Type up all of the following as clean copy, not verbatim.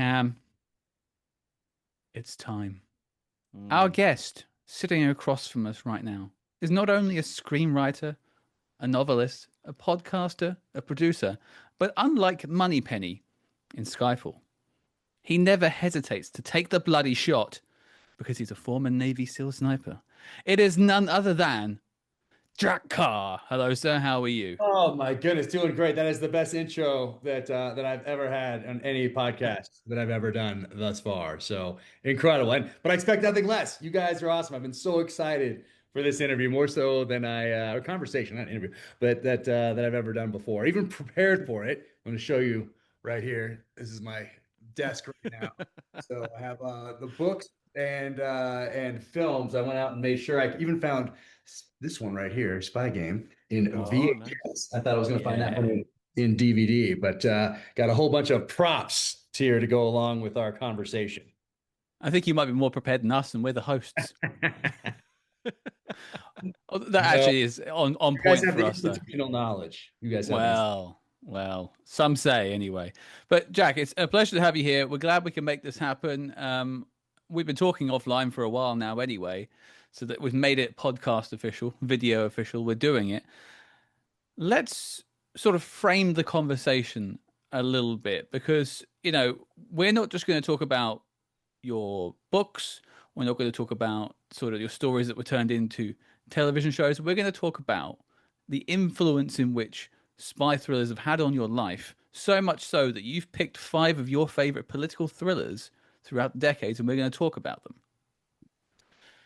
Cam, it's time. Our Mm. guest, sitting across from us right now, is not only a screenwriter, a novelist, a podcaster, a producer, but unlike Moneypenny in Skyfall, he never hesitates to take the bloody shot because he's a former Navy SEAL sniper. It is none other than Jack Carr. Hello, sir. How are you? Oh my goodness, doing great. That is the best intro that I've ever had on any podcast that I've ever done thus far. So incredible. But I expect nothing less. You guys are awesome. I've been so excited for this interview, more so than or conversation, not interview, but that I've ever done before. Even prepared for it. I'm going to show you right here. This is my desk right now. So I have the books and films. I went out and made sure I even found this one right here, Spy Game in Oh, nice. VHS. I thought I was going to find that one Yeah. in DVD, but got a whole bunch of props here to go along with our conversation. I think you might be more prepared than us, and we're the hosts. Oh, that No, actually is on you guys point have for the us, though. institutional knowledge. You guys have this. Well, some say anyway. But Jack, it's a pleasure to have you here. We're glad we can make this happen. We've been talking offline for a while now anyway, so that we've made it podcast official, video official. We're doing it. Let's sort of frame the conversation a little bit because, we're not just going to talk about your books. We're not going to talk about sort of your stories that were turned into television shows. We're going to talk about the influence in which spy thrillers have had on your life, so much so that you've picked five of your favorite political thrillers throughout the decades, and we're going to talk about them.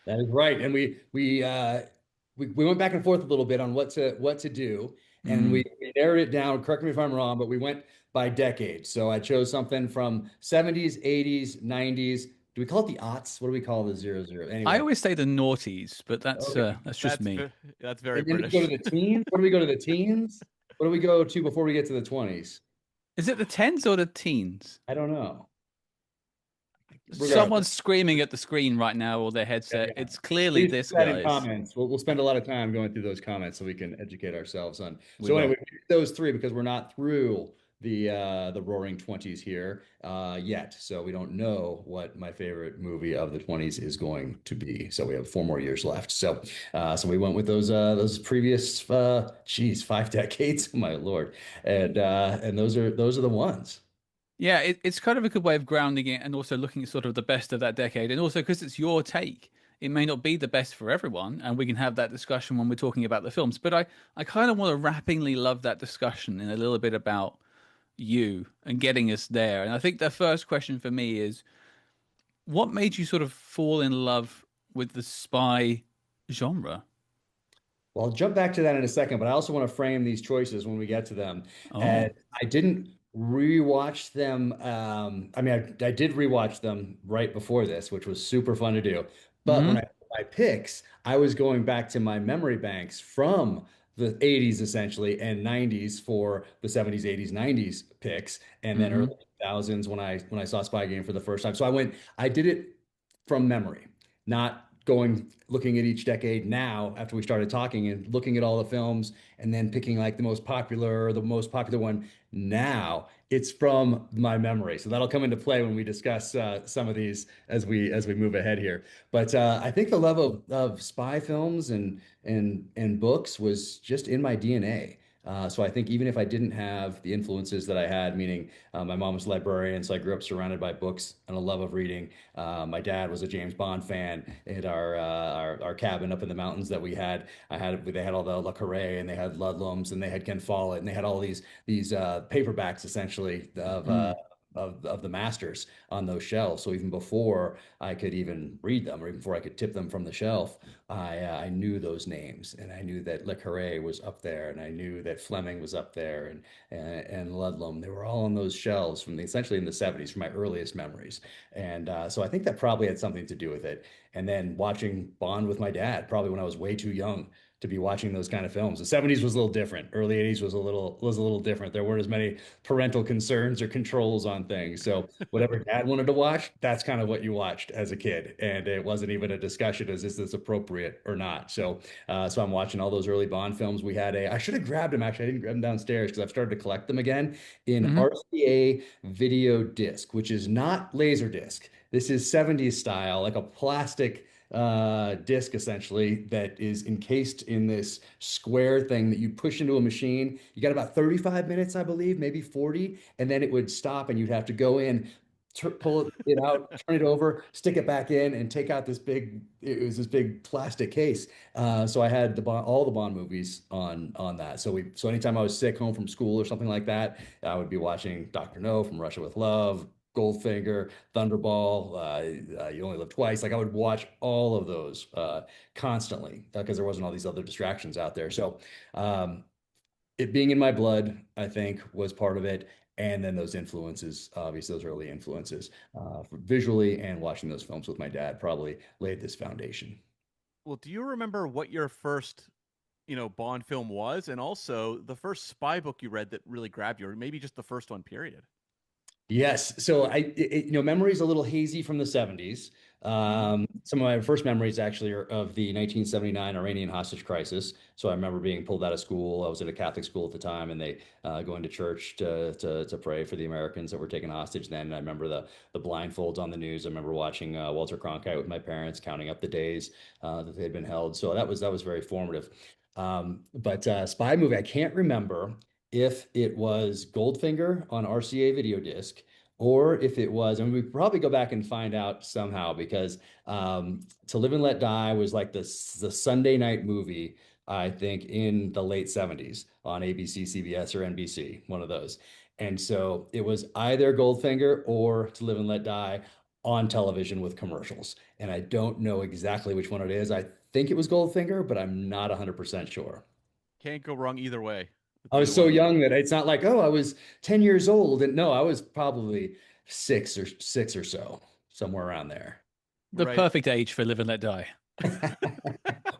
That is right. And we went back and forth a little bit on what to do, and Mm. we narrowed it down. Correct me if I'm wrong, but we went by decade. So I chose something from 70s, 80s, 90s. Do we call it the aughts? What do we call the zero zero? I Anyway, always say the noughties, but that's okay. uh, that's just That's me. ve- that's very And then we go to British. the teens. What do we go to the teens? What do we go to before we get to the 20s? Is it the tens or the teens? I don't know. Someone's Regardless. screaming at the screen right now or their Yeah, headset. yeah. It's clearly Please put this, that in guys. comments. We'll spend a lot of time going through those comments so we can educate ourselves on. We So anyway, will. we picked those three because we're not through the Roaring Twenties here yet. So we don't know what my favorite movie of the 20s is going to be. So we have 4 more years left. So we went with those previous 5 decades. My Lord. And those are the ones. Yeah, it's kind of a good way of grounding it and also looking at sort of the best of that decade. And also because it's your take, it may not be the best for everyone. And we can have that discussion when we're talking about the films. But I kind of want to wrappingly love that discussion in a little bit about you and getting us there. And I think the first question for me is what made you sort of fall in love with the spy genre? Well, I'll jump back to that in a second, but I also want to frame these choices when we get to them. And Oh. I didn't rewatch them. I mean, I did rewatch them right before this, which was super fun to do. But when I Hmm. put my picks, I was going back to my memory banks from the 80s essentially and 90s for the 70s, 80s, 90s picks, and then early Hmm. 2000s when I saw Spy Game for the first time. So I did it from memory, not going looking at each decade now after we started talking and looking at all the films and then picking like the most popular one now. It's from my memory, so that'll come into play when we discuss some of these as we move ahead here. But I think the love of spy films and books was just in my DNA. So I think even if I didn't have the influences that I had, meaning my mom was a librarian, so I grew up surrounded by books and a love of reading. My dad was a James Bond fan. At our cabin up in the mountains that we had, they had all the Le Carre and they had Ludlums and they had Ken Follett and they had all these paperbacks essentially of the masters on those shelves. So even before I could even read them, or even before I could tip them from the shelf, I knew those names, and I knew that Le Carre was up there, and I knew that Fleming was up there, and Ludlum. They were all on those shelves essentially in the 70s, from my earliest memories, and so I think that probably had something to do with it. and then watching Bond with my dad, probably when I was way too young to be watching those kind of films. The 70s was a little different. Early 80s was a little different. There weren't as many parental concerns or controls on things. So whatever dad wanted to watch, that's kind of what you watched as a kid. And it wasn't even a discussion as is this appropriate or not. So I'm watching all those early Bond films. I should have grabbed them actually. I didn't grab them downstairs because I've started to collect them again in Hmm. RCA video disc, which is not laser disc. This is 70s style, like a plastic disc essentially that is encased in this square thing that you push into a machine. You got about 35 minutes, I believe, maybe 40, and then it would stop and you'd have to go in, pull it out, turn it over, stick it back in, and take out it was this big plastic case. So I had all the Bond movies on that. So anytime I was sick home from school or something like that, I would be watching Dr. No, From Russia with Love, Goldfinger, Thunderball, You Only Live Twice. Like I would watch all of those constantly because there wasn't all these other distractions out there. So um, it being in my blood, I think, was part of it. And then those influences, obviously, those early influences, visually and watching those films with my dad probably laid this foundation. Well, do you remember what your first, Bond film was, and also the first spy book you read that really grabbed you, or maybe just the first one, period? Yes. So memory's a little hazy from the 70s. Hmm. Some of my first memories actually are of the 1979 Iranian hostage crisis. So I remember being pulled out of school. I was at a Catholic school at the time, and they going to church to pray for the Americans that were taken hostage then. And I remember the blindfolds on the news. I remember watching Walter Cronkite with my parents, counting up the days that they had been held. So that was very formative. But spy movie, I can't remember if it was Goldfinger on RCA video disc or if it was, and we probably go back and find out somehow because To Live and Let Die was like the Sunday night movie, I think, in the late 70s on ABC, CBS, or NBC, one of those. And so it was either Goldfinger or To Live and Let Die on television with commercials. And I don't know exactly which one it is. I think it was Goldfinger, but I'm not 100% sure. Can't go wrong either way with I either was so one of them. young that it's not like, oh, I was 10 years old. And no, I was probably six or so, somewhere around there. The Right. perfect age for Live and Let Die.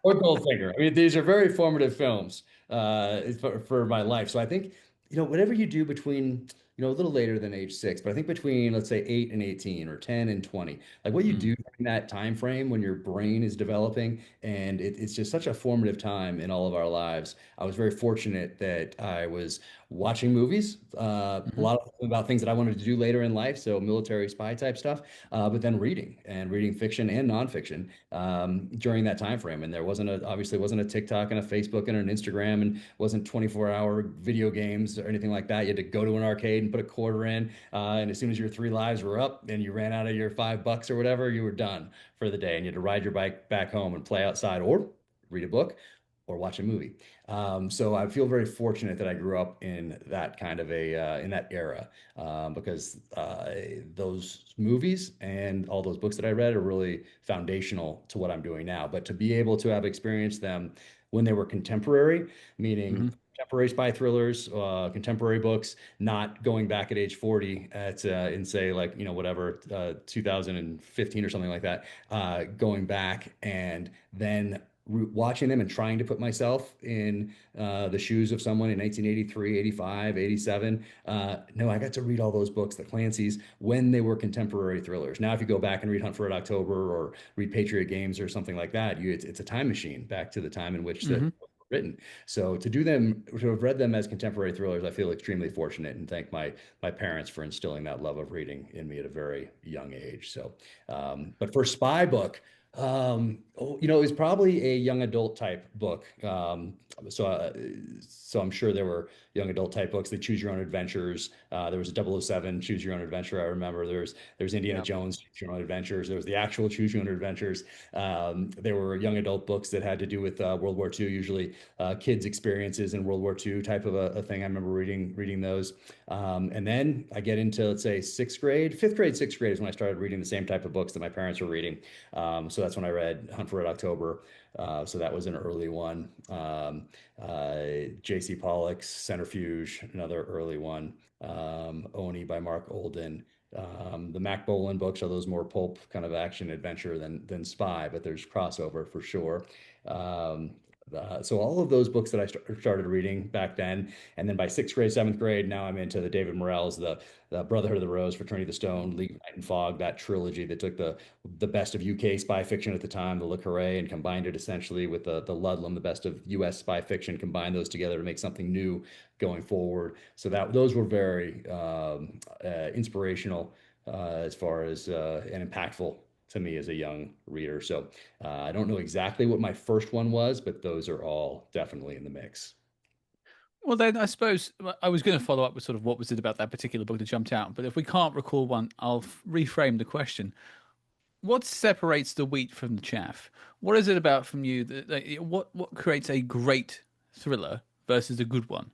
Or Goldfinger. I mean, these are very formative films for my life. So I think, whatever you do between, a little later than age 6, but I think between, let's say, 8 and 18 or 10 and 20, like what you Mm. do in that time frame when your brain is developing, and it's just such a formative time in all of our lives. I was very fortunate that I was watching movies, a Hmm. lot of about things that I wanted to do later in life, so military spy type stuff, but then reading fiction and nonfiction during that time frame. And there obviously wasn't a TikTok and a Facebook and an Instagram, and wasn't 24-hour video games or anything like that. You had to go to an arcade and put a quarter in, and as soon as your 3 lives were up and you ran out of your $5 or whatever, you were done for the day, and you had to ride your bike back home and play outside or read a book or watch a movie. So I feel very fortunate that I grew up in that kind of in that era, because those movies and all those books that I read are really foundational to what I'm doing now. But to be able to have experienced them when they were contemporary, meaning Hmm. contemporary spy thrillers, contemporary books, not going back at age 40 in say like, whatever, 2015 or something like that, going back and then watching them and trying to put myself in the shoes of someone in 1983, 85, 87. No, I got to read all those books, the Clancy's, when they were contemporary thrillers. Now, if you go back and read Hunt for Red October or read Patriot Games or something like that, it's a time machine back to the time in which that Hmm. were written. So to have read them as contemporary thrillers, I feel extremely fortunate and thank my parents for instilling that love of reading in me at a very young age. So, but for spy book, it was probably a young adult type book. So, uh, so I'm sure there were young adult type books. They Choose Your Own Adventures. There was a 007 Choose Your Own Adventure. I remember there's Indiana Yep. Jones Choose Your Own Adventures. There was the actual Choose Your Own Adventures. There were young adult books that had to do with World War II, usually kids' experiences in World War II type of a thing. I remember reading those. And then I get into, let's say, sixth grade, fifth grade, sixth grade is when I started reading the same type of books that my parents were reading. So that's when I read Hunt for Red October. So that was an early one. J.C. Pollock's Centrifuge, another early one. Oni by Mark Olden. The Mac Bolan books are those more pulp kind of action adventure than spy, but there's crossover for sure. Um, so all of those books that I started reading back then, and then by sixth grade, seventh grade, now I'm into the David Morrell's, the Brotherhood of the Rose, Fraternity of the Stone, League of Night and Fog, that trilogy that took the best of UK spy fiction at the time, the Le Carre, and combined it essentially with the Ludlum, the best of US spy fiction, combined those together to make something new going forward. So that those were very inspirational as far as and impactful to me as a young reader. So I don't know exactly what my first one was, but those are all definitely in the mix. Well, then I suppose I was going to follow up with sort of what was it about that particular book that jumped out. But if we can't recall one, I'll reframe the question. What separates the wheat from the chaff? What is it about from you what creates a great thriller versus a good one?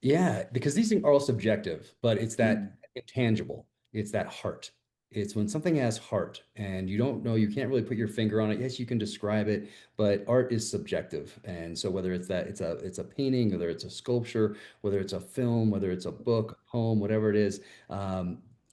Yeah, because these things are all subjective, but it's Mm. that intangible. It's that heart. It's when something has heart and you don't know, you can't really put your finger on it. Yes, you can describe it, but art is subjective. And so whether it's that it's a painting, whether it's a sculpture, whether it's a film, whether it's a book, a poem, whatever it is,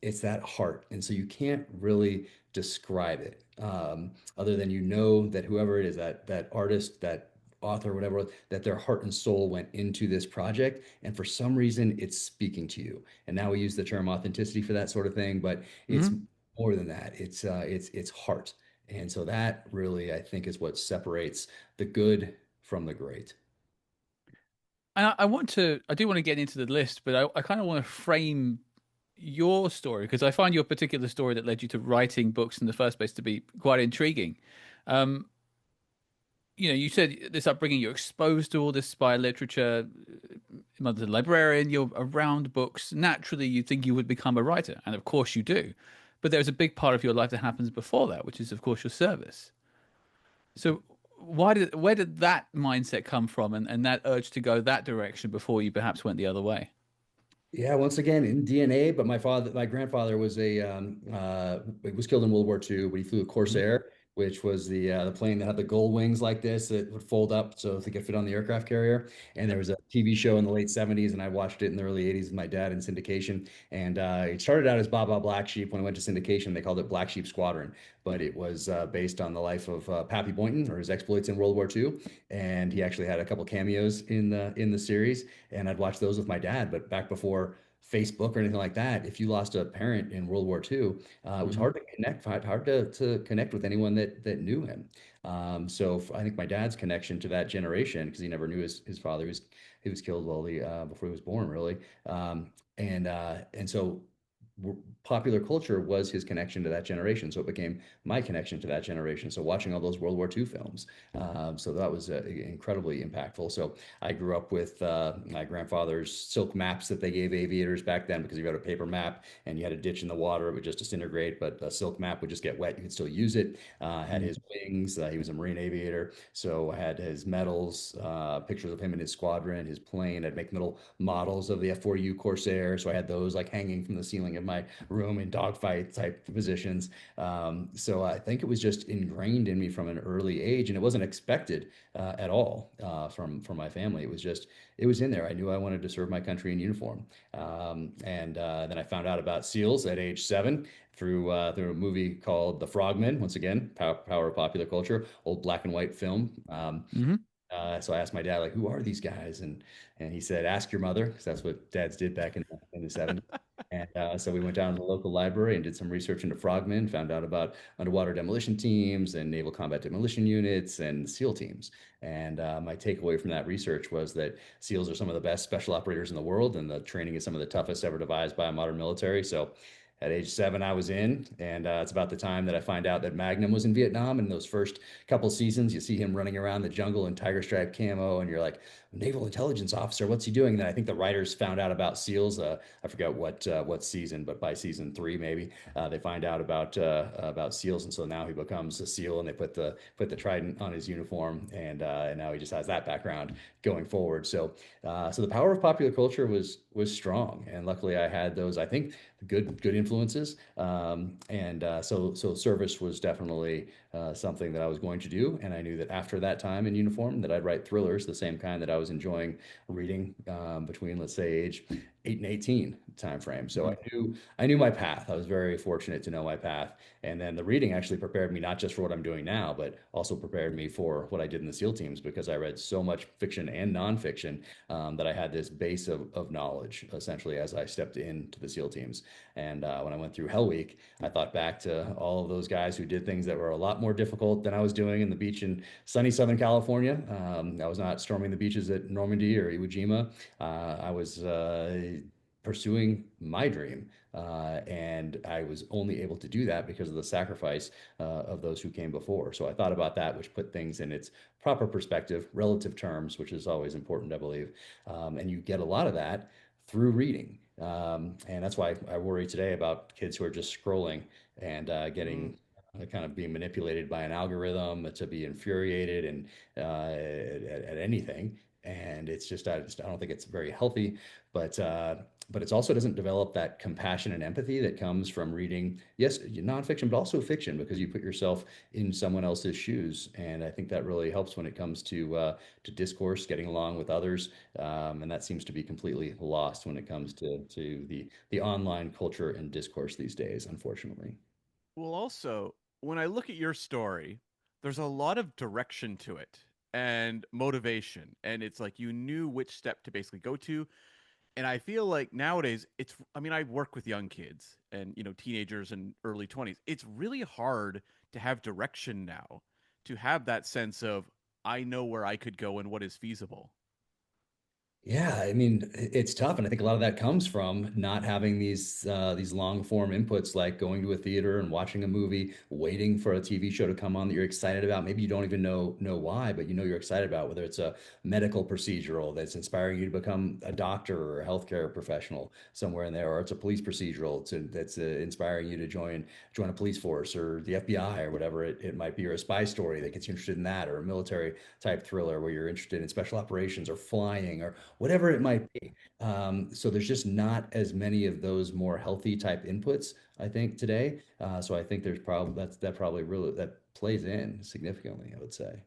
it's that heart. And so you can't really describe it other than you know that whoever it is, that artist, that author, whatever, that their heart and soul went into this project. And for some reason, it's speaking to you. And now we use the term authenticity for that sort of thing, but it's Hmm. more than that. It's heart. And so that really, I think, is what separates the good from the great. And I do want to get into the list, but I kind of want to frame your story because I find your particular story that led you to writing books in the first place to be quite intriguing. Um, you said this upbringing, you're exposed to all this spy literature. Mother's a librarian, you're around books. Naturally, you think you would become a writer, and of course you do. But there's a big part of your life that happens before that, which is, of course, your service. So, where did that mindset come from, and that urge to go that direction before you perhaps went the other way? Yeah, once again in DNA, but my grandfather was killed in World War II, but he flew a Mhm. Corsair, which was the plane that had the gold wings like this that would fold up so they could fit on the aircraft carrier. And there Yep. was a TV show in the late 70s, and I watched it in the early 80s with my dad in syndication. And it started out as Baba Black Sheep. When I went to syndication, they called it Black Sheep Squadron, but it was based on the life of Pappy Boynton or his exploits in World War II. And he actually had a couple cameos in the series, and I'd watch those with my dad. But back before Facebook or anything like that, if you lost a parent in World War II, it was Hmm. hard to connect, hard to connect with anyone that knew him. So I think my dad's connection to that generation, because he never knew his father, he was killed before he was born, really. And so popular culture was his connection to that generation. So it became my connection to that generation. So watching all those World War II films, so that was incredibly impactful. So I grew up with my grandfather's silk maps that they gave aviators back then, because you had a paper map and you had a ditch in the water, it would just disintegrate, but a silk map would just get wet. You could still use it. Had his wings. He was a Marine aviator. So I had his medals, pictures of him in his squadron, his plane. I'd make little models of the F-4U Corsair. So I had those like hanging from the ceiling of my room in dogfight type positions. So I think it was just ingrained in me from an early age, and it wasn't expected at all from my family. It was in there. I knew I wanted to serve my country in uniform. And then I found out about SEALs at age 7 through a movie called The Frogmen. Once again, power of popular culture, old black and white film. Hmm. So I asked my dad, like, who are these guys? And he said, ask your mother, because that's what dads did back in the 70s. And so we went down to the local library and did some research into frogmen, found out about underwater demolition teams and naval combat demolition units and SEAL teams. And my takeaway from that research was that SEALs are some of the best special operators in the world, and the training is some of the toughest ever devised by a modern military. So at age 7, I was in, and it's about the time that I find out that Magnum was in Vietnam. And those first couple seasons, you see him running around the jungle in tiger stripe camo, and you're like, naval intelligence officer, what's he doing? And then I think the writers found out about SEALs. I forgot what season, but by season 3 maybe they find out about SEALs, and so now he becomes a SEAL, and they put the trident on his uniform, and now he just has that background going forward. So the power of popular culture was strong, and luckily I had those. I think good influences. And so service was definitely something that I was going to do. And I knew that after that time in uniform, that I'd write thrillers, the same kind that I was enjoying reading between, let's say, age 8 and 18 time frame. So Mhm. I knew my path. I was very fortunate to know my path. And then the reading actually prepared me not just for what I'm doing now, but also prepared me for what I did in the SEAL teams because I read so much fiction and nonfiction that I had this base of knowledge essentially as I stepped into the SEAL teams. And when I went through Hell Week, I thought back to all of those guys who did things that were a lot more difficult than I was doing in the beach in sunny Southern California. I was not storming the beaches at Normandy or Iwo Jima. I was pursuing my dream. And I was only able to do that because of the sacrifice of those who came before. So I thought about that, which put things in its proper perspective, relative terms, which is always important, I believe. And you get a lot of that through reading. And that's why I worry today about kids who are just scrolling and Mm. getting kind of being manipulated by an algorithm to be infuriated and at anything. And it's just, I don't think it's very healthy, but but it also doesn't develop that compassion and empathy that comes from reading, yes, nonfiction, but also fiction, because you put yourself in someone else's shoes. And I think that really helps when it comes to discourse, getting along with others. And that seems to be completely lost when it comes to the online culture and discourse these days, unfortunately. Well, also, when I look at your story, there's a lot of direction to it and motivation. And it's like you knew which step to basically go to. And I feel like nowadays I mean, I work with young kids and, teenagers and early 20s. It's really hard to have direction now, to have that sense of, I know where I could go and what is feasible. Yeah, I mean, it's tough, and I think a lot of that comes from not having these long form inputs like going to a theater and watching a movie, waiting for a TV show to come on that you're excited about. Maybe you don't even know why, but you know you're excited about whether it's a medical procedural that's inspiring you to become a doctor or a healthcare professional somewhere in there, or it's a police procedural that's inspiring you to join a police force or the FBI or whatever it might be, or a spy story that gets you interested in that, or a military type thriller where you're interested in special operations or flying or whatever it might be. So there's just not as many of those more healthy type inputs, I think, today. So I think there's probably that probably really that plays in significantly, I would say.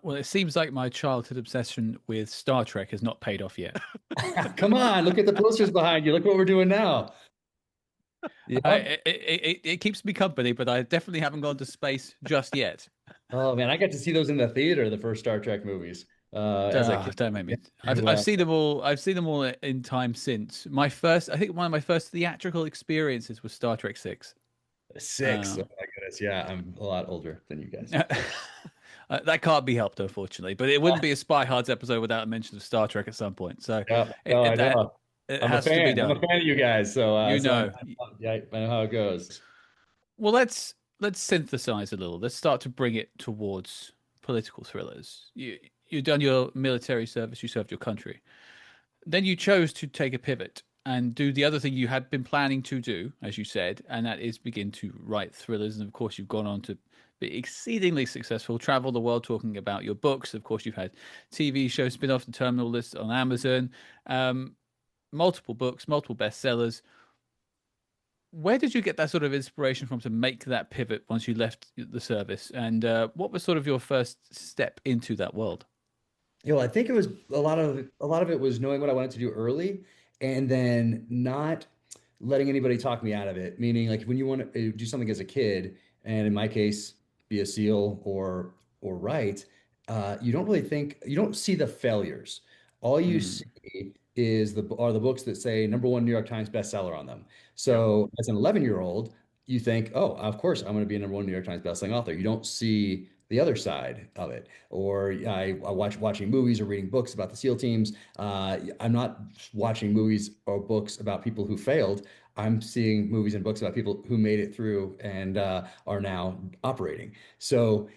Well, it seems like my childhood obsession with Star Trek has not paid off yet. Come on, look at the posters behind you. Look what we're doing now. Yep. It keeps me company, but I definitely haven't gone to space just yet. Oh man, I got to see those in the theater, the first Star Trek movies, as a kid. Don't make me. I've Well, seen them all. I've seen them all in time since. I think one of my first theatrical experiences was Star Trek 6. six. Uh, Oh my goodness. Yeah, I'm a lot older than you guys. that can't be helped, unfortunately. But it wouldn't be a SpyHards episode without a mention of Star Trek at some point. So Yeah, no, I that know. it I'm a has to be fan. I'm a done. fan of you guys. So You so know. yeah, I know how it goes. Well, let's synthesize a little. Let's start to bring it towards political thrillers. You've done your military service. You served your country. Then you chose to take a pivot and do the other thing you had been planning to do, as you said, and that is begin to write thrillers. And of course, you've gone on to be exceedingly successful, travel the world talking about your books. Of course, you've had TV shows, spin off the Terminal List on Amazon, um, multiple books, multiple bestsellers. Where did you get that sort of inspiration from to make that pivot once you left the service? And what was sort of your first step into that world? I think it was a lot of it was knowing what I wanted to do early and then not letting anybody talk me out of it. Meaning like when you want to do something as a kid, and in my case, be a SEAL or write, you don't see the failures. All you Mm, see is the books that say number one New York Times bestseller on them. Yep. So as an 11-year-old, you think, oh, of course I'm going to be a number one New York Times bestselling author. You don't see the other side of it. Or I watching movies or reading books about the SEAL teams. I'm not watching movies or books about people who failed. I'm seeing movies and books about people who made it through and are now operating. So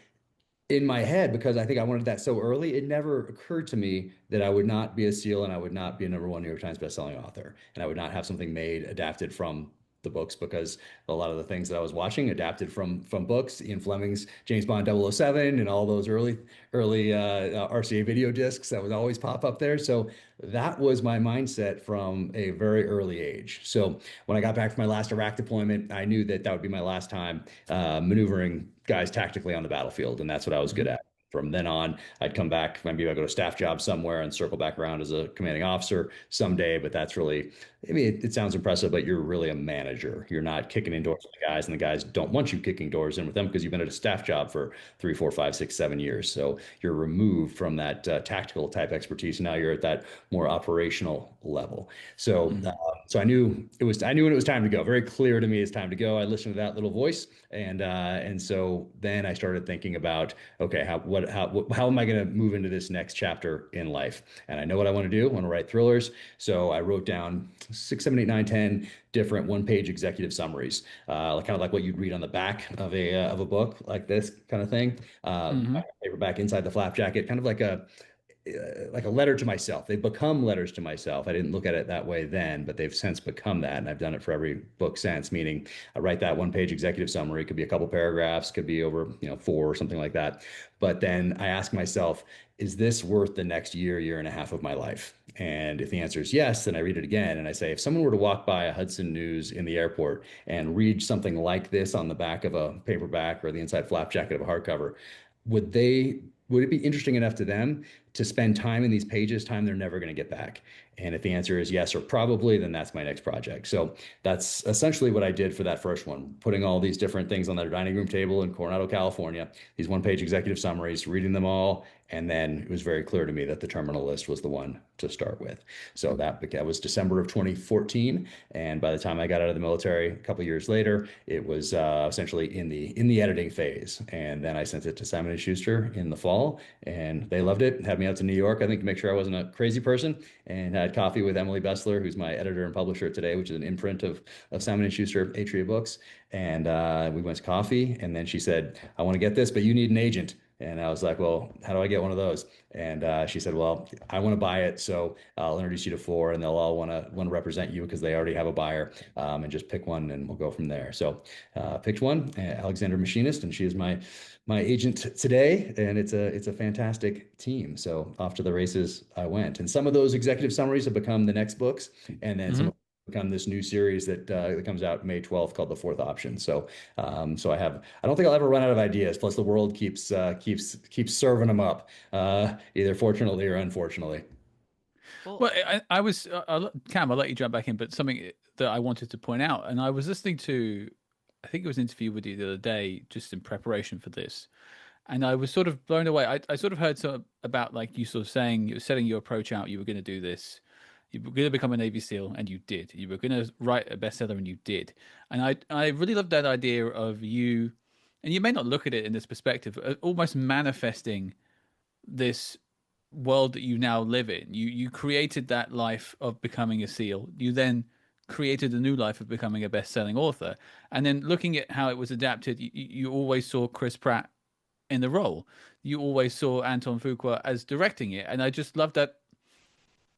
in my head, because I think I wanted that so early, it never occurred to me that I would not be a SEAL and I would not be a number one New York Times bestselling author, and I would not have something made adapted from the books because a lot of the things that I was watching adapted from books, Ian Fleming's James Bond 007 and all those early RCA video discs that would always pop up there. So that was my mindset from a very early age. So when I got back from my last Iraq deployment, I knew that that would be my last time maneuvering guys tactically on the battlefield, and that's what I was good mhm. at. from then on, I'd come back, maybe I'd go to staff job somewhere and circle back around as a commanding officer someday. But that's really, I mean, it sounds impressive, but you're really a manager. You're not kicking in doors with the guys, and the guys don't want you kicking doors in with them because you've been at a staff job for 3, 4, 5, 6, 7 years. So you're removed from that tactical type expertise. Now you're at that more operational level. So, Mm. so I knew when it was time to go. Very clear to me it's time to go. I listened to that little voice, and so then I started thinking about, okay, how am I going to move into this next chapter in life? And I know what I want to do. I want to write thrillers. So I wrote down 6, 7, 8, 9, 10 different one-page executive summaries, kind of like what you'd read on the back of a book, like this kind of thing. Hmm. Paperback inside the flap jacket, kind of like a letter to myself. They've become letters to myself. I didn't look at it that way then, but they've since become that. And I've done it for every book since, meaning I write that one page executive summary. It could be a couple paragraphs, could be over, four or something like that. But then I ask myself, is this worth the next year, year and a half of my life? And if the answer is yes, then I read it again. And I say, if someone were to walk by a Hudson News in the airport and read something like this on the back of a paperback or the inside flap jacket of a hardcover, would it be interesting enough to them to spend time in these pages, time they're never going to get back? And if the answer is yes or probably, then that's my next project. So that's essentially what I did for that first one, putting all these different things on their dining room table in Coronado, California, these one-page executive summaries, reading them all. And then it was very clear to me that the terminal list was the one to start with. So that was December of 2014. And by the time I got out of the military a couple of years later, it was essentially in the editing phase. And then I sent it to Simon and Schuster in the fall, and they loved it. Had me out to New York, I think, to make sure I wasn't a crazy person, and had coffee with Emily Bessler, who's my editor and publisher today, which is an imprint of Simon and Schuster, Atria Books. And we went to coffee, and then she said, "I want to get this, but you need an agent." And I was like, "Well, how do I get one of those?" And she said, "Well, I want to buy it, so I'll introduce you to four, and they'll all want to represent you because they already have a buyer, and just pick one, and we'll go from there." So picked one, Alexander Machinist, and she is my agent today, and it's a fantastic team. So off to the races I went, and some of those executive summaries have become the next books, and then some Hmm. have become this new series that comes out May 12th called The Fourth Option. So I don't think I'll ever run out of ideas. Plus, the world keeps serving them up, either fortunately or unfortunately. Well, Well, I was Cam. I'll let you jump back in, but something that I wanted to point out, and I was listening to, I think it was an interview with you the other day, just in preparation for this, and I was sort of blown away. I sort of heard some about like you sort of saying you were setting your approach out. You were going to do this. You were going to become a Navy SEAL, and you did. You were going to write a bestseller, and you did. And I really love that idea of you, and you may not look at it in this perspective, almost manifesting this world that you now live in. You created that life of becoming a SEAL. You then created a new life of becoming a best-selling author. And then looking at how it was adapted, you always saw Chris Pratt in the role. You always saw Anton Fuqua as directing it. And I just love that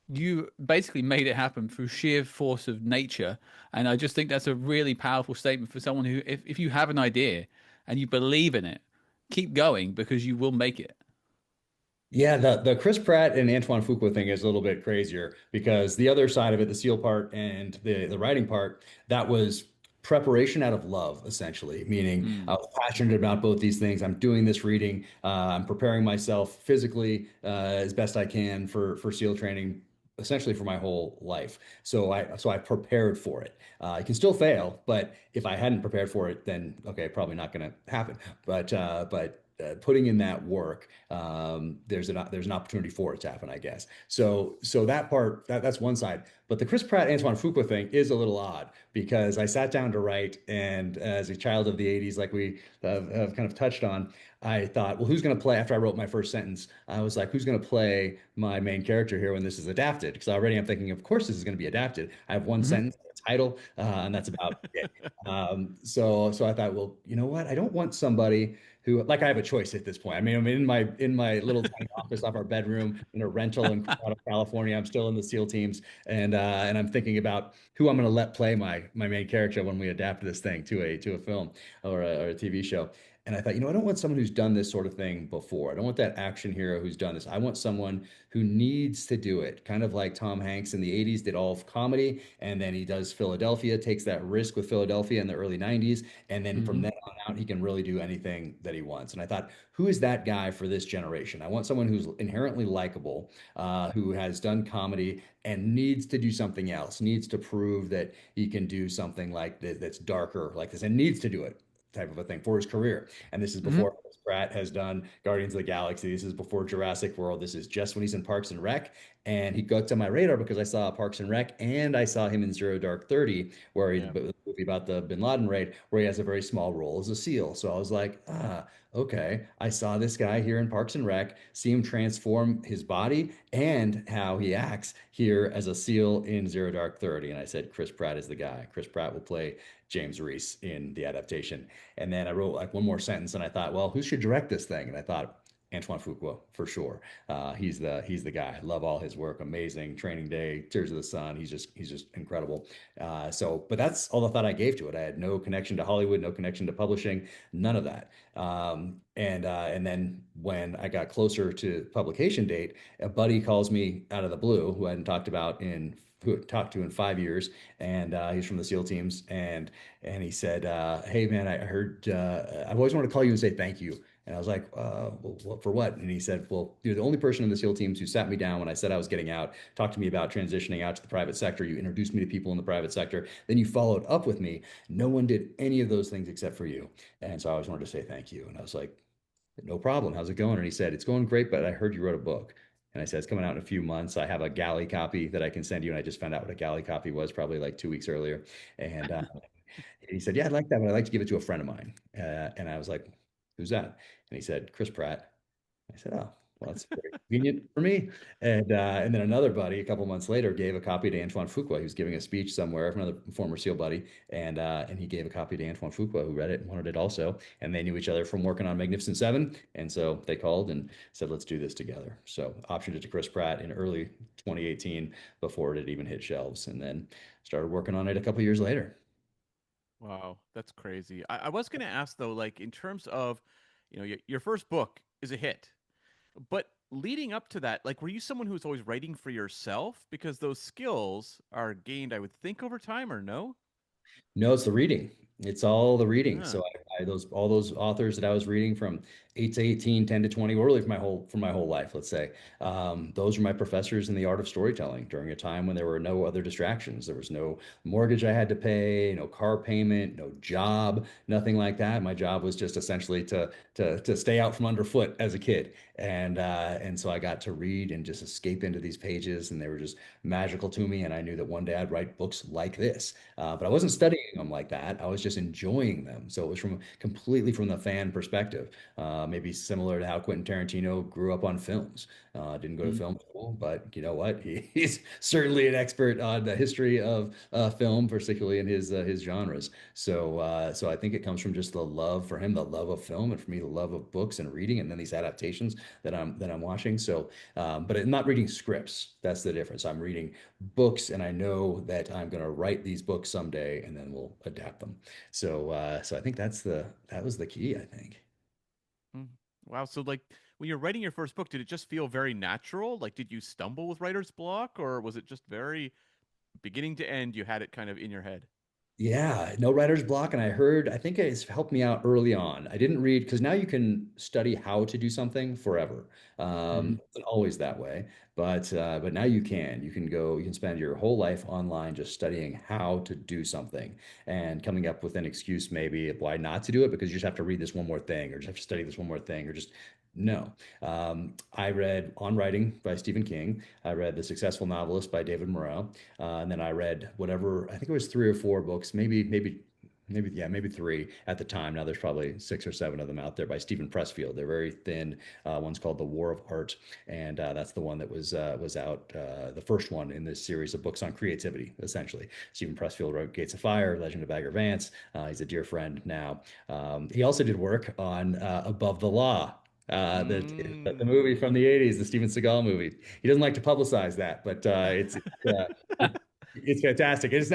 you basically made it happen through sheer force of nature. And I just think that's a really powerful statement for someone who, if you have an idea and you believe in it, keep going because you will make it. Yeah, the Chris Pratt and Antoine Fuqua thing is a little bit crazier because the other side of it, the SEAL part and the writing part, that was preparation out of love, essentially. Meaning, I Mm. was passionate about both these things. I'm doing this reading. I'm preparing myself physically as best I can for SEAL training, essentially for my whole life. So I prepared for it. I can still fail, but if I hadn't prepared for it, then okay, probably not going to happen. But putting in that work, there's an opportunity for it to happen, I guess. So that part that's one side. But the Chris Pratt Antoine Fuqua thing is a little odd because I sat down to write, and as a child of the '80s, like we have kind of touched on, I thought, well, who's going to play? After I wrote my first sentence, I was like, who's going to play my main character here when this is adapted? Because already I'm thinking, of course, this is going to be adapted. I have one Hmm. sentence, a title, and that's about it. So I thought, well, you know what? I don't want somebody who, like, I have a choice at this point. I mean, I'm in my little tiny office off our bedroom in a rental in Colorado, California. I'm still in the SEAL teams, and I'm thinking about who I'm going to let play my main character when we adapt this thing to a film or a TV show. And I thought, I don't want someone who's done this sort of thing before. I don't want that action hero who's done this. I want someone who needs to do it, kind of like Tom Hanks in the 80s did all of comedy, and then he does Philadelphia, takes that risk with Philadelphia in the early 90s, and then from Hmm. then on out, he can really do anything that he wants. And I thought, who is that guy for this generation? I want someone who's inherently likable, who has done comedy and needs to do something else, needs to prove that he can do something like this that's darker like this, and needs to do it type of a thing for his career. And this is Hmm. before Chris Pratt has done Guardians of the Galaxy. This is before Jurassic World. This is just when he's in Parks and Rec. And he got to my radar because I saw Parks and Rec and I saw him in Zero Dark 30, where he Yeah. the movie about the Bin Laden raid, where he has a very small role as a SEAL. So I was like, okay, I saw this guy here in Parks and Rec, see him transform his body and how he acts here as a SEAL in Zero Dark 30. And I said, Chris Pratt is the guy. Chris Pratt will play James Reese in the adaptation. And then I wrote like one more sentence and I thought, well, who should direct this thing? And I thought, Antoine Fuqua for sure. He's the guy. I love all his work. Amazing. Training Day, Tears of the Sun. He's just incredible. But that's all the thought I gave to it. I had no connection to Hollywood, no connection to publishing, none of that. And then when I got closer to publication date, a buddy calls me out of the blue who I hadn't talked about in who I talked to in 5 years, and he's from the SEAL teams, and he said, "Hey man, I heard I've always wanted to call you and say thank you." And I was like, well, for what? And he said, well, you're the only person in the SEAL teams who sat me down when I said I was getting out, talked to me about transitioning out to the private sector. You introduced me to people in the private sector. Then you followed up with me. No one did any of those things except for you. And so I always wanted to say thank you. And I was like, no problem. How's it going? And he said, it's going great, but I heard you wrote a book. And I said, it's coming out in a few months. I have a galley copy that I can send you. And I just found out what a galley copy was probably like 2 weeks earlier. And he said, yeah, I'd like that, but I'd like to give it to a friend of mine. And I was like, who's that? And he said, Chris Pratt. I said, oh, well, that's very convenient for me. And then another buddy, a couple months later, gave a copy to Antoine Fuqua. He was giving a speech somewhere, another former SEAL buddy, and he gave a copy to Antoine Fuqua, who read it and wanted it also. And they knew each other from working on Magnificent Seven, and so they called and said, let's do this together. So optioned it to Chris Pratt in early 2018 before it had even hit shelves, and then started working on it a couple years later. Wow, that's crazy. I was going to ask though, like in terms of, your first book is a hit, but leading up to that, like, were you someone who was always writing for yourself? Because those skills are gained, I would think, over time, or no? No, it's the reading. It's all the reading. Ah, So those all those authors that I was reading from 8 to 18, 10 to 20, or really for my whole life, let's say, those were my professors in the art of storytelling during a time when there were no other distractions. There was no mortgage I had to pay, no car payment, no job, nothing like that. My job was just essentially to stay out from underfoot as a kid. And so I got to read and just escape into these pages, and they were just magical to me. And I knew that one day I'd write books like this. But I wasn't studying them like that. I was just enjoying them. So it was completely from the fan perspective. Maybe similar to how Quentin Tarantino grew up on films. Didn't go to Mm. film school, but you know what? He's certainly an expert on the history of film, particularly in his genres. So I think it comes from just the love for him, the love of film, and for me, the love of books and reading, and then these adaptations that I'm watching. But I'm not reading scripts. That's the difference. I'm reading books, and I know that I'm going to write these books someday, and then we'll adapt them. So I think that was the key, I think. mm. Wow. So, like, when you're writing your first book, did it just feel very natural? Like, did you stumble with writer's block, or was it just very beginning to end? You had it kind of in your head. Yeah, no writer's block. And I think it's helped me out early on. I didn't read because now you can study how to do something forever. Hmm. It's not always that way, but now you can spend your whole life online just studying how to do something and coming up with an excuse maybe of why not to do it because you just have to read this one more thing or just have to study this one more thing or just no. I read On Writing by Stephen King. I read The Successful Novelist by David Moreau. And then I read whatever, I think it was 3 or 4 books, maybe three at the time. Now there's probably 6 or 7 of them out there by Stephen Pressfield. They're very thin. One's called The War of Art, and that's the one that was out, the first one in this series of books on creativity. Essentially, Stephen Pressfield wrote Gates of Fire, Legend of Bagger Vance. He's a dear friend now. He also did work on Above the Law. The movie from Mm. the 80s, the Steven Seagal movie. He doesn't like to publicize that, but it's it's fantastic. It's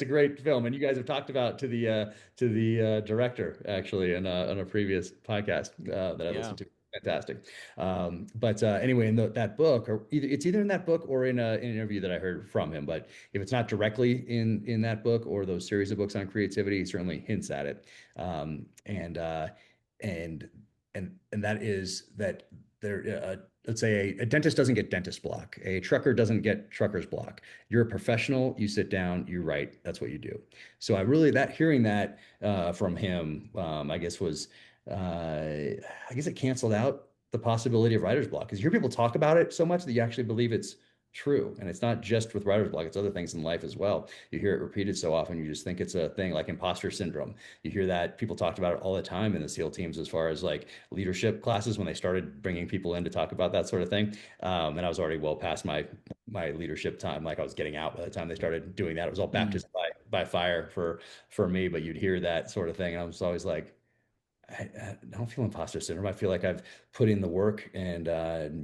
a great film, and you guys have talked about to the director actually in on a previous podcast that I Yeah. listened to. Fantastic. But anyway, in that book, or either in that book or in an interview that I heard from him. But if it's not directly in that book or those series of books on creativity, he certainly hints at it. And and and that is that there. Let's say a dentist doesn't get dentist block. A trucker doesn't get trucker's block. You're a professional. You sit down. You write. That's what you do. So I really that hearing that from him, I guess was I guess it canceled out the possibility of writer's block because you hear people talk about it so much that you actually believe it's true. And it's not just with writer's block, it's other things in life as well. You hear it repeated so often, you just think it's a thing like imposter syndrome. You hear that people talked about it all the time in the SEAL teams as far as like leadership classes when they started bringing people in to talk about that sort of thing. And I was already well past my leadership time. Like I was getting out by the time they started doing that. It was all baptism by fire for me, but you'd hear that sort of thing. And I was always like, I don't feel imposter syndrome. I feel like I've put in the work and done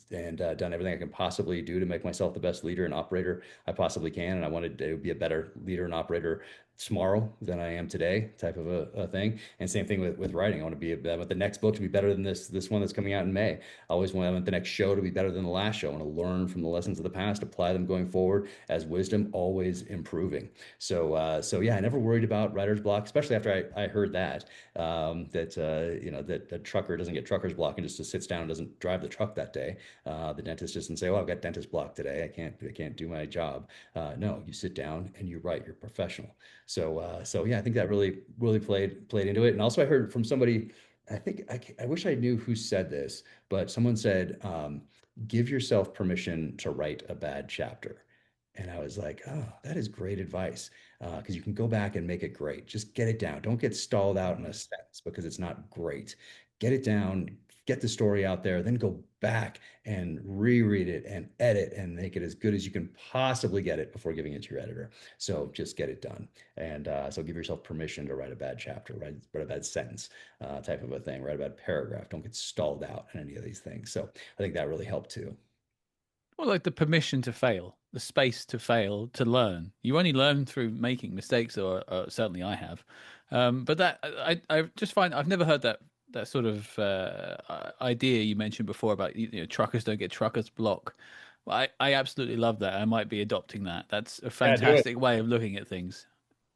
everything I can possibly do to make myself the best leader and operator I possibly can. And I wanted to be a better leader and operator tomorrow than I am today, type of a thing. And same thing with writing. I want to be I want the next book to be better than this one that's coming out in May. I always want the next show to be better than the last show. I want to learn from the lessons of the past, apply them going forward as wisdom, always improving. So yeah, I never worried about writer's block, especially after I heard that that the trucker doesn't get trucker's block and just sits down and doesn't drive the truck that day. The dentist doesn't say, "Oh, I've got dentist block today. I can't do my job." No, you sit down and you write. You're professional. So yeah, I think that really played into it. And also, I heard from somebody. I wish I knew who said this, but someone said, "Give yourself permission to write a bad chapter." And I was like, oh, that is great advice because you can go back and make it great. Just get it down. Don't get stalled out in a sentence because it's not great. Get it down, get the story out there, then go back and reread it and edit and make it as good as you can possibly get it before giving it to your editor. So just get it done. And so give yourself permission to write a bad chapter, write a bad sentence type of a thing, write a bad paragraph. Don't get stalled out in any of these things. So I think that really helped too. Well, like the permission to fail, the space to fail, to learn. You only learn through making mistakes, or certainly I have. But that I just find I've never heard that sort of idea you mentioned before about truckers don't get truckers block. Well, I absolutely love that. I might be adopting that. That's a Yeah, do it. fantastic way of looking at things.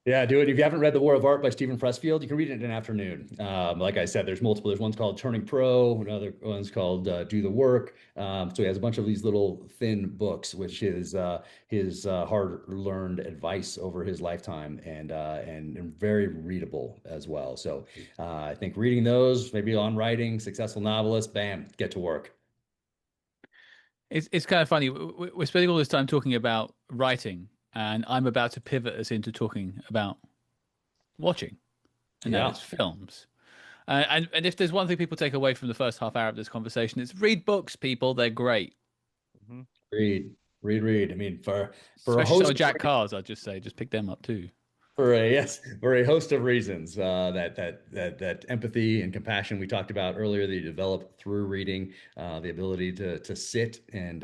Yeah, do it. If you haven't read The War of Art by Stephen Pressfield, you can read it in an afternoon. Like I said, there's multiple. There's one's called Turning Pro, another one's called Do the Work. So he has a bunch of these little thin books, which is his hard-learned advice over his lifetime, and very readable as well. So I think reading those, maybe on writing, successful novelist, bam, get to work. It's kind of funny. We're spending all this time talking about writing, and I'm about to pivot us into talking about watching, and that Yeah. is films. And if there's one thing people take away from the first half hour of this conversation, it's read books, people. They're great. Mhm. Read. I mean, for a Especially some host of Jack Carr's, I'd just say, just pick them up too. for a host of reasons that empathy and compassion we talked about earlier that you develop through reading, the ability to sit and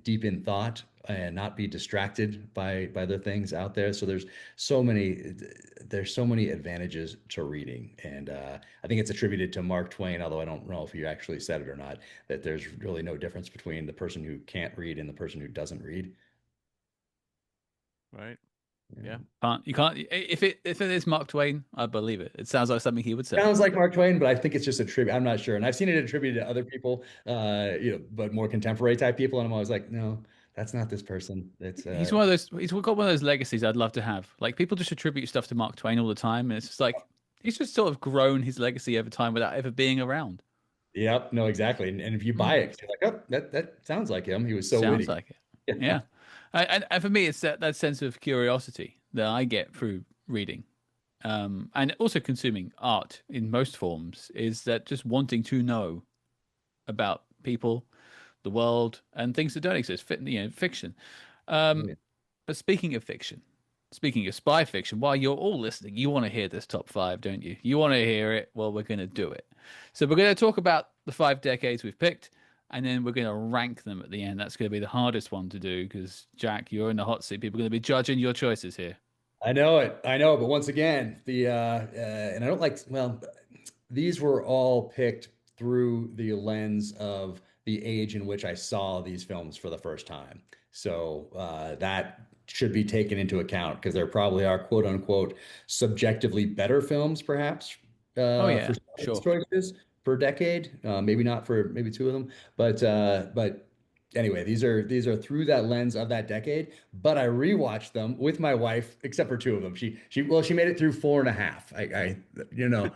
deep in thought and not be distracted by the things out there. So there's so many advantages to reading, and I think it's attributed to Mark Twain, although I don't know if he actually said it or not, that there's really no difference between the person who can't read and the person who doesn't read. Right. Yeah. You can't. If it is Mark Twain, I believe it. It sounds like something he would say. Sounds like Mark Twain, but I think it's just a tribute. I'm not sure. And I've seen it attributed to other people, but more contemporary type people. And I'm always like, no, that's not this person. It's He's one of those. He's got one of those legacies I'd love to have. Like people just attribute stuff to Mark Twain all the time, and it's just like he's just sort of grown his legacy over time without ever being around. yep, no, exactly. And if you buy it, you're like, oh, that sounds like him. He was so Sounds witty. like it. Yeah. And for me, it's that sense of curiosity that I get through reading, and also consuming art in most forms. Is that just wanting to know about people, the world, and things that don't exist? Fiction. Yeah. But speaking of fiction, speaking of spy fiction, while you're all listening, you want to hear this top five, don't you? You want to hear it? Well, we're going to do it. So we're going to talk about the 5 decades we've picked, and then we're going to rank them at the end. That's going to be the hardest one to do because Jack, you're in the hot seat. People are going to be judging your choices here. I know it. I know, but once again, and I don't like, well, these were all picked through the lens of the age in which I saw these films for the first time. So that should be taken into account because there probably are quote unquote subjectively better films, perhaps, Oh for yeah, some of these sure. choices per decade. Maybe not for maybe two of them, but anyway, these are through that lens of that decade. But I rewatched them with my wife, except for two of them. She made it through four and a half. I you know.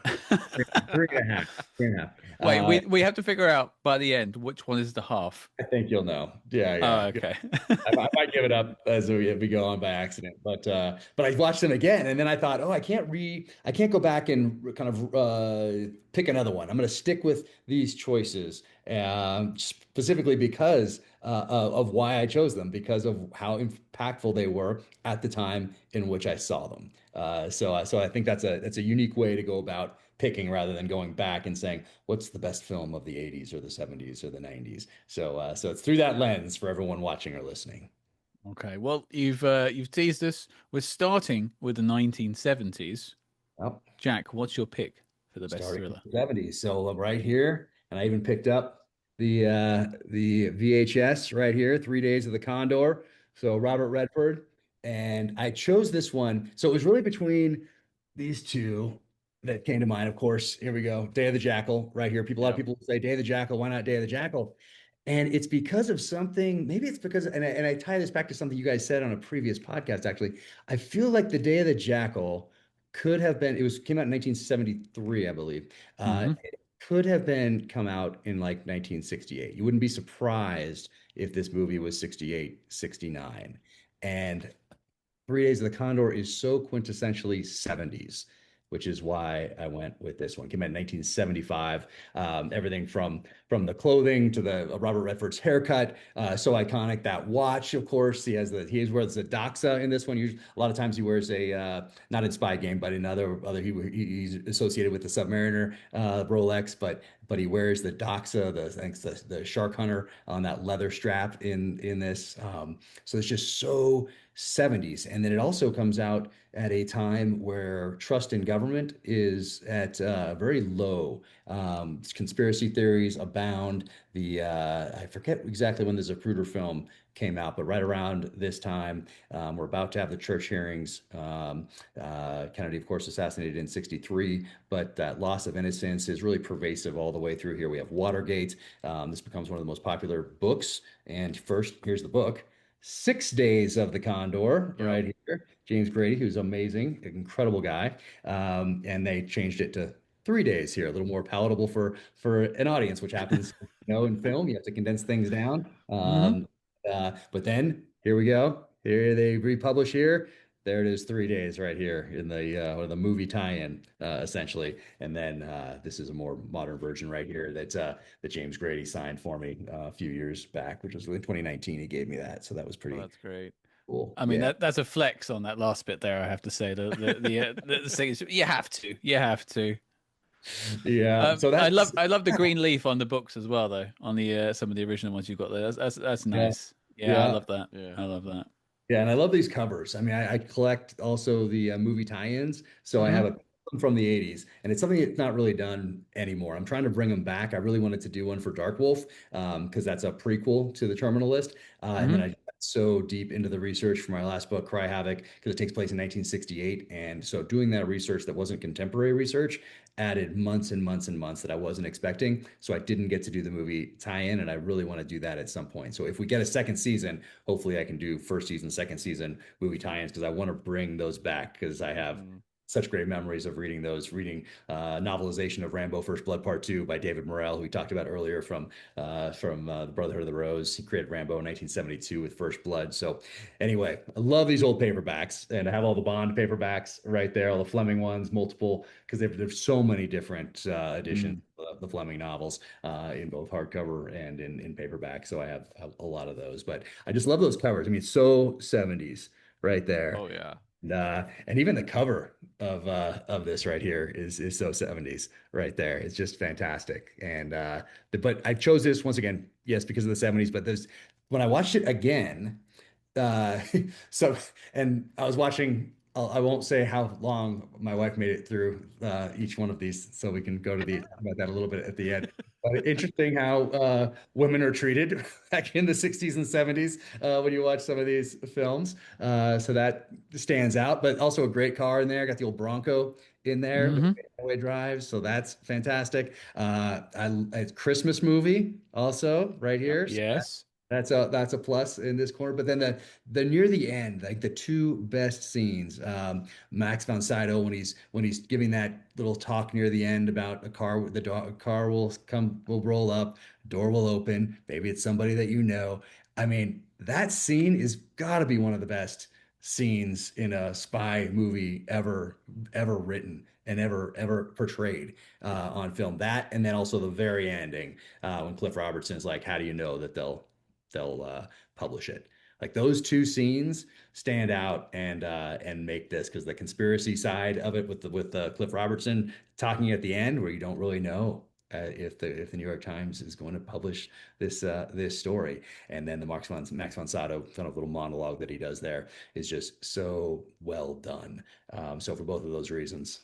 Three and a half. Three and a half. Wait, we have to figure out by the end which one is the half. I think you'll know. Yeah, Oh, yeah. okay. I might give it up as we go on by accident, but I watched them again, and then I thought, oh, I can't go back and kind of pick another one. I'm going to stick with these choices, specifically because of why I chose them, because of how impactful they were at the time in which I saw them. So I think that's a unique way to go about picking rather than going back and saying what's the best film of the 80s or the 70s or the 90s. So it's through that lens for everyone watching or listening. Okay. Well, you've teased us. We're starting with the 1970s. Well, Jack, what's your pick for the best starting in thriller? the 70s. So right here, and I even picked up the VHS right here, 3 Days of the Condor. So Robert Redford. And I chose this one. So it was really between these two that came to mind. Of course, here we go. Day of the Jackal, right here. A lot of Yeah. people say Day of the Jackal. Why not Day of the Jackal? And it's because of something, maybe it's because, and I tie this back to something you guys said on a previous podcast, actually. I feel like the Day of the Jackal could have been, came out in 1973, I believe. Hmm. It could have been come out in like 1968. You wouldn't be surprised if this movie was 68, 69. And 3 Days of the Condor is so quintessentially 70s, which is why I went with this one. Came out in 1975. Everything from the clothing to the Robert Redford's haircut, so iconic. That watch, of course, he wears the Doxa in this one. Usually, a lot of times he wears a not in Spy Game, but in other he's associated with the Submariner Rolex, but he wears the Doxa, the shark hunter on that leather strap in this. So it's just so 70s. And then it also comes out at a time where trust in government is at very low. Conspiracy theories abound. I forget exactly when the Zapruder film came out, but right around this time, we're about to have the church hearings. Kennedy, of course, assassinated in 63, but that loss of innocence is really pervasive all the way through here. We have Watergate. This becomes one of the most popular books. And first, here's the book. 6 Days of the Condor, Yep. right here. James Grady, who's amazing, incredible guy. And they changed it to 3 days here, a little more palatable for an audience, which happens, in film. You have to condense things down. Hmm. But then here we go. Here they republish here. There it is, 3 days right here in the movie tie-in, essentially. And then this is a more modern version right here that James Grady signed for me a few years back, which was in 2019. He gave me that, so that was Oh, pretty that's great. cool. I mean Yeah, that's a flex on that last bit there. I have to say the signature. You have to. yeah. So that's I love the green leaf on the books as well, though. On the some of the original ones you've got there. That's yeah, nice. Yeah, I yeah. love that. Yeah. I love that. Yeah, and I love these covers. I mean, I collect also the movie tie-ins, so I have Hmm. a from the 80s, and it's something that's not really done anymore. I'm trying to bring them back. I really wanted to do one for Dark Wolf, because that's a prequel to the Terminal List. And then Hmm. I got so deep into the research for my last book, Cry Havoc, because it takes place in 1968. And so doing that research that wasn't contemporary research added months and months and months that I wasn't expecting. So I didn't get to do the movie tie-in, and I really want to do that at some point. So if we get a second season, hopefully I can do first season, second season movie tie-ins because I want to bring those back because I have Mm. such great memories of reading novelization of Rambo First Blood Part 2 by David Morrell, who we talked about earlier from the Brotherhood of the Rose. He created Rambo in 1972 with First Blood. So anyway, I love these old paperbacks, and I have all the Bond paperbacks right there, all the Fleming ones, multiple, because there's so many different editions Mm. of the Fleming novels in both hardcover and in paperback. So I have a lot of those, but I just love those covers. I mean, so 70s right there. Oh yeah. And even the cover of this right here is so 70s right there. It's just fantastic. And but I chose this once again, yes, because of the 70s. But there's when I watched it again, uh, so and I was watching. I won't say how long my wife made it through each one of these, so we can go to the talk about that a little bit at the end. But interesting how women are treated back in the 60s and 70s when you watch some of these films. So that stands out, but also a great car in there. Got the old Bronco in there with Hmm. the drives, so that's fantastic. It's Christmas movie also right here. So Yes. that's a plus in this corner. But then the near the end, like the two best scenes, Max von Sydow when he's giving that little talk near the end about a car, car will roll up, door will open, maybe it's somebody that you know. I mean, that scene is got to be one of the best scenes in a spy movie ever written and ever portrayed on film. That and then also the very ending when Cliff Robertson's like, "How do you know that they'll publish it?" Like those two scenes stand out and make this because the conspiracy side of it with Cliff Robertson talking at the end where you don't really know if the New York Times is going to publish this story, and then the Max von Sydow kind of little monologue that he does there is just so well done. So for both of those reasons,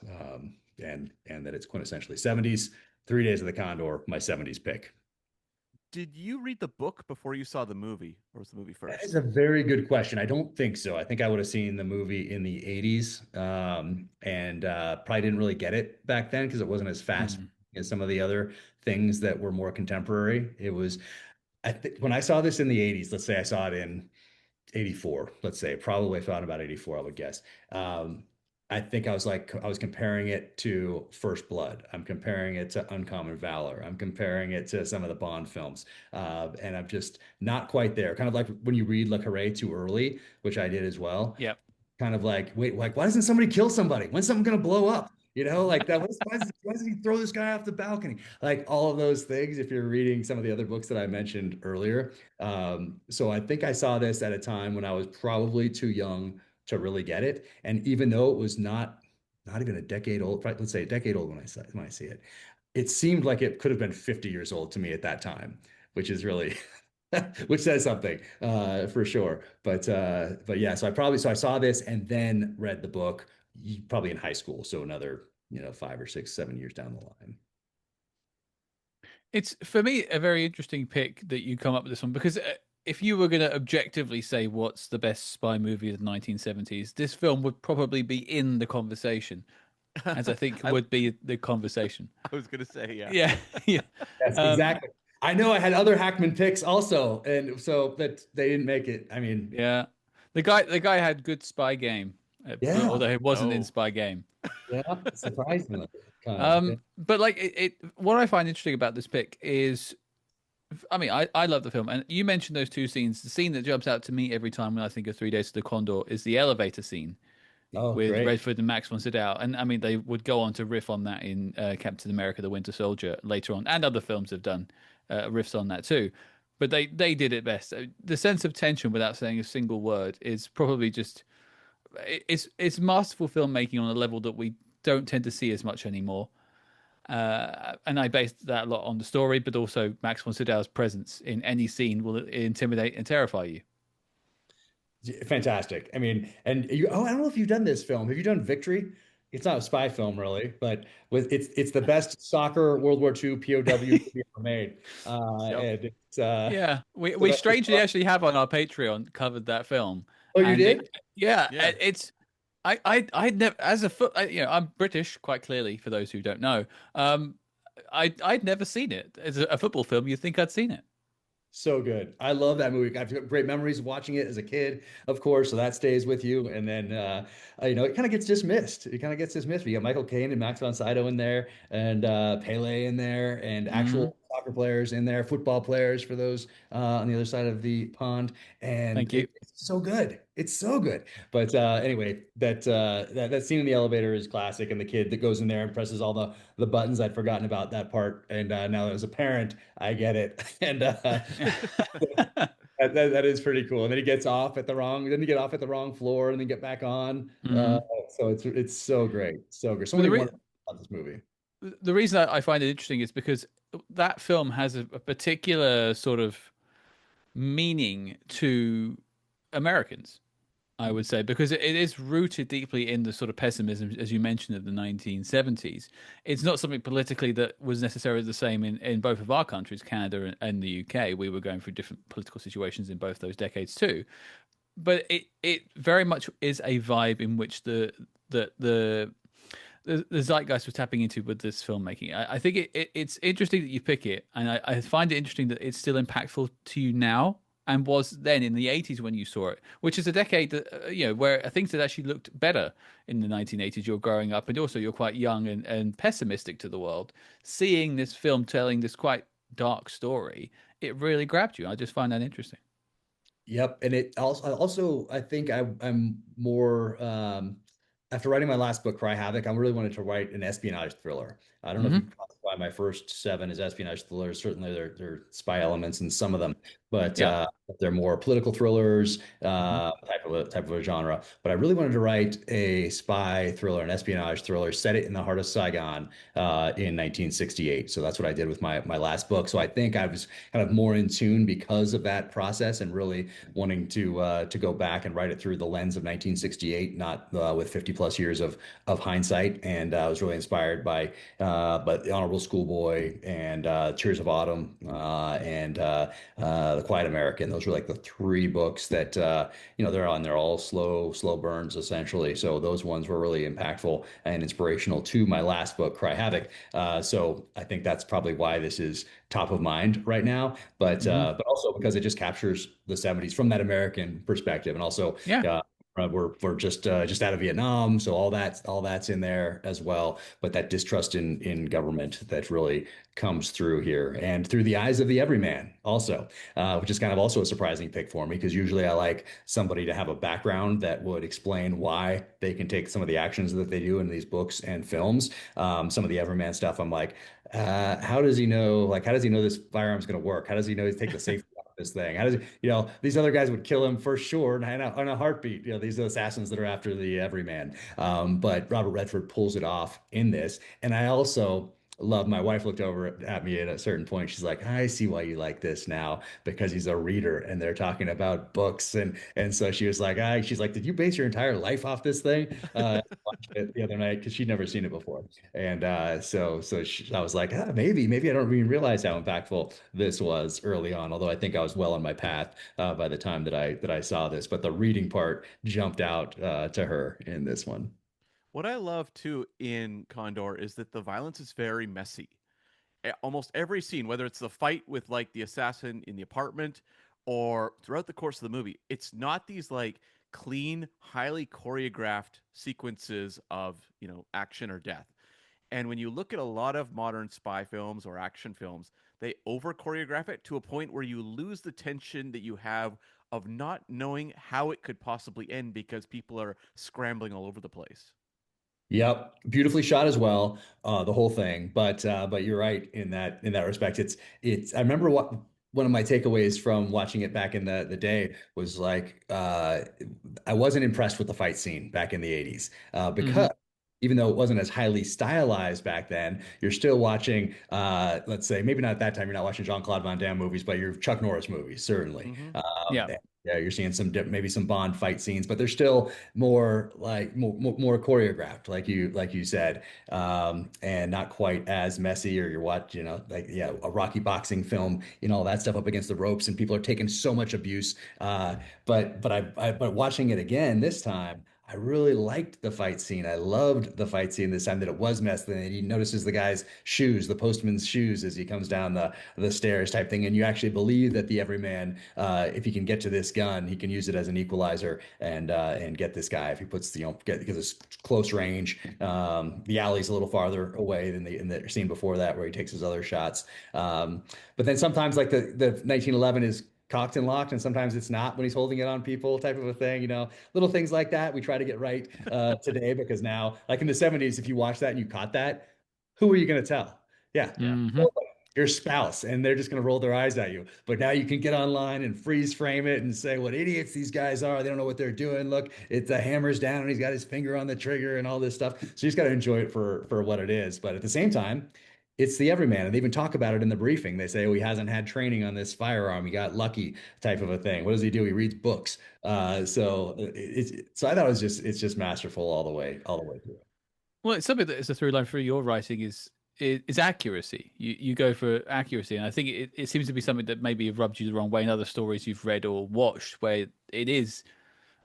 and that it's quintessentially 70s, 3 Days of the Condor, my 70s pick. Did you read the book before you saw the movie, or was the movie That is first? a very good question. I don't think so. I think I would have seen the movie in the 80s and probably didn't really get it back then because it wasn't as fast Mm. as some of the other things that were more contemporary. I think when I saw this in the 80s, let's say I saw it in 84, let's say, probably thought about 84, I would guess. Um, I think I was comparing it to First Blood. I'm comparing it to Uncommon Valor. I'm comparing it to some of the Bond films. And I'm just not quite there. Kind of like when you read Le Carré too early, which I did as well, Yep. kind of like, wait, like, why doesn't somebody kill somebody? When's something going to blow up? You know, like that. Why does he throw this guy off the balcony? Like all of those things. If you're reading some of the other books that I mentioned earlier, so I think I saw this at a time when I was probably too young to really get it. And even though it was not even a decade old, let's say a decade old when I see it, it seemed like it could have been 50 years old to me at that time, which is really which says something for sure. But yeah, so I saw this and then read the book probably in high school, so another 5 or 6, 7 years down the line. It's for me a very interesting pick that you come up with this one because if you were going to objectively say what's the best spy movie of the 1970s, this film would probably be in the conversation, as I think I would be the conversation. I was gonna say, yeah. Yeah, yeah. Yes, Um, exactly. I know I had other Hackman picks also, and so that they didn't make it. I mean, yeah. The guy had good spy game, yeah, although it wasn't in Oh, spy game. yeah, surprisingly, kind of. Yeah. But like what I find interesting about this pick is, I mean, I love the film, and you mentioned those two scenes. The scene that jumps out to me every time when I think of 3 Days to the Condor is the elevator scene Oh, with great. Redford and Max von Sydow, and I mean they would go on to riff on that in Captain America: The Winter Soldier later on, and other films have done riffs on that too. But they did it best. The sense of tension without saying a single word is probably just it's masterful filmmaking on a level that we don't tend to see as much anymore. And I based that a lot on the story, but also Max von Sydow's presence in any scene will intimidate and terrify you. Fantastic. I mean, I don't know if you've done this film. Have you done Victory? It's not a spy film really, but it's the best soccer World War II POW movie ever made. yep. And it's Yeah, we the we best. strangely actually have on our Patreon covered that film, Oh, you and did? yeah, Yeah. it's I'd never as a foot I'm British quite clearly for those who don't know. I'd never seen it as a football film. You'd think I'd seen it. So good. I love that movie. I've got great memories of watching it as a kid, of course, so that stays with you. And then it kind of gets dismissed. It kind of gets dismissed. We got Michael Caine and Max von Sydow in there, and Pele in there, and Hmm. actual soccer players in there, football players for those on the other side of the pond. And Thank you. it's so good. It's so good. But anyway, that scene in the elevator is classic, and the kid that goes in there and presses all the buttons. I'd forgotten about that part, and now as a parent, I get it. And that is pretty cool. And then he gets off at the wrong, then he get off at the wrong floor and then get back on. Mhm. So it's so great, so great. So But many wonderful about this movie. the reason I find it interesting is because that film has a particular sort of meaning to Americans, I would say, because it is rooted deeply in the sort of pessimism, as you mentioned, of the 1970s. It's not something politically that was necessarily the same in both of our countries, Canada and the UK. We were going through different political situations in both those decades too. But it very much is a vibe in which the zeitgeist was tapping into with this filmmaking. I think it's interesting that you pick it, and I find it interesting that it's still impactful to you now and was then in the 80s when you saw it, which is a decade that where things had actually looked better in the 1980s. You're growing up, and also you're quite young and pessimistic to the world. Seeing this film telling this quite dark story, it really grabbed you. I just find that interesting. Yep, and it also I think I'm more after writing my last book, Cry Havoc, I really wanted to write an espionage thriller. I don't know if you Hmm. classify my first seven as espionage thrillers. Certainly, they're spy elements in some of them, but Yeah. they're more political thrillers Hmm. type of a genre. But I really wanted to write a spy thriller, an espionage thriller, set it in the heart of Saigon in 1968. So that's what I did with my last book. So I think I was kind of more in tune because of that process and really wanting to go back and write it through the lens of 1968, not with 50 plus years of hindsight. And I was really inspired by The Honorable Schoolboy and Tears of Autumn and The Quiet American. Those were like the three books that they're all slow burns essentially. So those ones were really impactful and inspirational to my last book, Cry Havoc. So I think that's probably why this is top of mind right now, Hmm. but also because it just captures the 70s from that American perspective, and also Yeah. we're just out of Vietnam, so all that's in there as well. But that distrust in government that really comes through here, and through the eyes of the everyman, also, which is kind of also a surprising pick for me because usually I like somebody to have a background that would explain why they can take some of the actions that they do in these books and films. Some of the everyman stuff, I'm like, how does he know? Like, how does he know this firearm's going to work? How does he know to take the safety off this thing? How does these other guys would kill him for sure in a heartbeat? These are assassins that are after the everyman. But Robert Redford pulls it off in this, and I also love. My wife looked over at me at a certain point. She's like, I see why you like this now because he's a reader, and they're talking about books, and so she was like, she's like, did you base your entire life off this thing? Watched it the other night because she'd never seen it before. And I was like, maybe I don't even realize how impactful this was early on. Although I think I was well on my path by the time that I saw this. But the reading part jumped out to her in this one. What I love too in Condor is that the violence is very messy. Almost every scene, whether it's the fight with like the assassin in the apartment or throughout the course of the movie, it's not these like clean, highly choreographed sequences of, action or death. And when you look at a lot of modern spy films or action films, they over choreograph it to a point where you lose the tension that you have of not knowing how it could possibly end because people are scrambling all over the place. Yep, beautifully shot as well, the whole thing. But you're right in that respect. It's. I remember what one of my takeaways from watching it back in the day was like I wasn't impressed with the fight scene back in the 80s because Hmm. even though it wasn't as highly stylized back then, you're still watching, let's say, maybe not at that time, you're not watching Jean-Claude Van Damme movies, but you're Chuck Norris movies, certainly. Hmm. Yeah. Yeah, you're seeing maybe some Bond fight scenes, but they're still more like more choreographed, like you said, and not quite as messy. Or you're watching, like a Rocky boxing film, all that stuff up against the ropes, and people are taking so much abuse. But watching it again this time. I really liked the fight scene. I loved the fight scene this time that it was messy. And he notices the guy's shoes, the postman's shoes, as he comes down the stairs type thing. And you actually believe that the everyman, if he can get to this gun, he can use it as an equalizer and get this guy if he puts because it's close range. The alley's a little farther away than in the scene before that where he takes his other shots. But then sometimes like the 1911 is cocked and locked, and sometimes it's not when he's holding it on people, type of a thing. Little things like that we try to get right today because now, like in the 70s, if you watch that and you caught that, who are you going to tell? Yeah, Yeah. Hmm. your spouse, and they're just going to roll their eyes at you. But now you can get online and freeze frame it and say what idiots these guys are. They don't know what they're doing. Look, it's the hammer's down and he's got his finger on the trigger and all this stuff. So you just got to enjoy it for what it is. But at the same time, it's the everyman. And they even talk about it in the briefing. They say, oh, he hasn't had training on this firearm. He got lucky type of a thing. What does he do? He reads books. So I thought it's just masterful all the way through. Well, it's something that is a through line through your writing is accuracy. You go for accuracy, and I think it seems to be something that maybe have rubbed you the wrong way in other stories you've read or watched, where it is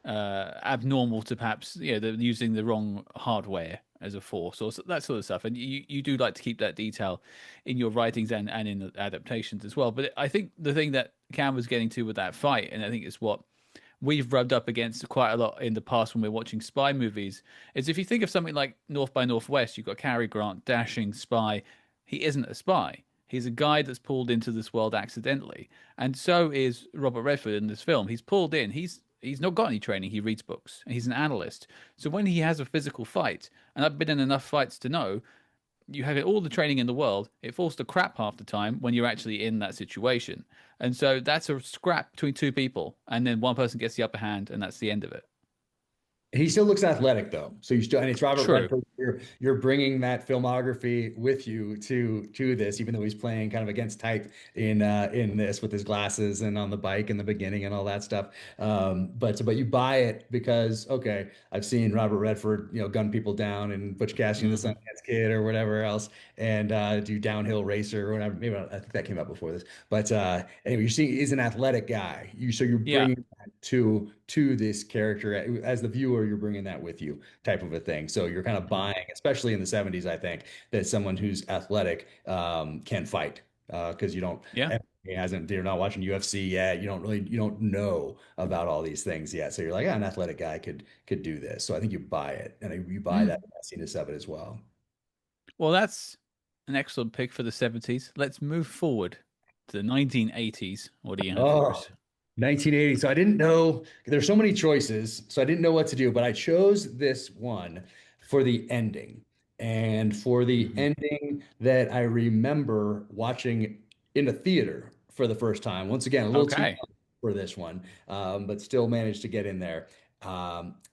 abnormal to perhaps using the wrong hardware as a force or that sort of stuff. And you do like to keep that detail in your writings and in the adaptations as well. But I think the thing that Cam was getting to with that fight, and I think it's what we've rubbed up against quite a lot in the past when we're watching spy movies, is if you think of something like North by Northwest, you've got Cary Grant, dashing spy. He isn't a spy. He's a guy that's pulled into this world accidentally, and so is Robert Redford in this film. He's pulled in. He's not got any training. He reads books. He's an analyst. So when he has a physical fight, and I've been in enough fights to know, you have all the training in the world. It falls to crap half the time when you're actually in that situation. And so that's a scrap between two people, and then one person gets the upper hand, and that's the end of it. He still looks athletic though. So you still, and it's Robert True. Redford. You're bringing that filmography with you to this, even though he's playing kind of against type in this with his glasses and on the bike in the beginning and all that stuff. But you buy it because okay, I've seen Robert Redford, gun people down and Butch Cassidy and the Hmm. Sundance Kid or whatever else, and do Downhill Racer or whatever. Maybe I think that came out before this. But anyway, you're seeing he's an athletic guy. You're Yeah. bringing to this character as the viewer, you're bringing that with you type of a thing. So you're kind of buying, especially in the 70s, I think, that someone who's athletic can fight because you don't Yeah. everybody hasn't you're not watching UFC yet. You don't know about all these things yet. So you're like, an athletic guy could do this. So I think you buy it and you buy that Mm. messiness of it as well. Well, that's an excellent pick for the 70s. Let's move forward to the 1980s. What do you have for Oh, us? 1980. So I didn't know there's so many choices, so I didn't know what to do, but I chose this one for the ending. And for the Hmm. ending that I remember watching in the theater for the first time. Once again, a little too Okay. young for this one, but still managed to get in there.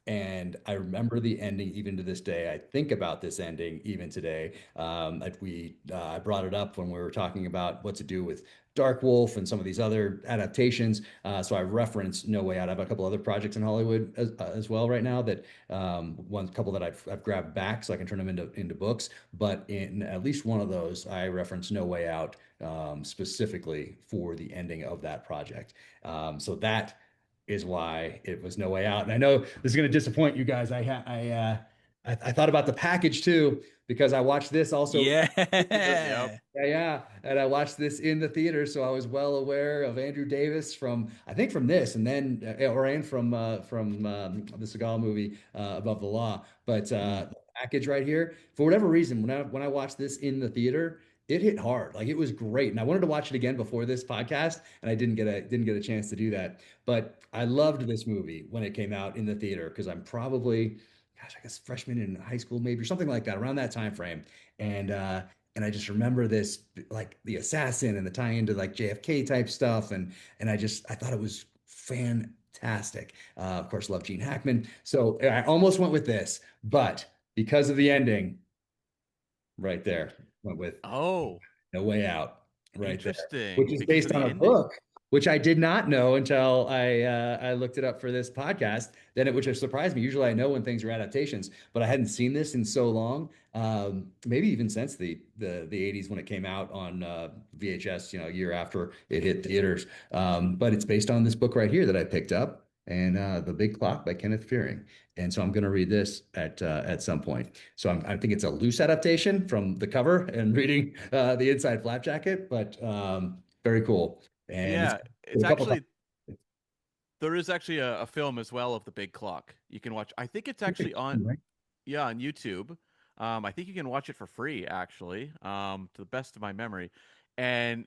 And I remember the ending even to this day. I think about this ending even today. I brought it up when we were talking about what to do with Dark Wolf and some of these other adaptations. So I reference No Way Out. I have a couple other projects in Hollywood as well right now that one couple that I've grabbed back so I can turn them into books. But in at least one of those, I reference No Way Out specifically for the ending of that project. So that is why it was No Way Out. And I know this is going to disappoint you guys. I thought about the package too because I watched this also Yep. Yeah. yeah, yeah. And I watched this in the theater, so I was well aware of Andrew Davis from I think from this, and then or and from the Seagal movie Above the Law. But Mm. the package right here, for whatever reason, when I watched this in the theater, it hit hard. Like it was great, and I wanted to watch it again before this podcast, and I didn't get a chance to do that. But I loved this movie when it came out in the theater because I'm probably, gosh, I guess freshman in high school maybe or something like that around that time frame, and and I just remember this like the assassin and the tie into like JFK type stuff, and I thought it was fantastic. Of course, love Gene Hackman, so I almost went with this, but because of the ending, right there, went with Oh, no Way Out right there, which interesting. is Because of based on the a ending. book, which I did not know until I looked it up for this podcast. Which has surprised me. Usually, I know when things are adaptations, but I hadn't seen this in so long. Maybe even since the 80s when it came out on VHS, a year after it hit theaters. But it's based on this book right here that I picked up, and The Big Clock by Kenneth Fearing. And so I'm going to read this at some point. So I think it's a loose adaptation from the cover and reading the inside flap jacket, but very cool. And it's Yeah, a it's couple times. actually there is actually a film as well of the Big Clock you can watch. I think it's actually on Right? yeah on YouTube. I think you can watch it for free actually, to the best of my memory, and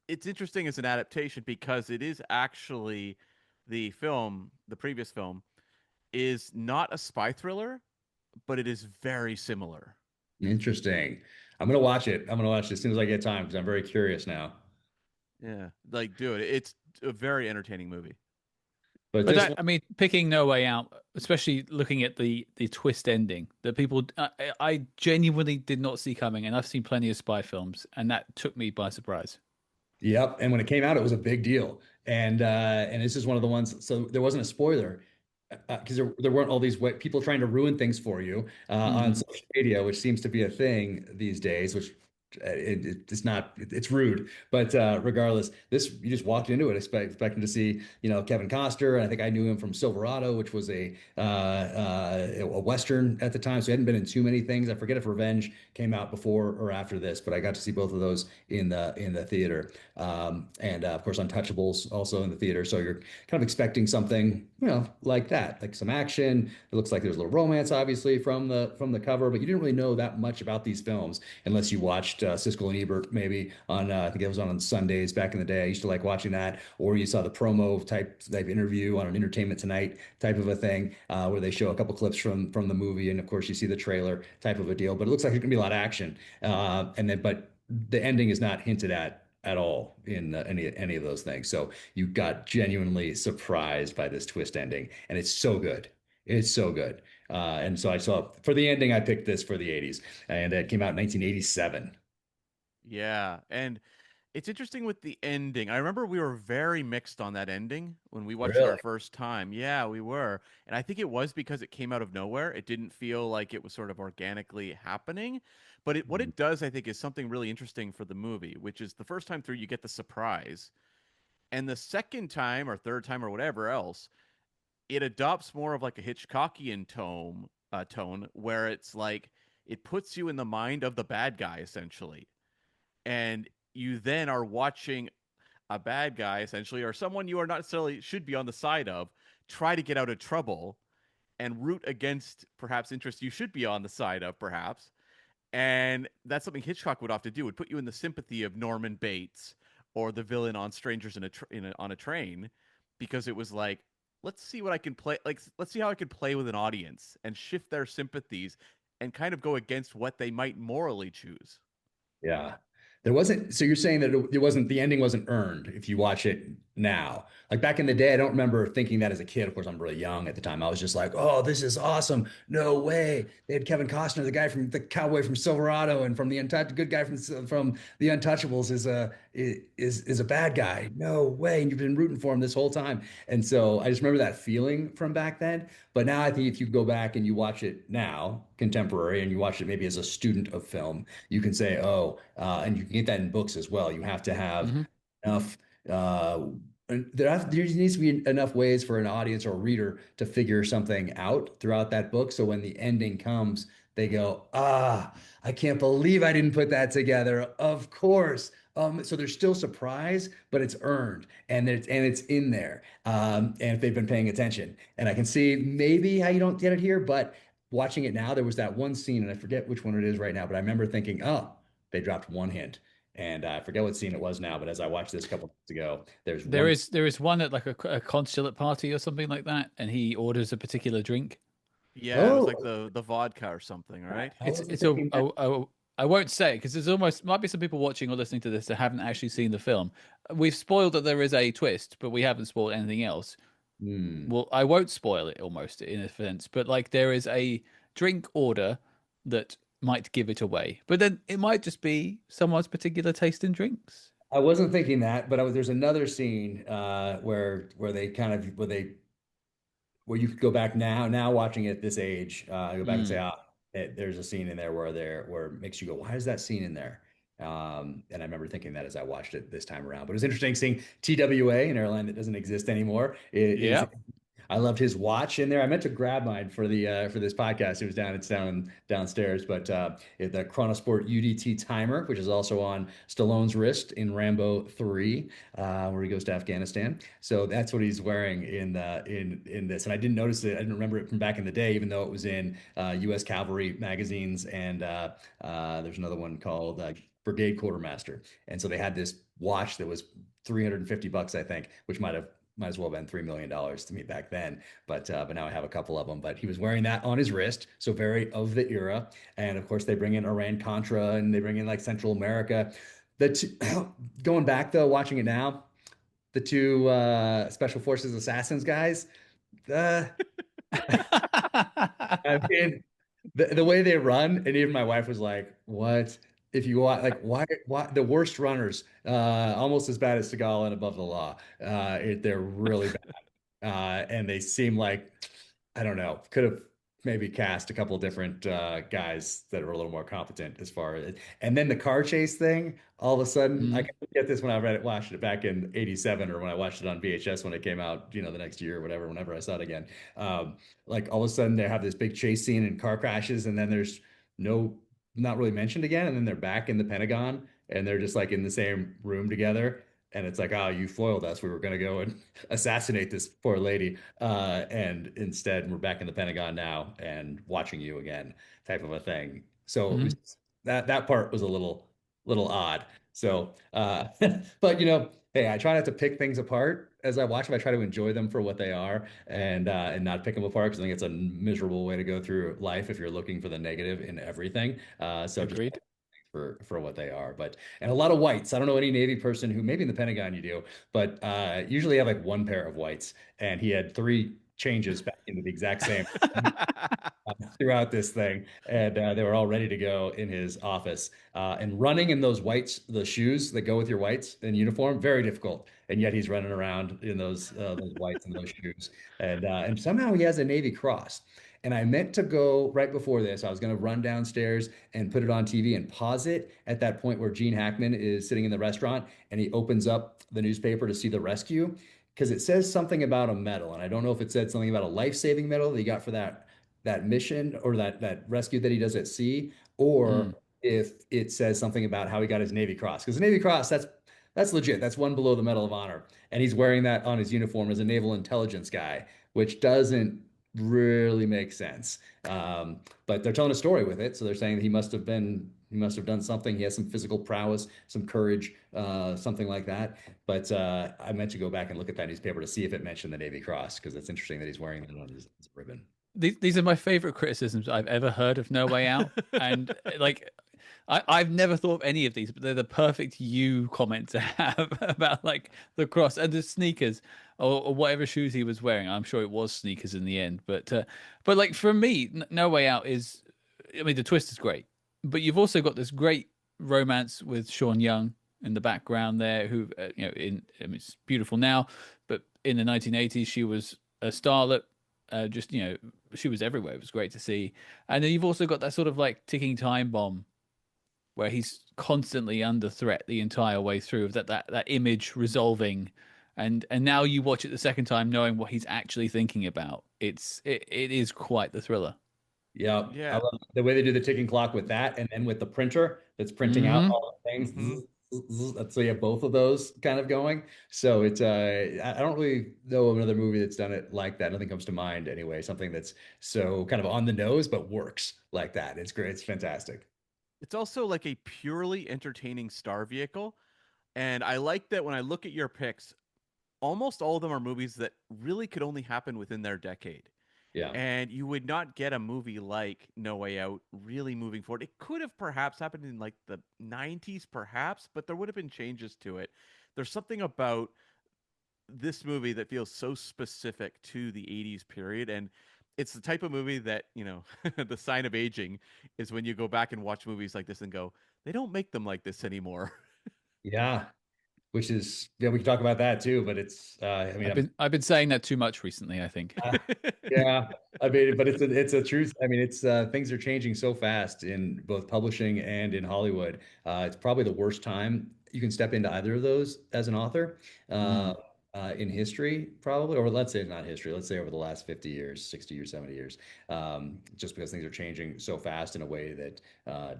it's interesting as an adaptation because it is actually the previous film is not a spy thriller, but it is very similar. Interesting. I'm gonna watch it. I'm gonna watch it as soon as I get time because I'm very curious now. Yeah, like, dude, it's a very entertaining movie. But But this that, one, I mean, picking No Way Out, especially looking at the twist ending that people, I genuinely did not see coming, and I've seen plenty of spy films, and that took me by surprise. yep. And when it came out, it was a big deal. And this is one of the ones. So there wasn't a spoiler because there weren't all these people trying to ruin things for you on Hmm. social media, which seems to be a thing these days. Which it's not. It's rude, but regardless, this you just walked into it expecting to see Kevin Costner. And I think I knew him from Silverado, which was a western at the time, so he hadn't been in too many things. I forget if Revenge came out before or after this, but I got to see both of those in the theater. And of course, Untouchables also in the theater. So you're kind of expecting something, like that, like some action. It looks like there's a little romance, obviously, from the cover, but you didn't really know that much about these films unless you watched Siskel and Ebert maybe on I think it was on Sundays back in the day. I used to like watching that, or you saw the promo type interview on an Entertainment Tonight type of a thing, where they show a couple clips from the movie, and of course you see the trailer type of a deal. But it looks like there's gonna be a lot of action, but the ending is not hinted at all in any of those things. So you got genuinely surprised by this twist ending, and it's so good. It's so good. And so I saw for the ending, I picked this for the 80s, and it came out in 1987. Yeah, and it's interesting with the ending. I remember we were very mixed on that ending when we watched it our Really? first time. Yeah, we were. And I think it was because it came out of nowhere. It didn't feel like it was sort of organically happening. But what it does, I think, is something really interesting for the movie, which is the first time through, you get the surprise. And the second time or third time or whatever else, it adopts more of like a Hitchcockian tone where it's like it puts you in the mind of the bad guy, essentially. And you then are watching a bad guy essentially or someone you are not necessarily should be on the side of try to get out of trouble and root against perhaps interests you should be on the side of perhaps, and that's something Hitchcock would often do, would put you in the sympathy of Norman Bates or the villain on Strangers on a Train, because it was like, let's see what I can play, like let's see how I can play with an audience and shift their sympathies and kind of go against what they might morally choose. Yeah. There wasn't, so you're saying that the ending wasn't earned if you watch it now. Like back in the day, I don't remember thinking that as a kid. Of course, I'm really young at the time. I was just like, oh, this is awesome. No way. They had Kevin Costner, the guy from the cowboy from Silverado and from the untouched good guy from the Untouchables is a bad guy. No way. And you've been rooting for him this whole time. And so I just remember that feeling from back then. But now I think if you go back and you watch it now, contemporary, and you watch it maybe as a student of film, you can say, oh, and you can get that in books as well. You have to have Hmm. enough. And there needs to be enough ways for an audience or a reader to figure something out throughout that book. So when the ending comes, they go, I can't believe I didn't put that together. Of course. So there's still surprise, but it's earned and it's in there. And if they've been paying attention, and I can see maybe how you don't get it here, but watching it now, there was that one scene, and I forget which one it is right now, but I remember thinking, oh, they dropped one hint. And I forget what scene it was now, but as I watched this a couple months ago, there's There one. is there is one at like a consulate party or something like that, and he orders a particular drink. Yeah, it was like Oh, the vodka or something, right? I It's wasn't it's thinking that. I won't say because there's almost might be some people watching or listening to this that haven't actually seen the film. We've spoiled that there is a twist, but we haven't spoiled anything else. Hmm. Well, I won't spoil it almost in a sense, but like there is a drink order that might give it away, but then it might just be someone's particular taste in drinks. I wasn't thinking that, but there's another scene where they kind of where you could go back now watching it at this age, go back and say, Mm. there's a scene in there where it makes you go, why is that scene in there? And I remember thinking that as I watched it this time around. But it was interesting seeing TWA, an airline that doesn't exist anymore, is Yeah. I loved his watch in there. I meant to grab mine for this podcast. It was downstairs, but the Chronosport UDT timer, which is also on Stallone's wrist in Rambo 3, where he goes to Afghanistan. So that's what he's wearing in this. And I didn't notice it. I didn't remember it from back in the day, even though it was in U.S. Cavalry magazines. And there's another one called Brigade Quartermaster. And so they had this watch that was $350, I think, which might have might as well have been $3 million to me back then. But now I have a couple of them. But he was wearing that on his wrist, so very of the era. And of course, they bring in Iran Contra and they bring in like Central America. The two, going back though, watching it now, the two Special Forces assassins guys. Uh, I mean, the way they run, and even my wife was like, "What? If you want, like, why the worst runners, almost as bad as Seagal and Above the Law. They're really bad, and they seem like I don't know, could have maybe cast a couple different guys that are a little more competent as far as. And then the car chase thing, all of a sudden, I Mm, can get this when I read it, watched it back in '87, or when I watched it on VHS when it came out, the next year or whatever, whenever I saw it again. Um, like all of a sudden they have this big chase scene and car crashes, and then there's no, not really mentioned again, and then they're back in the Pentagon and they're just like in the same room together. And it's like, oh, you foiled us. We were going to go and assassinate this poor lady. And instead, we're back in the Pentagon now and watching you again, type of a thing. So it was, mm, that part was a little odd. So, but hey, I try not to pick things apart as I watch them. I try to enjoy them for what they are, and not pick them apart because I think it's a miserable way to go through life if you're looking for the negative in everything. So just agreed. for what they are. But and a lot of whites. I don't know any Navy person who maybe in the Pentagon you do, but usually have like one pair of whites, and he had three changes back into the exact same throughout this thing, and they were all ready to go in his office. And running in those whites, the shoes that go with your whites in uniform, very difficult. And yet he's running around in those whites and those shoes, and somehow he has a Navy Cross. And I meant to go right before this. I was going to run downstairs and put it on TV and pause it at that point where Gene Hackman is sitting in the restaurant and he opens up the newspaper to see the rescue because it says something about a medal. And I don't know if it said something about a life-saving medal that he got for that mission or that rescue that he does at sea, or Mm. if it says something about how he got his Navy Cross. Because the Navy Cross, that's legit. That's one below the Medal of Honor. And he's wearing that on his uniform as a naval intelligence guy, which doesn't really make sense. But they're telling a story with it. So they're saying that he must have done something. He has some physical prowess, some courage, something like that. But I meant to go back and look at that newspaper to see if it mentioned the Navy Cross because it's interesting that he's wearing that on his ribbon. These are my favorite criticisms I've ever heard of No Way Out, and like I've never thought of any of these, but they're the perfect you comment to have about like the cross and the sneakers or whatever shoes he was wearing. I'm sure it was sneakers in the end, but like for me, No Way Out is, I mean, the twist is great, but you've also got this great romance with Sean Young in the background there, who I mean, it's beautiful now, but in the 1980s she was a starlet. Just she was everywhere. It was great to see. And then you've also got that sort of like ticking time bomb where he's constantly under threat the entire way through of that image resolving, and now you watch it the second time knowing what he's actually thinking about. It is quite the thriller. Yeah, I Yeah. love the way they do the ticking clock with that, and then with the printer that's printing out Hmm. all the things. Hmm. So you have both of those kind of going. So it's I don't really know of another movie that's done it like that. Nothing comes to mind anyway. Something that's so kind of on the nose but works like that. It's great. It's fantastic. It's also like a purely entertaining star vehicle. And I like that when I look at your picks, almost all of them are movies that really could only happen within their decade. Yeah. And you would not get a movie like No Way Out really moving forward. It could have perhaps happened in like the 90s, perhaps, but there would have been changes to it. There's something about this movie that feels so specific to the 80s period. And it's the type of movie that, the sign of aging is when you go back and watch movies like this and go, they don't make them like this anymore. Yeah. Which is yeah, we can talk about that too. But it's I mean I've been saying that too much recently, I think. uh, yeah, I mean, but it's a truth. I mean, it's things are changing so fast in both publishing and in Hollywood. It's probably the worst time you can step into either of those as an author Mm. in history, probably, or let's say not history. Let's say over the last 50 years, 60 years, 70 years, just because things are changing so fast in a way that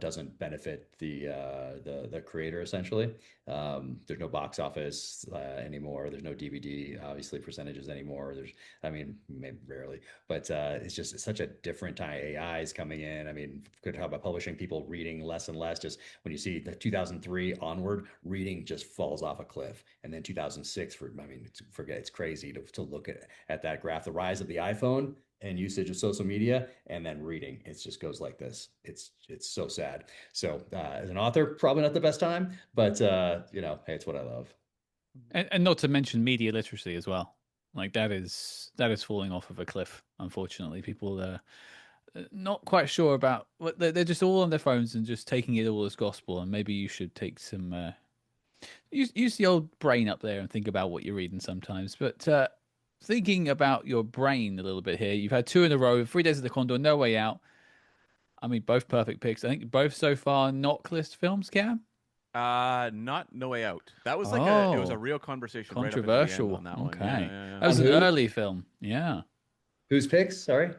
doesn't benefit the creator essentially. There's no box office anymore. There's no DVD, obviously, percentages anymore. I mean, maybe rarely, but it's such a different time. AI is coming in. I mean, could talk about publishing, people reading less and less. Just when you see the 2003 onward, reading just falls off a cliff. And then 2006, I mean, it's crazy to look at that graph, the rise of the iPhone and usage of social media, and then reading. It just goes like this. It's so sad. So as an author, probably not the best time, but hey, it's what I love. And not to mention media literacy as well. Like that is falling off of a cliff. Unfortunately, people are not quite sure about what they're just all on their phones and just taking it all as gospel. And maybe you should take some use the old brain up there and think about what you're reading sometimes. But thinking about your brain a little bit here, you've had two in a row, 3 Days of the Condor, No Way Out. I mean, both perfect picks. I think both so far not list films, Cam. Not No Way Out. That was it was a Oh, real conversation right up into the end controversial. on that one. Yeah, Okay. yeah, yeah. That was On an who? early film. Yeah. Whose picks? Sorry.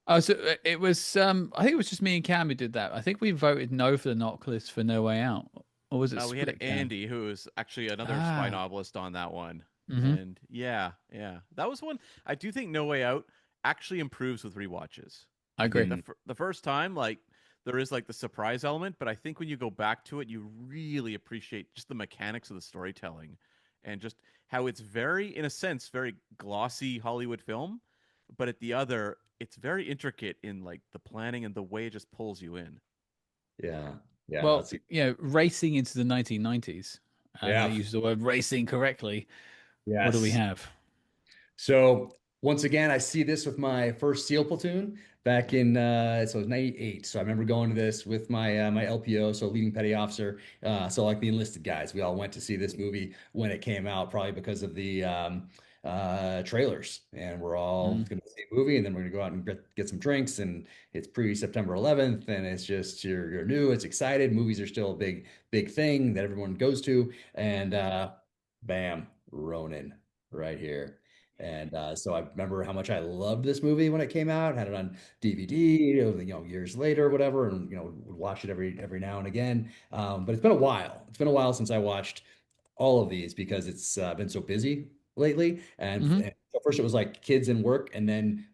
Oh, so it was I think it was just me and Cam who did that. I think we voted no for the knock list for No Way Out. Or was it We had split, Cam? Andy, who is actually another spy Ah. novelist on that one. Mm-hmm. And yeah, yeah. That was one I do think No Way Out actually improves with rewatches. I I think agree. the first time, like there is like the surprise element, but I think when you go back to it, you really appreciate just the mechanics of the storytelling and just how it's very, in a sense, very glossy Hollywood film, but at the other, it's very intricate in like the planning and the way it just pulls you in. Yeah. Yeah. No, Well, it's, racing into the 1990s, and I yeah. use the word racing correctly. What do we Yes. have? So once again, I see this with my first SEAL platoon back in so it was 98. So I remember going to this with my LPO, so leading petty officer. So like the enlisted guys, we all went to see this movie when it came out, probably because of the trailers. And we're all Mm. going to see a movie, and then we're going to go out and get some drinks. And it's pre-September 11th, and it's just you're new, it's excited. Movies are still a big thing that everyone goes to, and bam, Ronin right here. And so I remember how much I loved this movie when it came out. Had it on DVD, years later, whatever, and would watch it every now and again. But it's been a while. It's been a while since I watched all of these because it's been so busy lately. Hmm. And so first it was like kids and work, and then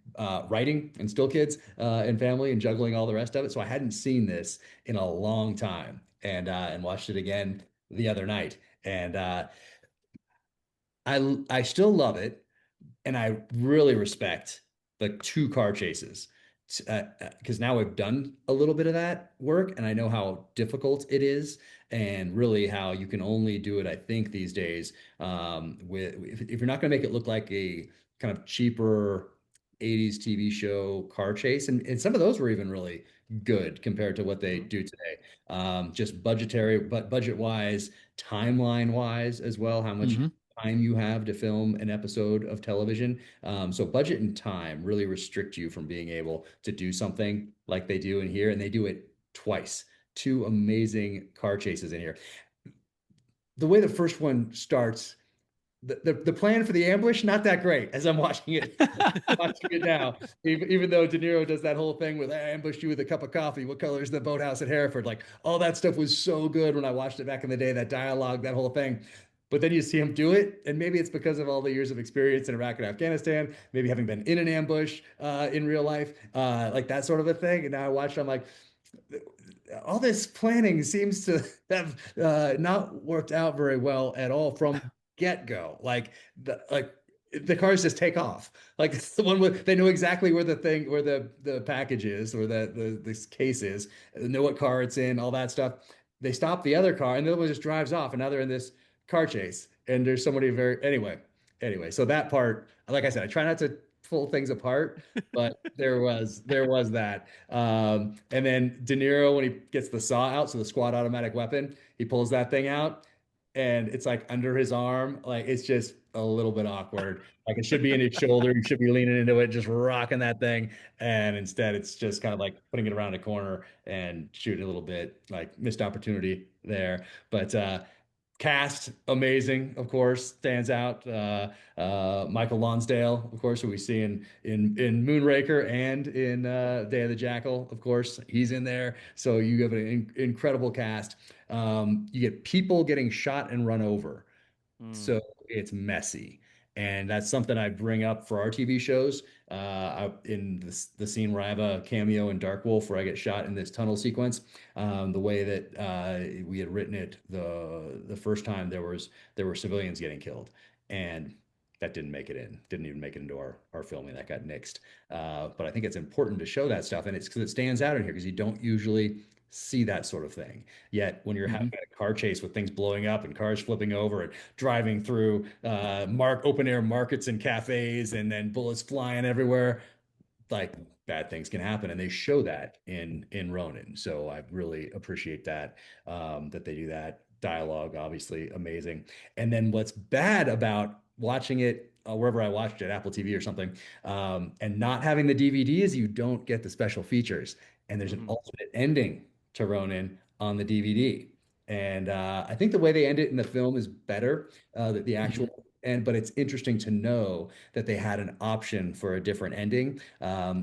writing and still kids and family and juggling all the rest of it. So I hadn't seen this in a long time, and watched it again the other night. And I still love it, and I really respect the two car chases because now I've done a little bit of that work and I know how difficult it is and really how you can only do it, I think, these days with if you're not going to make it look like a kind of cheaper 80s TV show car chase. And some of those were even really good compared to what they Hmm. do today. Just budgetary, but budget wise, timeline wise as well, how much Hmm. time you have to film an episode of television. So budget and time really restrict you from being able to do something like they do in here, and they do it twice. Two amazing car chases in here. The way the first one starts, the plan for the ambush, not that great as I'm watching it now. Even though De Niro does that whole thing with I ambushed you with a cup of coffee. What color is the boathouse at Hereford? Like all that stuff was so good when I watched it back in the day, that dialogue, that whole thing. But then you see him do it, and maybe it's because of all the years of experience in Iraq and Afghanistan, maybe having been in an ambush in real life, like that sort of a thing. And now I watched, I'm like, all this planning seems to have not worked out very well at all from get go. Like the cars just take off. Like the one with they know exactly where the package is or the this case is, they know what car it's in, all that stuff. They stop the other car and the other one just drives off, and now they're in this car chase. And there's somebody very anyway. So that part, like I said, I try not to pull things apart, but there was that. And then De Niro, when he gets the saw out, so the squad automatic weapon, he pulls that thing out, and it's like under his arm, like it's just a little bit awkward. Like it should be in his shoulder, he should be leaning into it, just rocking that thing, and instead it's just kind of like putting it around a corner and shooting a little bit, like missed opportunity there. But Cast amazing, of course, stands out. Michael Lonsdale, of course, who we see in Moonraker and in Day of the Jackal, of course, he's in there. So you have an incredible cast. You get people getting shot and run over, so Mm. it's messy. And that's something I bring up for our TV shows. In the scene where I have a cameo in Dark Wolf, where I get shot in this tunnel sequence, the way that we had written it the first time, there were civilians getting killed, and that didn't make it in. Didn't even make it into our filming. That got nixed. But I think it's important to show that stuff, and it's because it stands out in here because you don't usually see that sort of thing. Yet when you're having Hmm. a car chase with things blowing up and cars flipping over and driving through mark open air markets and cafes and then bullets flying everywhere, like bad things can happen, and they show that in Ronin. So I really appreciate that that they do that. Dialogue, obviously amazing. And then what's bad about watching it wherever I watched it, Apple TV or something, and not having the DVD is you don't get the special features. And there's an Hmm. alternate ending to Ronin on the DVD. And I think the way they end it in the film is better, the actual Hmm. end, but it's interesting to know that they had an option for a different ending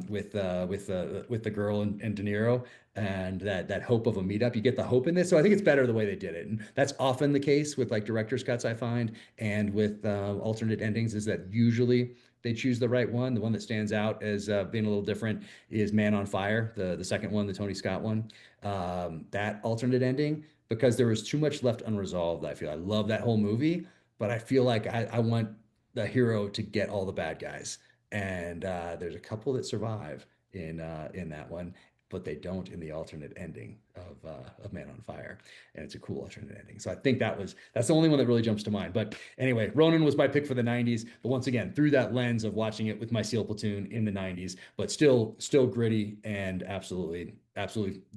with the girl and De Niro, and that hope of a meetup. You get the hope in this, so I think it's better the way they did it, and that's often the case with like director's cuts. I find, and with alternate endings, is that usually they choose the right one. The one that stands out as being a little different is Man on Fire, the second one, the Tony Scott one. That alternate ending, because there was too much left unresolved. I feel I love that whole movie, but I feel like I want the hero to get all the bad guys. And there's a couple that survive in that one, but they don't in the alternate ending of Man on Fire. And it's a cool alternate ending. So I think that's the only one that really jumps to mind. But anyway, Ronin was my pick for the 90s. But once again, through that lens of watching it with my SEAL platoon in the 90s, but still gritty and absolutely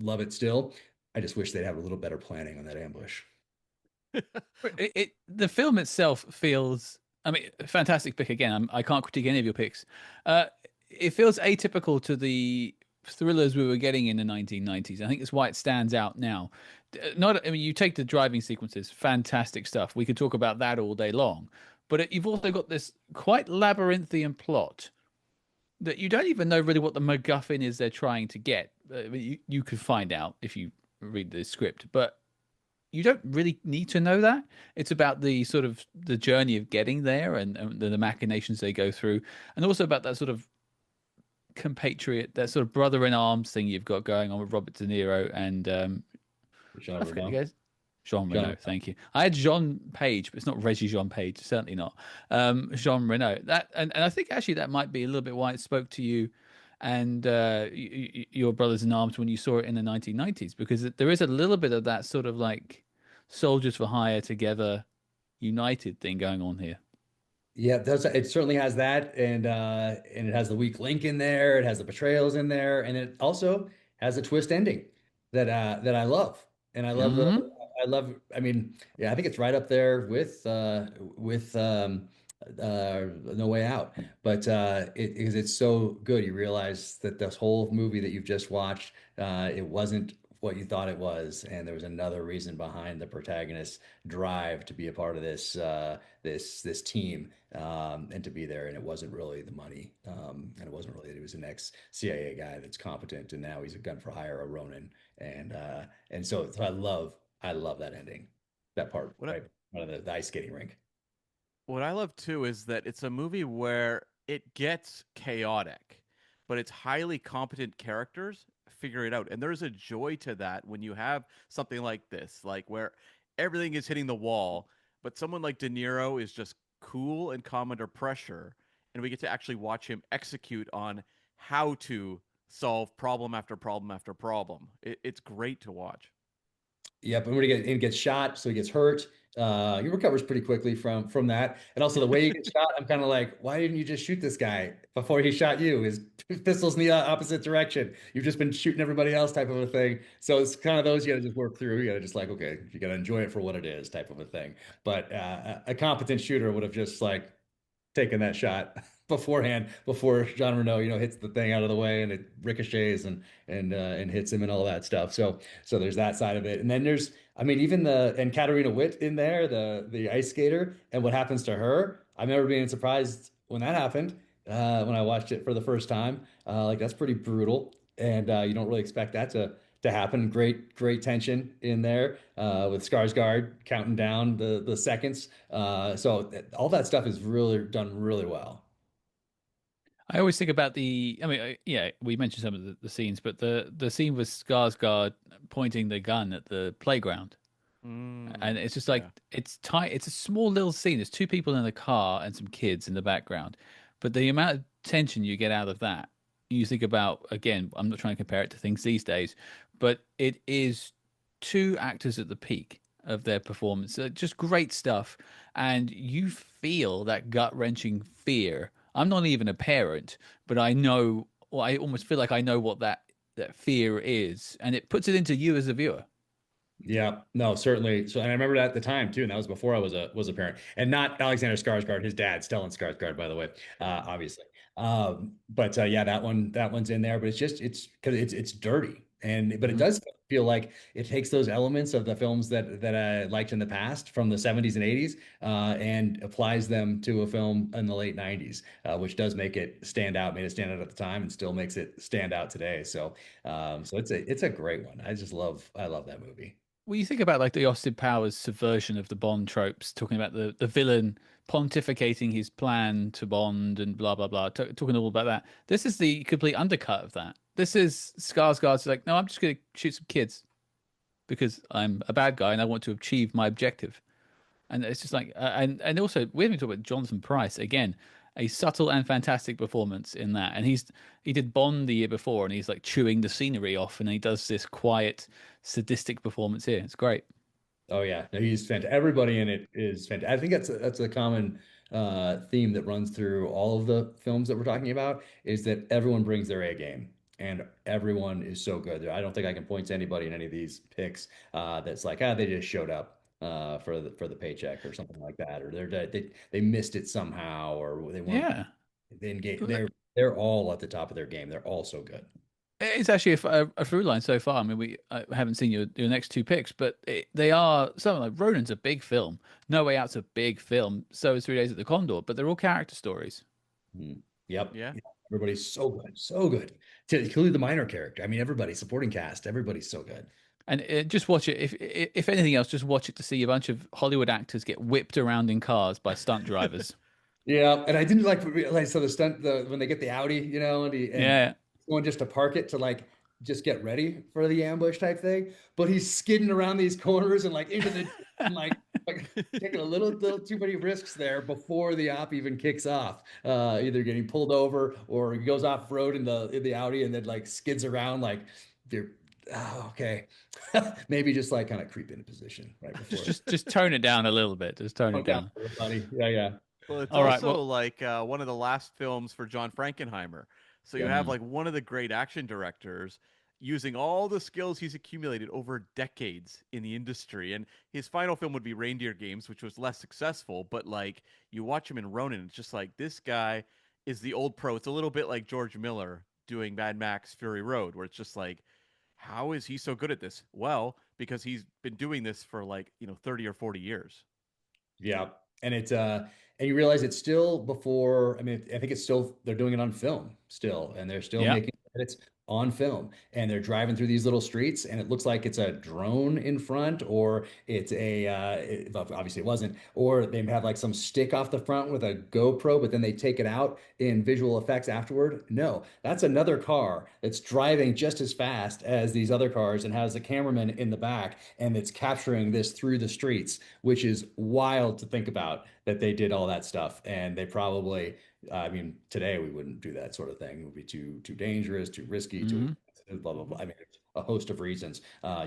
love it still. I just wish they'd have a little better planning on that ambush. The film itself feels, I mean, fantastic pick again. I can't critique any of your picks. Uh, it feels atypical to the thrillers we were getting in the 1990s. I think it's why it stands out now. Not, I mean, you take the driving sequences, fantastic stuff. We could talk about that all day long. But you've also got this quite labyrinthian plot that you don't even know really what the MacGuffin is they're trying to get. I mean, you could find out if you read the script, but you don't really need to know that. It's about the sort of the journey of getting there and the machinations they go through, and also about that sort of compatriot, that sort of brother in arms thing you've got going on with Robert De Niro and Jean I forget the Reno. guys. Jean Jean Reno, Reno. thank you. I had Jean Page, but it's not Reggie Jean Page, certainly not. Jean Reno. And I think actually that might be a little bit why it spoke to you and your brothers in arms when you saw it in the 1990s, because there is a little bit of that sort of like soldiers for hire together, united thing going on here. Yeah, it certainly has that, and it has the weak link in there. It has the betrayals in there, and it also has a twist ending that I love. And Hmm. I love. I mean, yeah, I think it's right up there with No Way Out. But because it's so good, you realize that this whole movie that you've just watched, it wasn't what you thought it was, and there was another reason behind the protagonist's drive to be a part of this team, and to be there. And it wasn't really the money, and it wasn't really that he was an ex-CIA guy that's competent, and now he's a gun for hire, a Ronin, and so I love that ending, that part What I, right out of the ice skating rink. what I love too is that it's a movie where it gets chaotic, but it's highly competent characters figure it out. And there's a joy to that when you have something like this, like where everything is hitting the wall, but someone like De Niro is just cool and calm under pressure, and we get to actually watch him execute on how to solve problem after problem after problem. It's great to watch. Yep, and when he gets shot, so he gets hurt. He recovers pretty quickly from that, and also the way he gets shot. I'm kind of like, why didn't you just shoot this guy before he shot you? His pistol's in the opposite direction. You've just been shooting everybody else, type of a thing. So it's kind of those you got to just work through. You got to just like, okay, you got to enjoy it for what it is, type of a thing. But a competent shooter would have just like taken that shot beforehand before Jean Reno, hits the thing out of the way and it ricochets and hits him and all that stuff. So there's that side of it, and then there's I mean, even the and Katarina Witt in there, the ice skater, and what happens to her. I remember being surprised when that happened, when I watched it for the first time. Like that's pretty brutal, and you don't really expect that to happen. Great tension in there with Skarsgård counting down the seconds. So all that stuff is really done really well. I always think about the. I mean, yeah, we mentioned some of the scenes, but the scene with Skarsgård pointing the gun at the playground, and it's just like Yeah. it's tight. It's a small little scene. There's two people in the car and some kids in the background, but the amount of tension you get out of that, you think about again. I'm not trying to compare it to things these days, but it is two actors at the peak of their performance. Just great stuff, and you feel that gut wrenching fear. I'm not even a parent, but I know, or I almost feel like I know what that fear is, and it puts it into you as a viewer. Yeah, no, certainly. So, and I remember that at the time too, and that was before I was a parent, and not Alexander Skarsgård, his dad, Stellan Skarsgård, by the way, obviously. But yeah, that one's in there, but it's because it's dirty, and but it Mhm. does feel like it takes those elements of the films that I liked in the past from the 70s and 80s, and applies them to a film in the late 90s, which does make it stand out, made it stand out at the time, and still makes it stand out today. So it's a great one. I love that movie. Well, you think about like the Austin Powers subversion of the Bond tropes, talking about the villain pontificating his plan to Bond and blah blah blah, talking all about that. This is the complete undercut of that. This is Skarsgård's like, no, I'm just going to shoot some kids because I'm a bad guy and I want to achieve my objective. And it's just like, and also we haven't talked about Jonathan Price again, a subtle and fantastic performance in that. And he did Bond the year before, and he's like chewing the scenery off, and he does this quiet, sadistic performance here. It's great. Oh yeah, no, he's fantastic. Everybody in it is fantastic. I think that's a common theme that runs through all of the films that we're talking about is that everyone brings their A game and everyone is so good. I don't think I can point to anybody in any of these picks that's like they just showed up for the paycheck or something like that, or they missed it somehow, or they weren't Yeah. they engaged. They're all at the top of their game. They're all so good. It's actually a through line so far. I mean, I haven't seen your next two picks, but they are something like Ronan's a big film. No Way Out's a big film. So is 3 Days at the Condor, but they're all character stories. Mhm. Yep. Yeah. Yep. Everybody's so good, so good. To include the minor character. I mean, everybody, supporting cast, everybody's so good. And just watch it. If anything else, just watch it to see a bunch of Hollywood actors get whipped around in cars by stunt drivers. Yeah, and I didn't like so the stunt when they get the Audi, and Yeah, going just to park it to like just get ready for the ambush type thing, but he's skidding around these corners and like into the and like taking a little too many risks there before the op even kicks off. Either getting pulled over or he goes off road in the Audi and then like skids around like they're okay. Maybe just like kind of creep into position right before. just tone it down a little bit. Just tone it Look out down. for everybody. Yeah, yeah. Well, it's All right. also Well, like one of the last films for John Frankenheimer. So you Yep. have like one of the great action directors using all the skills he's accumulated over decades in the industry. And his final film would be Reindeer Games, which was less successful. But like you watch him in Ronin, it's just like this guy is the old pro. It's a little bit like George Miller doing Mad Max Fury Road, where it's just like, how is he so good at this? Well, because he's been doing this for like, 30 or 40 years. Yeah. And and you realize it's still before, I mean, I think it's still they're doing it on film still, and they're still yeah. making credits on film. And they're driving through these little streets, and it looks like it's a drone in front, or it's well, obviously it wasn't, or they have like some stick off the front with a GoPro, but then they take it out in visual effects afterward. No, that's another car that's driving just as fast as these other cars and has a cameraman in the back, and it's capturing this through the streets, which is wild to think about that they did all that stuff. And they probably, I mean, today we wouldn't do that sort of thing. It would be too dangerous, too risky, too Hmm. blah blah blah. I mean, a host of reasons.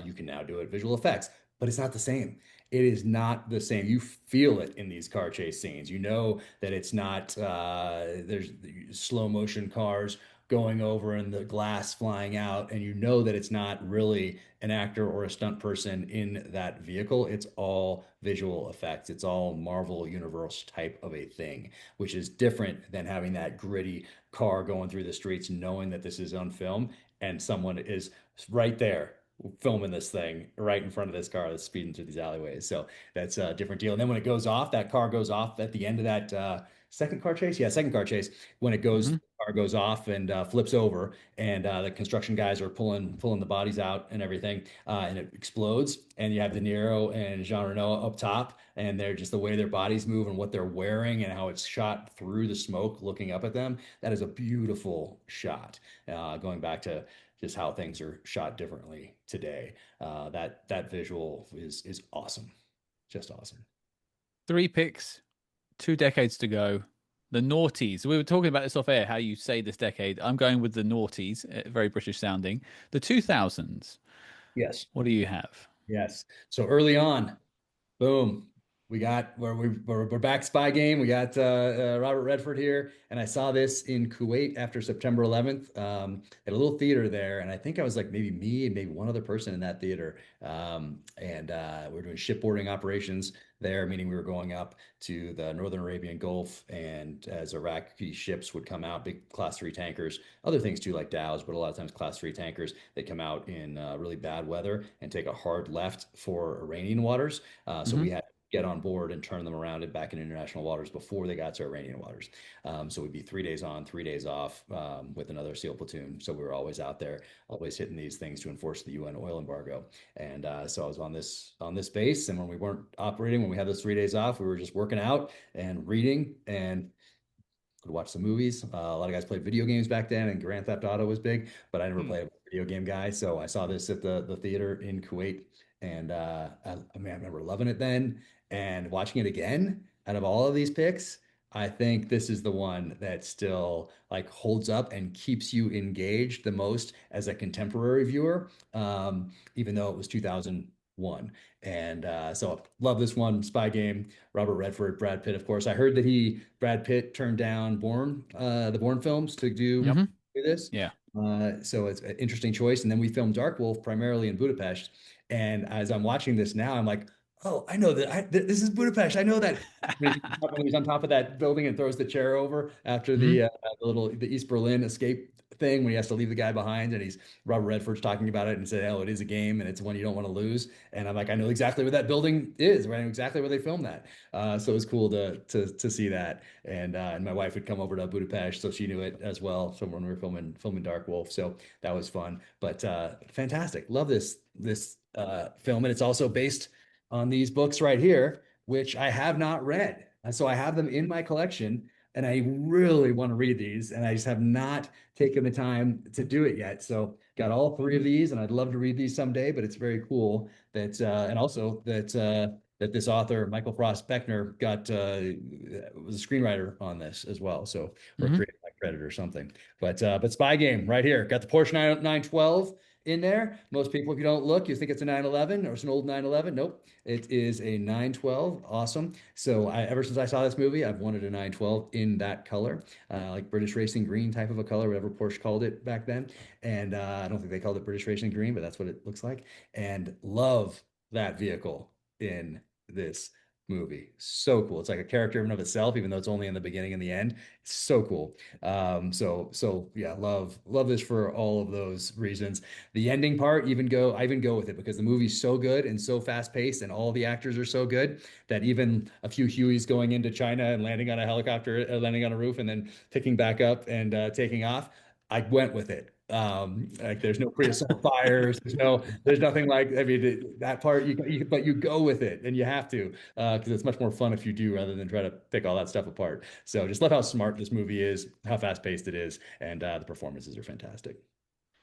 You can now do it visual effects, but it's not the same. It is not the same. You feel it in these car chase scenes. You know that it's not. There's slow motion cars going over and the glass flying out, and you know that it's not really an actor or a stunt person in that vehicle. It's all visual effects. It's all Marvel Universe type of a thing, which is different than having that gritty car going through the streets, knowing that this is on film and someone is right there. filming this thing right in front of this car that's speeding through these alleyways. So that's a different deal. And then when it goes off, that car goes off at the end of that second car chase. Yeah, second car chase. When it goes, Hmm. the car goes off and flips over, and the construction guys are pulling the bodies out and everything, and it explodes. And you have De Niro and Jean Reno up top, and they're just the way their bodies move and what they're wearing and how it's shot through the smoke, looking up at them. That is a beautiful shot. Going back to just how things are shot differently today. That visual is awesome, just awesome. Three picks, 2 decades to go. The noughties. We were talking about this off air, how you say this decade. I'm going with the noughties, very British sounding. The 2000s. Yes, What do you have? yes. So early on, boom. We got where we're back spy game. We got Robert Redford here, and I saw this in Kuwait after September 11th at a little theater there, and I think I was like maybe me and maybe one other person in that theater, and we are doing shipboarding operations there, meaning we were going up to the Northern Arabian Gulf, and as Iraqi ships would come out, big Class 3 tankers, other things too like Dows, but a lot of times Class 3 tankers, they come out in really bad weather and take a hard left for Iranian waters. So Hmm. we had get on board and turn them around and back in international waters before they got to Iranian waters. So we'd be 3 days on, 3 days off with another SEAL platoon. So we were always out there, always hitting these things to enforce the UN oil embargo. And so I was on this base, and when we weren't operating, when we had those 3 days off, we were just working out and reading and could watch some movies. A lot of guys played video games back then, and Grand Theft Auto was big, but I never Hmm. played a video game guy. So I saw this at the theater in Kuwait, and I mean, I remember loving it then and watching it again. Out of all of these picks, I think this is the one that still like holds up and keeps you engaged the most as a contemporary viewer, even though it was 2001. And so love this one, Spy Game. Robert Redford, Brad Pitt, of course. I heard that Brad Pitt turned down the Bourne films to Yep. Hmm. do this. Yeah. So it's an interesting choice. And then we filmed Dark Wolf primarily in Budapest. And as I'm watching this now, I'm like, oh, I know that this is Budapest. I know that when he's on top of that building and throws the chair over after Hmm. the East Berlin escape thing when he has to leave the guy behind, and he's Robert Redford's talking about it and said, "Oh, it is a game and it's one you don't want to lose." And I'm like, I know exactly where that building is. Right? I know exactly where they filmed that. So it was cool to see that. And my wife would come over to Budapest, so she knew it as well. So when we were filming Dark Wolf, so that was fun. But fantastic, love this film, and it's also based on these books right here, which I have not read. And so I have them in my collection, and I really want to read these, and I just have not taken the time to do it yet. So got all three of these, and I'd love to read these someday. But it's very cool that, and also that this author Michael Frost Beckner got was a screenwriter on this as well. So or Hmm. created by credit or something. But Spy Game right here got the Porsche 912 in there. Most people, if you don't look, you think it's a 911 or it's an old 911. Nope, it is a 912. Awesome. So ever since I saw this movie, I've wanted a 912 in that color, like British Racing Green type of a color, whatever Porsche called it back then. And I don't think they called it British Racing Green, but that's what it looks like. And love that vehicle in this movie. So cool. It's like a character in and of itself, even though it's only in the beginning and the end. It's so cool. So yeah, love this for all of those reasons. The ending part, I even go with it because the movie's so good and so fast paced, and all the actors are so good that even a few Hueys going into China and landing on a helicopter, landing on a roof, and then picking back up and taking off, I went with it. Like there's no creosote fires, there's nothing like. I mean, that part but you go with it, and you have to because it's much more fun if you do rather than try to pick all that stuff apart. So just love how smart this movie is, how fast paced it is, and the performances are fantastic.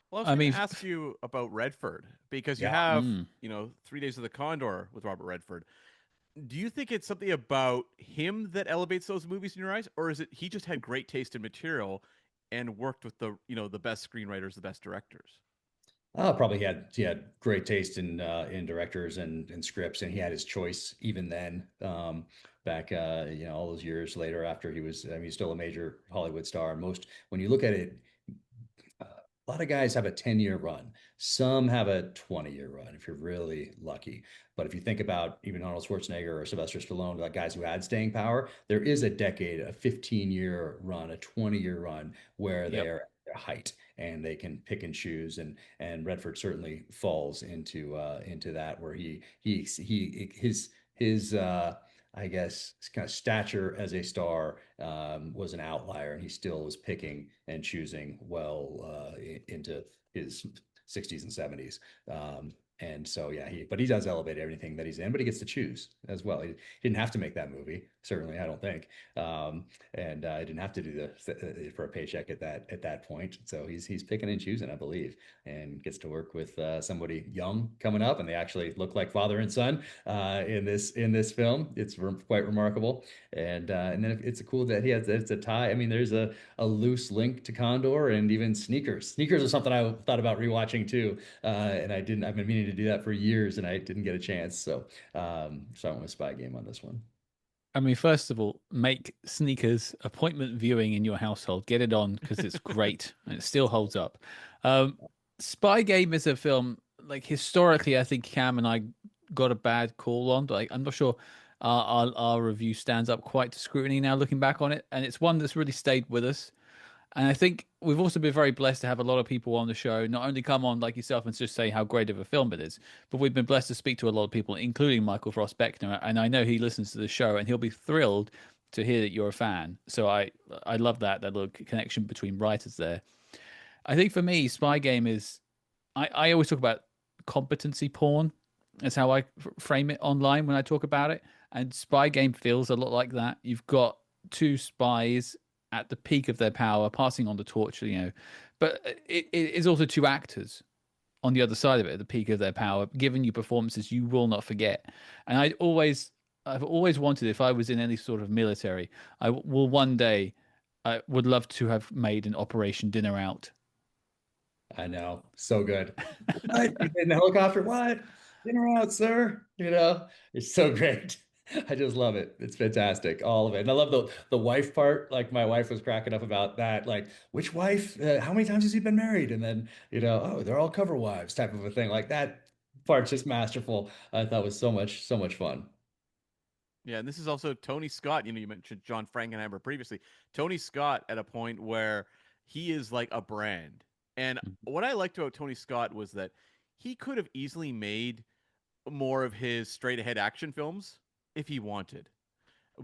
Well, I was I going mean, to ask you about Redford because you Yeah. have, mm. 3 Days of the Condor with Robert Redford. Do you think it's something about him that elevates those movies in your eyes, or is it he just had great taste in material and worked with the best screenwriters, the best directors? Probably he had great taste in directors and scripts, and he had his choice even then. Back all those years later after he was, I mean, he's still a major Hollywood star. Most when you look at it, a lot of guys have a 10-year run. Some have a 20-year run if you're really lucky. But if you think about even Arnold Schwarzenegger or Sylvester Stallone, like guys who had staying power, there is a decade, a 15-year run, a 20-year run where they Yep. are their height, and they can pick and choose. And Redford certainly falls into that, where his I guess kind of stature as a star was an outlier, and he still was picking and choosing well into his 60s and 70s. And so, yeah, but he does elevate everything that he's in, but he gets to choose as well. He didn't have to make that movie, certainly, I don't think. And I didn't have to do for a paycheck at that point. So he's picking and choosing, I believe, and gets to work with somebody young coming up, and they actually look like father and son in this film. It's quite remarkable. And then it's cool that it's a tie. I mean, there's a loose link to Condor, and even Sneakers. Sneakers are something I thought about rewatching too, and I didn't. I've been meaning to do that for years, and I didn't get a chance. So I went with Spy Game on this one. I mean, first of all, make Sneakers appointment viewing in your household. Get it on because it's great and it still holds up. Um, Spy Game is a film like historically, I think Cam and I got a bad call on. Like, I'm not sure our review stands up quite to scrutiny now, looking back on it, and it's one that's really stayed with us. And I think we've also been very blessed to have a lot of people on the show, not only come on like yourself and just say how great of a film it is, but we've been blessed to speak to a lot of people, including Michael Frost Beckner. And I know he listens to the show and he'll be thrilled to hear that you're a fan. So I love that little connection between writers there. I think for me, Spy Game is, I always talk about competency porn. That's how I frame it online when I talk about it. And Spy Game feels a lot like that. You've got two spies at the peak of their power, passing on the torch, but it is also two actors on the other side of it at the peak of their power, giving you performances you will not forget. And I've always wanted, if I was in any sort of military, will one day, I would love to have made an Operation Dinner Out. I know, so good. What? You in the helicopter? What? Dinner out, sir. It's so great. I just love it. It's fantastic, all of it. And I love the wife part. Like my wife was cracking up about that. Like, which wife? How many times has he been married? And then oh, they're all cover wives, type of a thing. Like that part's just masterful. I thought was so much fun. Yeah, and this is also Tony Scott. You mentioned John Frankenheimer previously. Tony Scott at a point where he is like a brand. And what I liked about Tony Scott was that he could have easily made more of his straight ahead action films if he wanted.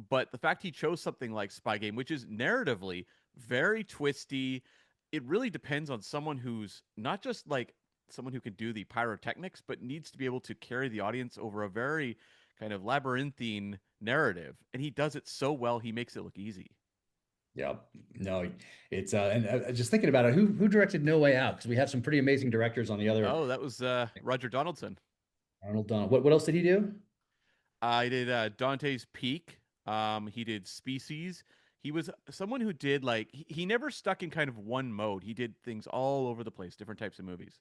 But the fact he chose something like Spy Game, which is narratively very twisty, it really depends on someone who's not just like someone who can do the pyrotechnics, but needs to be able to carry the audience over a very kind of labyrinthine narrative. And he does it so well, he makes it look easy. Yeah, no, it's and just thinking about it, who directed No Way Out? Because we have some pretty amazing directors on the other. Oh, that was Roger Donaldson. Arnold Donald. What else did he do? I did Dante's Peak. He did Species. He was someone who did like he never stuck in kind of one mode. He did things all over the place, different types of movies.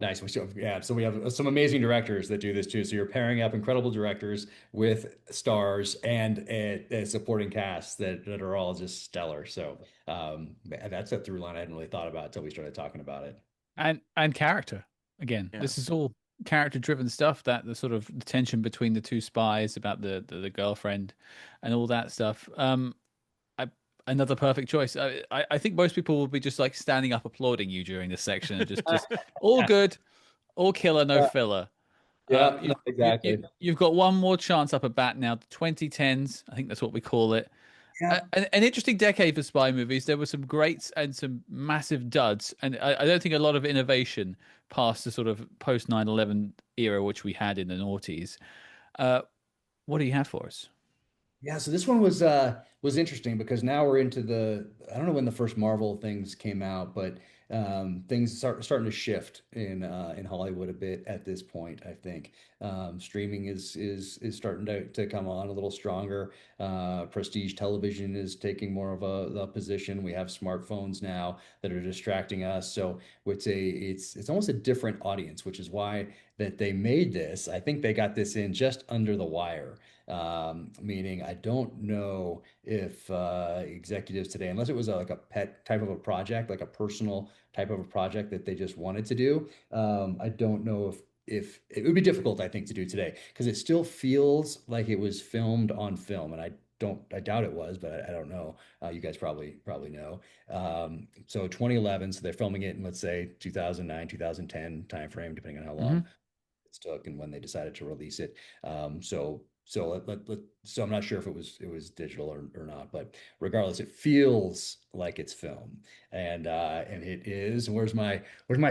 Nice. Yeah, so we have some amazing directors that do this too. So you're pairing up incredible directors with stars and a supporting cast that are all just stellar. So that's a through line I hadn't really thought about until we started talking about it. And character. Again, Yeah. this is all character driven stuff, that the sort of the tension between the two spies about the girlfriend and all that stuff. Another perfect choice. I think most people will be just like standing up applauding you during this section and just all good, all killer, no filler. Yeah, You, exactly. you've got one more chance up a bat now. The 2010s, I think that's what we call it. Yeah. An interesting decade for spy movies. There were some greats and some massive duds, and I don't think a lot of innovation past the sort of post 9/11 era which we had in the noughties. What do you have for us? Yeah, so this one was interesting because now we're into I don't know when the first Marvel things came out, but things starting to shift in Hollywood a bit at this point, I think. Streaming is starting to come on a little stronger. Prestige television is taking more of a position. We have smartphones now that are distracting us. So it's almost a different audience, which is why that they made this. I think they got this in just under the wire. Meaning I don't know if executives today, unless it was like a pet type of a project, like a personal type of a project that they just wanted to do. I don't know if it would be difficult, I think, to do today because it still feels like it was filmed on film, and I I doubt it was, but I don't know. You guys probably know. So 2011, so they're filming it in, let's say, 2009, 2010 timeframe, depending on how long Hmm. it took and when they decided to release it. So I'm not sure if it was digital or not, but regardless, it feels like it's film, and it is. And where's my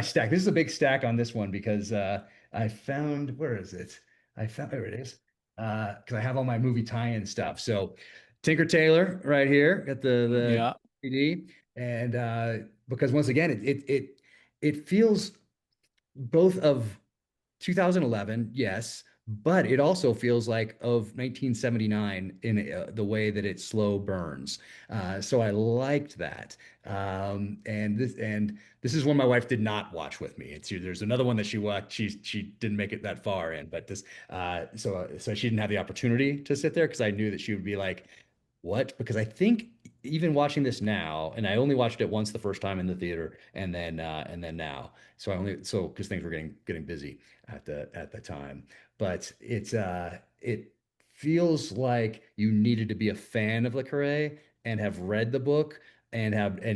stack? This is a big stack on this one because I found, where is it? I found, there it is. Because I have all my movie tie-in stuff. So Tinker Tailor right here, got the Yeah. DVD, and because once again, it feels both of 2011, yes, but it also feels like of 1979 in the way that it slow burns. So I liked that. And this is one my wife did not watch with me. There's another one that she watched. She didn't make it that far in, but so she didn't have the opportunity to sit there because I knew that she would be like, "What?" Because I think even watching this now, and I only watched it once the first time in the theater, and then now. So because things were getting busy at the time. But it feels like you needed to be a fan of Le Carre and have read the book and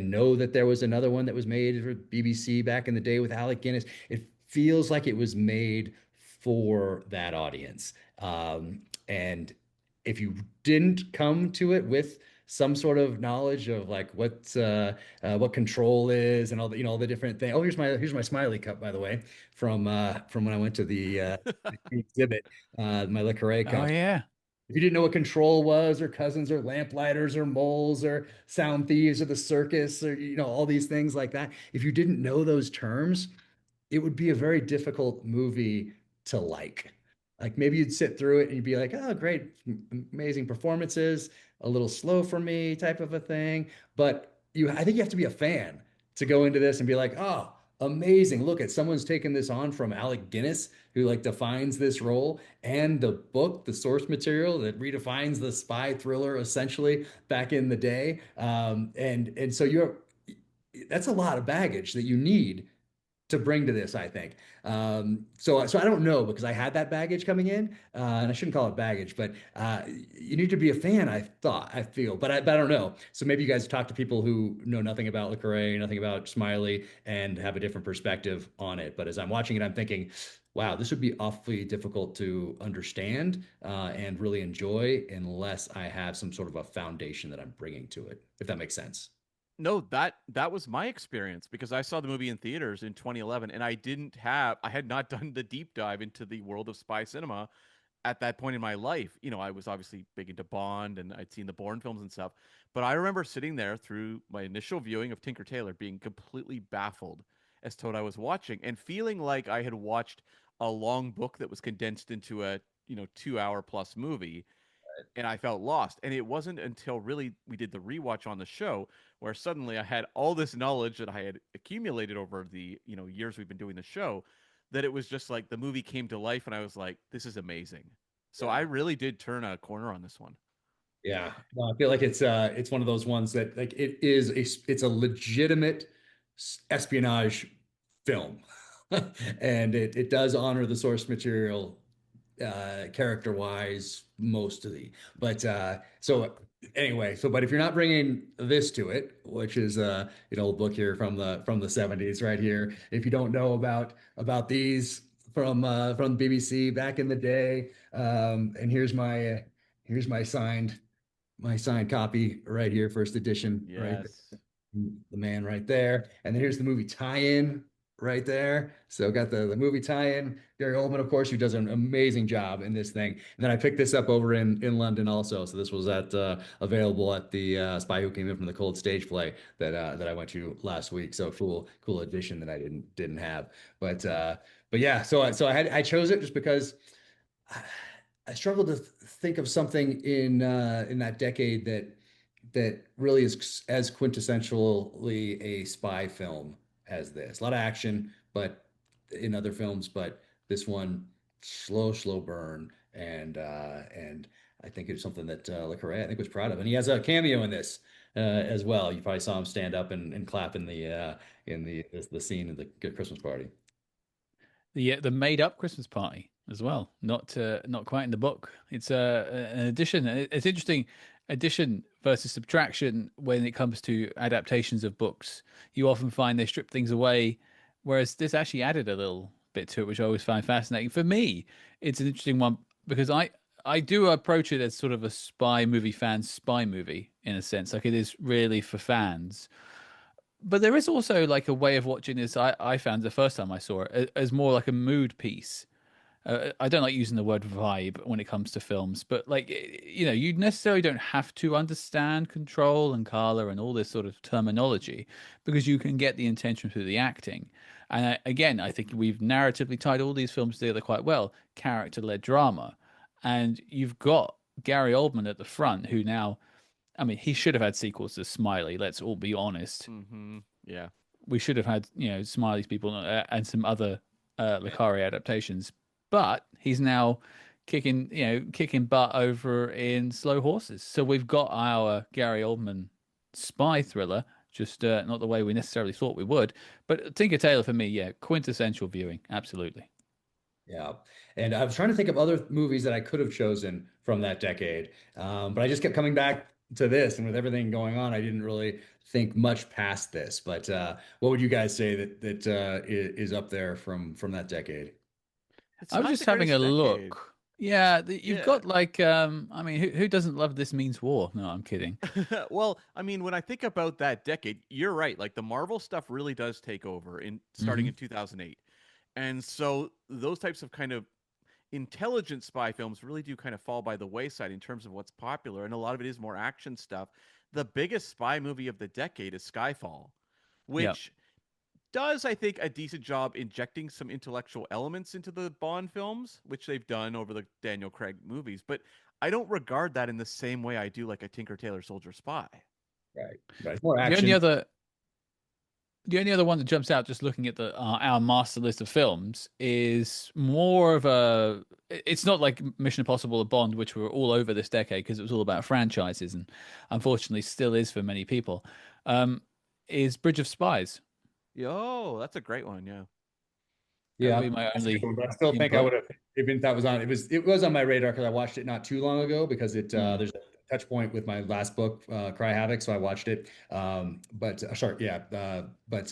know that there was another one that was made for BBC back in the day with Alec Guinness. It feels like it was made for that audience. And if you didn't come to it with some sort of knowledge of like what control is and all the different things. Oh, here's my Smiley cup, by the way, from when I went to the exhibit, my Le Carre Oh cup. yeah. If you didn't know what control was, or cousins, or lamplighters, or moles, or sound thieves, or the circus, or all these things like that, if you didn't know those terms, it would be a very difficult movie to like. Like maybe you'd sit through it and you'd be like, oh, great, amazing performances, a little slow for me type of a thing. But I think you have to be a fan to go into this and be like, oh, amazing. Look at someone's taken this on from Alec Guinness, who like defines this role, and the book, the source material that redefines the spy thriller essentially back in the day. And so that's a lot of baggage that you need to bring to this, I think. So I don't know because I had that baggage coming in, and I shouldn't call it baggage, but you need to be a fan. I feel, but I don't know. So maybe you guys talk to people who know nothing about Le Carre, nothing about Smiley, and have a different perspective on it. But as I'm watching it, I'm thinking, wow, this would be awfully difficult to understand and really enjoy unless I have some sort of a foundation that I'm bringing to it. If that makes sense. No, that was my experience because I saw the movie in theaters in 2011 and I had not done the deep dive into the world of spy cinema at that point in my life. I was obviously big into Bond and I'd seen the Bourne films and stuff, but I remember sitting there through my initial viewing of Tinker Tailor being completely baffled as to what I was watching and feeling like I had watched a long book that was condensed into a, 2 hour plus movie, and I felt lost. And it wasn't until really we did the rewatch on the show where suddenly I had all this knowledge that I had accumulated over the, years we've been doing the show, that it was just like the movie came to life and I was like, this is amazing. So I Yeah. really did turn a corner on this one. Yeah, no, I feel like it's one of those ones that like it's a legitimate espionage film, and it does honor the source material character wise mostly. But so anyway, but if you're not bringing this to it, which is an old book here from the 70s right here, if you don't know about these from BBC back in the day, and here's my signed copy right here, first edition, right Yes. there. The man right there. And then here's the movie tie-in right there. So got the movie tie-in. Gary Oldman, of course, who does an amazing job in this thing. And then I picked this up over in London also. So this was available at the Spy Who Came In From the Cold stage play that I went to last week. So cool edition that I didn't have. But yeah, so I chose it just because I struggled to think of something in that decade that really is as quintessentially a spy film as this. A lot of action, but in other films, but this one slow burn, and I think it's something that Le Carre I think was proud of, and he has a cameo in this as well. You probably saw him stand up and clap in the scene of the Christmas party. The made up Christmas party as well. Not quite in the book. It's an addition. It's interesting. addition versus subtraction when it comes to adaptations of books. You often find they strip things away, whereas this actually added a little bit to it, which I always find fascinating. For me, it's an interesting one because I do approach it as sort of a spy movie fan's spy movie in a sense. Like it is really for fans. But there is also like a way of watching this I found the first time I saw it as more like a mood piece. I don't like using the word vibe when it comes to films, but like you necessarily don't have to understand control and color and all this sort of terminology because you can get the intention through the acting. And again, I think we've narratively tied all these films together quite well, character-led drama, and you've got Gary Oldman at the front, who now, I mean, he should have had sequels to Smiley. Let's all be honest. Yeah. We should have had Smiley's people and some other Le Carre adaptations, but he's now kicking butt over in Slow Horses. So we've got our Gary Oldman spy thriller, just not the way we necessarily thought we would. But Tinker Tailor for me, yeah, quintessential viewing, absolutely. Yeah. And I was trying to think of other movies that I could have chosen from that decade. But I just kept coming back to this. And with everything going on, I didn't really think much past this. But what would you guys say that is up there from that decade? It's I was not just the having a greatest decade. look. Yeah, you've Yeah. got like, I mean, who doesn't love This Means War? No, I'm kidding. Well, I mean, when I think about that decade, you're right. Like the Marvel stuff really does take over in starting in Hmm. 2008. And so those types of kind of intelligent spy films really do kind of fall by the wayside in terms of what's popular, and a lot of it is more action stuff. The biggest spy movie of the decade is Skyfall, Yeah. which does, I think, a decent job injecting some intellectual elements into the Bond films, which they've done over the Daniel Craig movies. But I don't regard that in the same way I do like a Tinker Tailor Soldier Spy. Right. Right. More The only action. other The only other one that jumps out just looking at the our master list of films is more of a. It's not like Mission Impossible or Bond, which were all over this decade because it was all about franchises, and unfortunately still is for many people. Is Bridge of Spies? Yo, that's a great one. Yeah. That would Yeah, be my that's only true. But I still think I input. would have, even if that was on, it was on my radar because I watched it not too long ago because Mm. there's a touch point with my last book, Cry Havoc, so I watched it. But sorry, yeah, but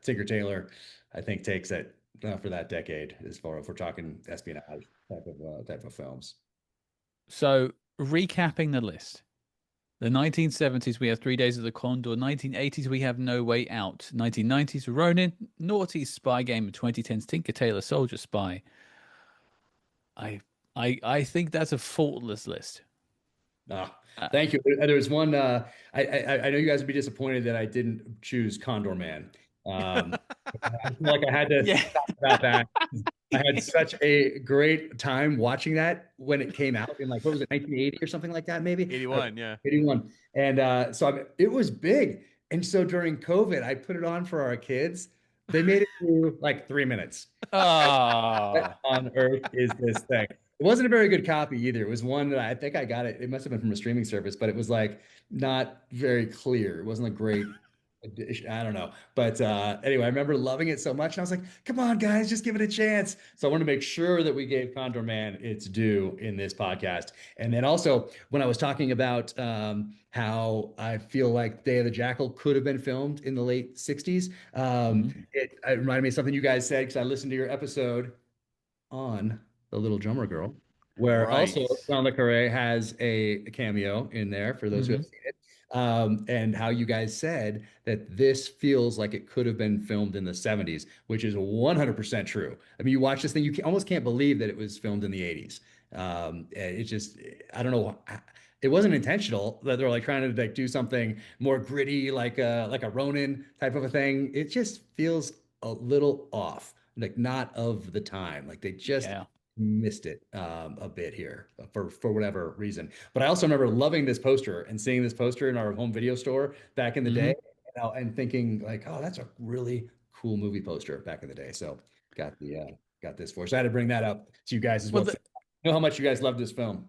Tinker Tailor, I think takes it for that decade as far if we're talking espionage type of films. So recapping the list. The 1970s, we have 3 Days of the Condor. 1980s, we have No Way Out. 1990s, Ronin. Naughty's Spy Game. 2010s, Tinker Tailor Soldier Spy. I I think that's a faultless list. Ah, Uh, thank you. There was one. I know you guys would be disappointed that I didn't choose Condor Man. I feel like I had to yeah. talk about that. I had such a great time watching that when it came out in like what was it, 1980 or something like that, maybe 81. Yeah. 81. And it was big. And so during COVID, I put it on for our kids. They made it through like 3 minutes. What Oh, on earth is this thing? It wasn't a very good copy either. It was one that I think I got it. It must have been from a streaming service, but it was like not very clear. It wasn't a great edition. I don't know. But anyway, I remember loving it so much. And I was like, come on, guys, just give it a chance. So I want to make sure that we gave Condor Man its due in this podcast. And then also, when I was talking about how I feel like Day of the Jackal could have been filmed in the late 60s, mhm, it reminded me of something you guys said because I listened to your episode on The Little Drummer Girl, where Right. also John Le Carre has a cameo in there for those who have mhm. seen it. And how you guys said that this feels like it could have been filmed in the 70s, which is 100% true. I mean, you watch this thing, almost can't believe that it was filmed in the 80s. It's just, I don't know. It wasn't intentional that they're like trying to like do something more gritty, like a Ronin type of a thing. It just feels a little off, like not of the time. Like they just Yeah. missed it a bit here for whatever reason. But I also remember loving this poster and seeing this poster in our home video store back in the day, Hmm. and thinking like, oh, that's a really cool movie poster back in the day. So got this for. So I had to bring that up to you guys as Well, well. 'Cause I know how much you guys love this film.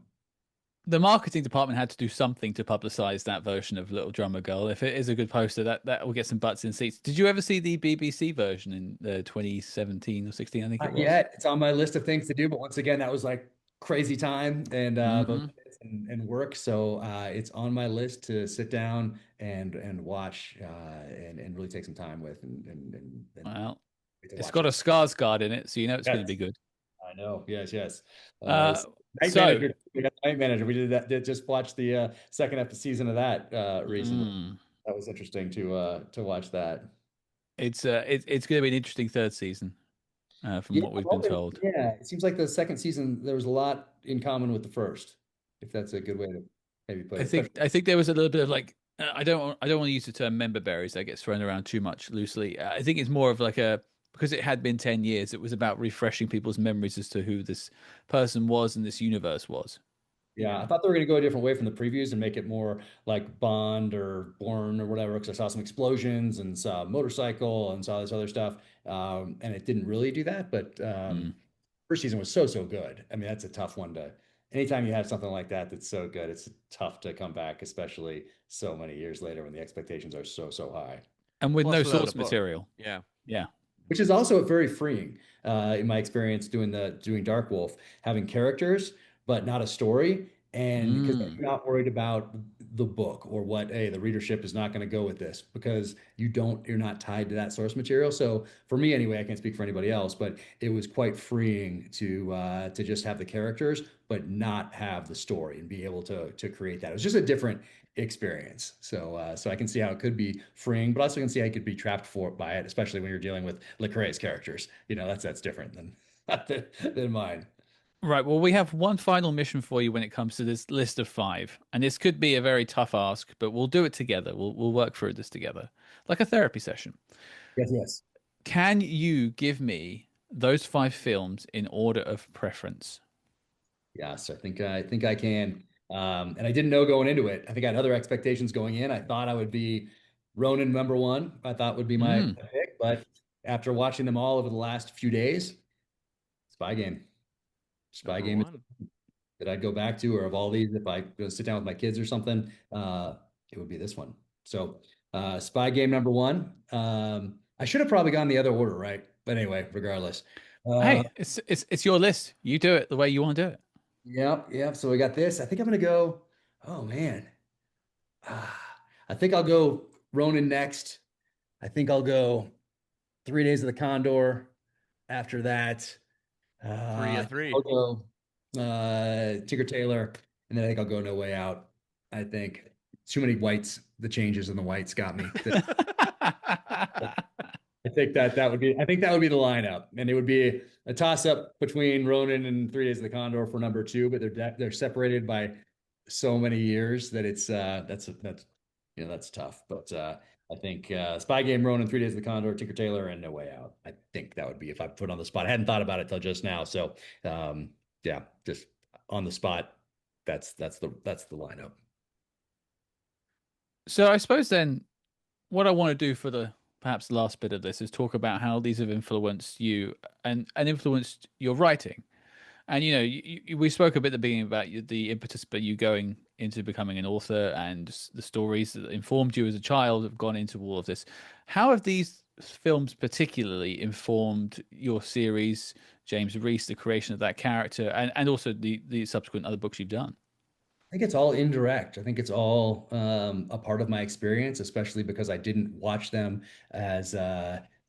the marketing department had to do something to publicize that version of Little Drummer Girl. If it is a good poster, that will get some butts in seats. Did you ever see the BBC version in 2017 or 16? I think it Not was. yet. It's on my list of things to do, but once again, that was like crazy time, and but Hmm. and work. So it's on my list to sit down and watch and really take some time with and Well, get to it's watch got a it. Skarsgård in it, so you know it's going to be Yes, good. I know. Yes, yes. Uh, Night so, Manager. We got Night Manager. We did that. Did just watch the second season of that recently. mm, That was interesting to watch that. it's going to be an interesting third season, from Yeah, what we've been told. yeah. It seems like the second season there was a lot in common with the first, if that's a good way to maybe put I it. think Especially, I think there was a little bit of like I don't want to use the term member berries that gets thrown around too much loosely. I think it's more of like a because it had been 10 years, it was about refreshing people's memories as to who this person was and this universe was. yeah, I thought they were going to go a different way from the previews and make it more like Bond or Bourne or whatever. Because I saw some explosions and saw a motorcycle and saw this other stuff, and it didn't really do that. But Mm. first season was so good. I mean, that's a tough one to. Anytime you have something like that that's so good, it's tough to come back, especially so many years later when the expectations are so high. And with no Plus without a source book. material. Yeah. Yeah. Which is also very freeing in my experience doing Dark Wolf, having characters but not a story, and because Mm. you're not worried about the book or what, hey, the readership is not going to go with this because you're not tied to that source material. So for me anyway, I can't speak for anybody else, but it was quite freeing to just have the characters but not have the story and be able to create that. It was just a different experience. So I can see how it could be freeing, but also can see how you could be trapped by it, especially when you're dealing with Lecrae's characters. That's different than than mine. Right. Well, we have one final mission for you when it comes to this list of five. And this could be a very tough ask, but we'll do it together. We'll work through this together. Like a therapy session. Yes, yes. Can you give me those five films in order of preference? Yes, I think I can. And I didn't know going into it. I think I had other expectations going in. I thought I would be Ronin number one. I thought would be my Mm, pick, but after watching them all over the last few days, Spy Game. Spy Number Game is one. that I'd go back to, or of all these, if I go sit down with my kids or something, it would be this one. So, Spy Game number one. I should have probably gone the other order, right? But anyway, regardless. Uh, hey, it's your list. You do it the way you want to do it. yep, yep. So we got this. I think I'm gonna go. Oh man, I think I'll go Ronin next. I think I'll go 3 Days of the Condor. After that, Three I of think three. I'll go Tinker Tailor, and then I think I'll go No Way Out. I think too many whites. The changes in the whites got me. I think that would be. I think that would be the lineup, and it would be a toss up between Ronin and 3 Days of the Condor for number two. But they're separated by so many years that it's that's tough. But I think Spy Game, Ronin, 3 Days of the Condor, Tinker Tailor, and No Way Out. I think that would be if I put on the spot. I hadn't thought about it till just now. So yeah, just on the spot. That's the lineup. So I suppose then what I want to do for the perhaps last bit of this is talk about how these have influenced you and influenced your writing. And we spoke a bit at the beginning about the impetus for you going into becoming an author and the stories that informed you as a child have gone into all of this. How have these films particularly informed your series, James Reese, the creation of that character, and also the subsequent other books you've done? I think it's all indirect. I think it's all a part of my experience, especially because I didn't watch them as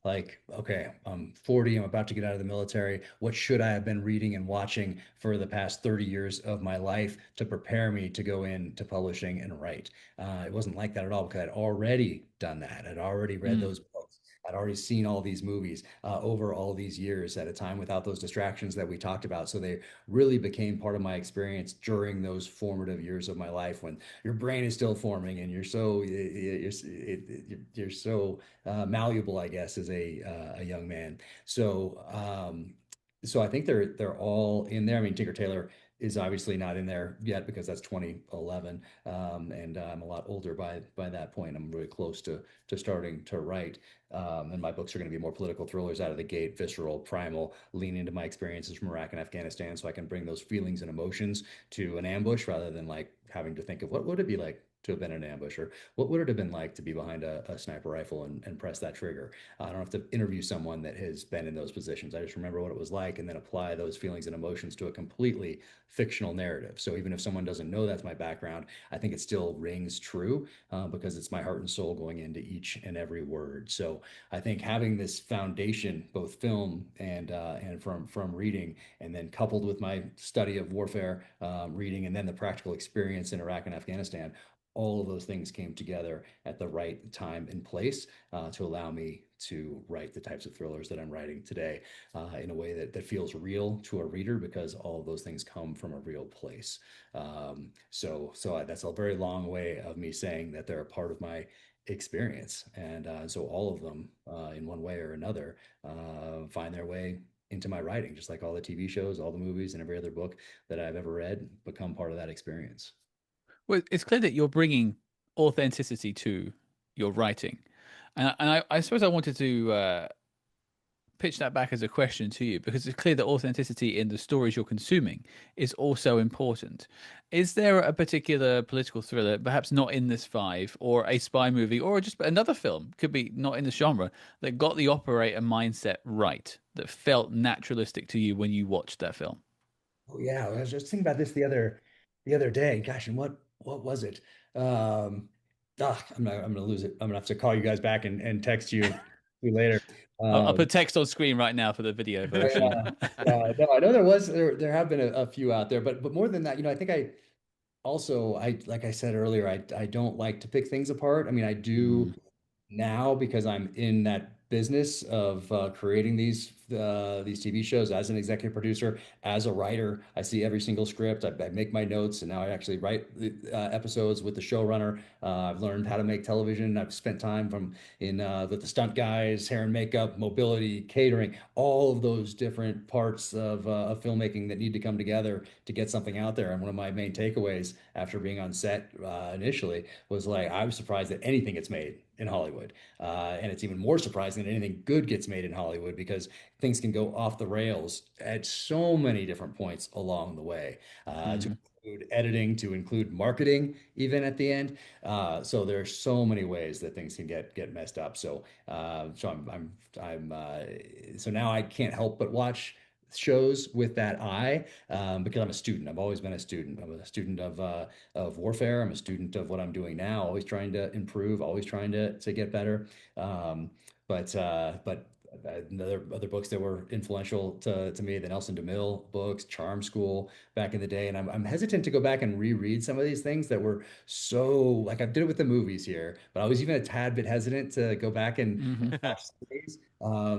like, okay, I'm 40, I'm about to get out of the military. What should I have been reading and watching for the past 30 years of my life to prepare me to go into publishing and write? It wasn't like that at all because I'd already done that. I'd already read Mm. those books. I'd already seen all these movies over all these years at a time without those distractions that we talked about. So they really became part of my experience during those formative years of my life when your brain is still forming and you're so malleable, I guess, as a young man. So I think they're all in there. I mean, Tinker Tailor is obviously not in there yet because that's 2011, and I'm a lot older by that point. I'm really close to starting to write. And my books are going to be more political thrillers out of the gate, visceral, primal, lean into my experiences from Iraq and Afghanistan so I can bring those feelings and emotions to an ambush rather than like having to think of what would it be like to have been in an ambush, or what would it have been like to be behind a sniper rifle and press that trigger? I don't have to interview someone that has been in those positions. I just remember what it was like and then apply those feelings and emotions to a completely fictional narrative. So even if someone doesn't know that's my background, I think it still rings true because it's my heart and soul going into each and every word. So I think having this foundation, both film and from reading, and then coupled with my study of warfare, reading, and then the practical experience in Iraq and Afghanistan, all of those things came together at the right time and place to allow me to write the types of thrillers that I'm writing today in a way that feels real to a reader because all of those things come from a real place. That's a very long way of me saying that they're a part of my experience. And so all of them, in one way or another, find their way into my writing, just like all the TV shows, all the movies, and every other book that I've ever read become part of that experience. Well, it's clear that you're bringing authenticity to your writing, and I suppose I wanted to pitch that back as a question to you because it's clear that authenticity in the stories you're consuming is also important. Is there a particular political thriller, perhaps not in this five, or a spy movie, or just another film, could be not in the genre, that got the operator mindset right, that felt naturalistic to you when you watched that film? Oh yeah, I was just thinking about this the other day. Gosh, and what was it? Um, I'm gonna lose it. I'm gonna have to call you guys back and text you later. I'll Um, put text on screen right now for the video version. yeah, yeah, no, I know there have been a few out there, but more than that, I think I like I said earlier, I don't like to pick things apart. I mean, I do Mm. now because I'm in that business of creating these TV shows as an executive producer, as a writer. I see every single script. I make my notes, and now I actually write the episodes with the showrunner. I've learned how to make television. I've spent time with the stunt guys, hair and makeup, mobility, catering, all of those different parts of filmmaking that need to come together to get something out there. And one of my main takeaways after being on set initially was like I was surprised that anything gets made in Hollywood. And it's even more surprising that anything good gets made in Hollywood because things can go off the rails at so many different points along the way, to Mm. include editing, to include marketing, even at the end. So there are so many ways that things can get messed up. So now I can't help but watch shows with that eye because I'm a student. I've always been a student. I'm a student of warfare. I'm a student of what I'm doing now. Always trying to improve. Always trying to get better. Um, but other books that were influential to me, the Nelson DeMille books, Charm School back in the day. And I'm hesitant to go back and reread some of these things that were so like I did it with the movies here, but I was even a tad bit hesitant to go back and Hmm. watch these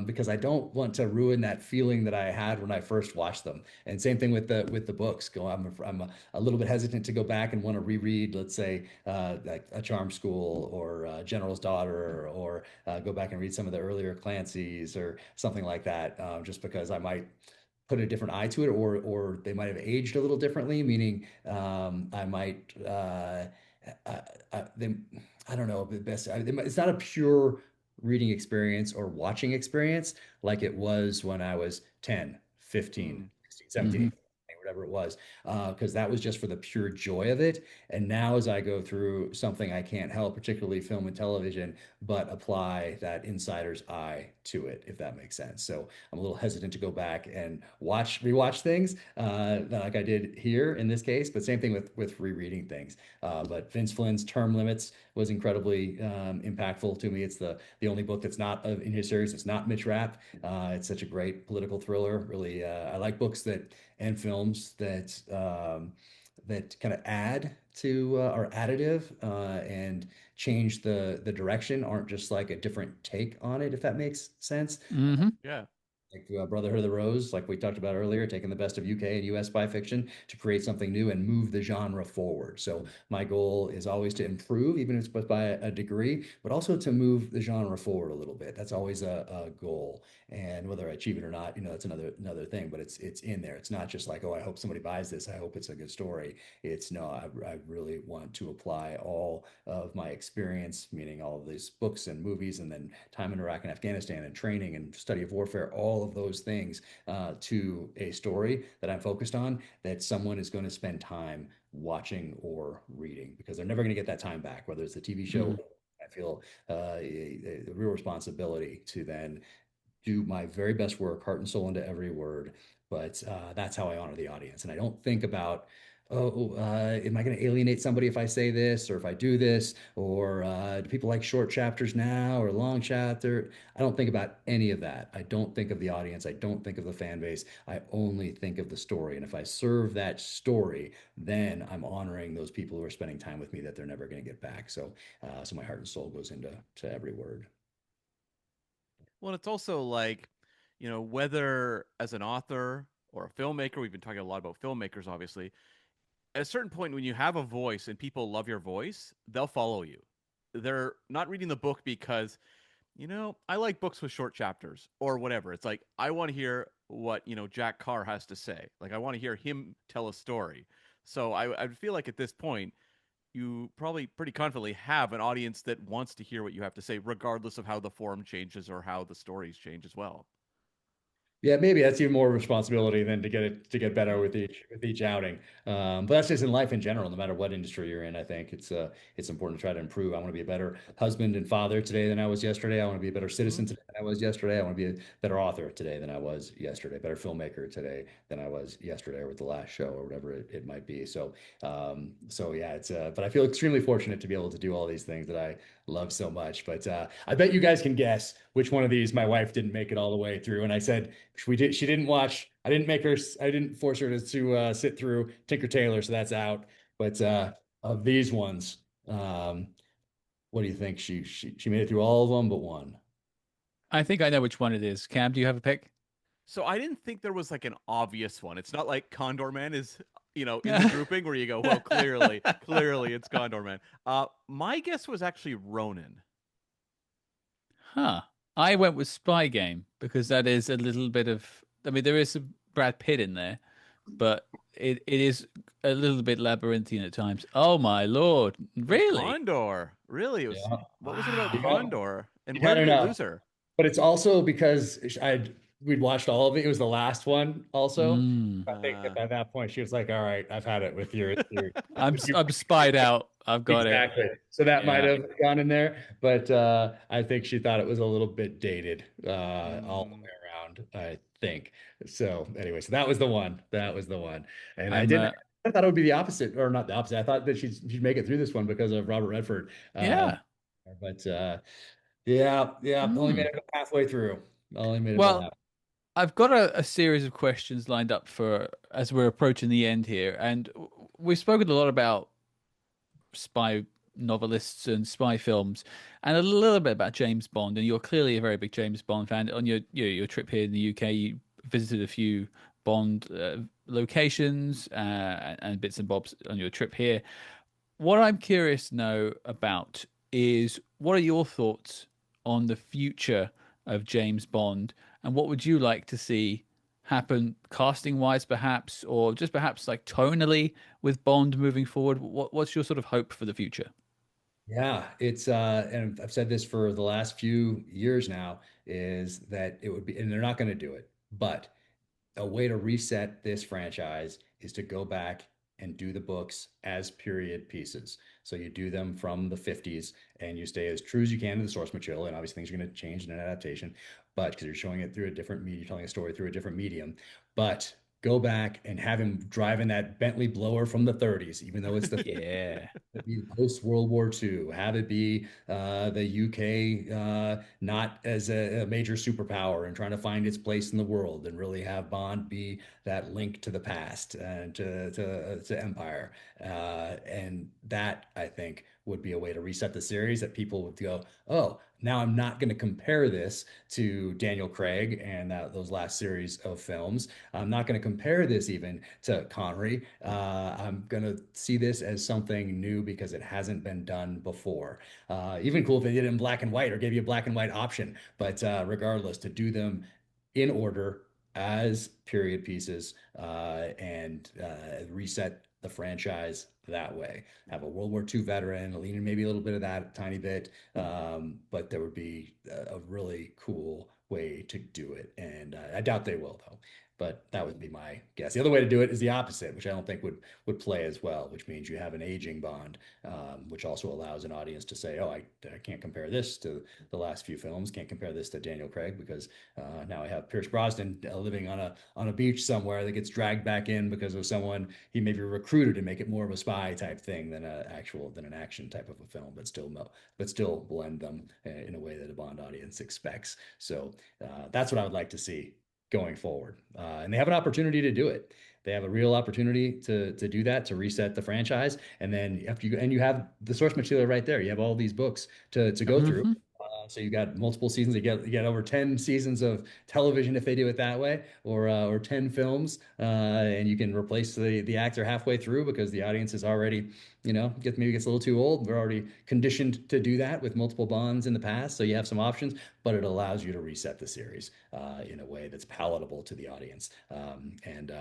because I don't want to ruin that feeling that I had when I first watched them. And same thing with the books. I'm a little bit hesitant to go back and want to reread, let's say, like a Charm School or General's Daughter, or go back and read some of the earlier Clancy's or something like that, just because I might put a different eye to it, or they might have aged a little differently, meaning I might I, they, I don't know the best. It's not a pure reading experience or watching experience like it was when I was 10, 15, Mm. 16, 17, Hmm. 18, whatever it was, because that was just for the pure joy of it. And now, as I go through something I can't help, particularly film and television, but apply that insider's eye to it, if that makes sense. So I'm a little hesitant to go back and rewatch things like I did here in this case, but same thing with rereading things. But Vince Flynn's Term Limits was incredibly impactful to me. It's the only book that's not in his series. It's not Mitch Rapp. It's such a great political thriller. Really, I like books that and films that kind of add to are additive and change the direction, aren't just like a different take on it, if that makes sense. Hmm. Yeah. Like Brotherhood of the Rose, like we talked about earlier, taking the best of UK and US spy fiction to create something new and move the genre forward. So my goal is always to improve, even if it's by a degree, but also to move the genre forward a little bit. That's always a goal. And whether I achieve it or not, that's another thing. But it's in there. It's not just like, oh, I hope somebody buys this. I hope it's a good story. It's no, I really want to apply all of my experience, meaning all of these books and movies, and then time in Iraq and Afghanistan and training and study of warfare, all of those things to a story that I'm focused on that someone is going to spend time watching or reading, because they're never going to get that time back, whether it's the TV show. Mhm. I feel a real responsibility to then do my very best work, heart and soul into every word. But that's how I honor the audience. And I don't think about, oh, am I going to alienate somebody if I say this or if I do this? Or do people like short chapters now or long chapter? I don't think about any of that. I don't think of the audience. I don't think of the fan base. I only think of the story. And if I serve that story, then I'm honoring those people who are spending time with me that they're never going to get back. So my heart and soul goes into every word. Well, it's also like, whether as an author or a filmmaker, we've been talking a lot about filmmakers, obviously. At a certain point, when you have a voice and people love your voice, they'll follow you. They're not reading the book because, I like books with short chapters or whatever. It's like, I want to hear what, Jack Carr has to say. Like, I want to hear him tell a story. So I feel like at this point, you probably pretty confidently have an audience that wants to hear what you have to say, regardless of how the forum changes or how the stories change as well. Yeah, maybe that's even more responsibility than to get better with each outing. But that's just in life in general, no matter what industry you're in. I think it's important to try to improve. I want to be a better husband and father today than I was yesterday. I want to be a better Mm-hmm. citizen today than I was yesterday. I want to be a better author today than I was yesterday, better filmmaker today than I was yesterday or with the last show or whatever it might be. So yeah, it's but I feel extremely fortunate to be able to do all these things that I love so much. But I bet you guys can guess which one of these my wife didn't make it all the way through. And I said she didn't watch. I didn't force her to sit through Tinker Tailor, so that's out. But of these ones, what do you think? She made it through all of them but one. I think I know which one it is. Cam, do you have a pick? So I didn't think there was like an obvious one. It's not like Condor Man is, in the grouping where you go, well, clearly it's Condor Man. My guess was actually Ronin. Huh. I went with Spy Game because that is a little bit of. I mean, there is some Brad Pitt in there, but it is a little bit labyrinthian at times. Oh my lord! It was Really? Condor. Really? It was. Yeah, What was it about you Wow. had Condor? And you where had did it enough. lose her? But it's also because we'd watched all of it. It was the last one also. Mm. I think that by that point she was like, "All right, I've had it with your with you." I'm spied out. I've got it. Exactly. So that might Yeah. have gone in there, but I think she thought it was a little bit dated all the Mm, way around, I think. So anyway, so that was the one. That was the one. And I'm I thought it would be the opposite, or not the opposite. I thought that she'd make it through this one because of Robert Redford. Um, yeah. but yeah, yeah, only made Hmm. it about halfway through. Only made it about Well, half. I've got a series of questions lined up for as we're approaching the end here, and we've spoken a lot about spy novelists and spy films, and a little bit about James Bond. And you're clearly a very big James Bond fan. On your trip here in the UK, you visited a few Bond locations and bits and bobs on your trip here. What I'm curious to know about is what are your thoughts on the future of James Bond, and what would you like to see happen casting wise, perhaps, or just perhaps like tonally with Bond moving forward? What's your sort of hope for the future? Yeah, it's and I've said this for the last few years now, is that it would be, and they're not going to do it, but a way to reset this franchise is to go back and do the books as period pieces. So you do them from the 50s and you stay as true as you can to the source material. And obviously things are going to change in an adaptation, but because you're showing it through a different medium, telling a story through a different medium. But go back and have him driving that Bentley blower from the 30s, even though it's the Yeah. it be post World War II. Have it be the UK not as a major superpower and trying to find its place in the world, and really have Bond be that link to the past and to Empire. And that I think would be a way to reset the series that people would go, oh, now I'm not going to compare this to Daniel Craig and those last series of films. I'm not going to compare this even to Connery. I'm going to see this as something new because it hasn't been done before. Even cool if they did it in black and white or gave you a black and white option. But regardless, to do them in order as period pieces and reset the franchise that way. Have a World War II veteran, leaning maybe a little bit of that, a tiny bit, but there would be a really cool way to do it. And I doubt they will, though. But that would be my guess. The other way to do it is the opposite, which I don't think would play as well, which means you have an aging Bond, which also allows an audience to say, "Oh, I can't compare this to the last few films. Can't compare this to Daniel Craig because now I have Pierce Brosnan living on a beach somewhere that gets dragged back in because of someone he maybe recruited to make it more of a spy type thing than an action type of a film, but still blend them in a way that a Bond audience expects." So that's what I would like to see going forward. And they have an opportunity to do it. They have a real opportunity to do that, to reset the franchise. And then after you have the source material right there. You have all these books to go through. Hmm. So you got multiple seasons. You get over 10 seasons of television if they do it that way, or 10 films, and you can replace the actor halfway through because the audience is already, maybe gets a little too old. We're already conditioned to do that with multiple Bonds in the past. So you have some options, but it allows you to reset the series in a way that's palatable to the audience. And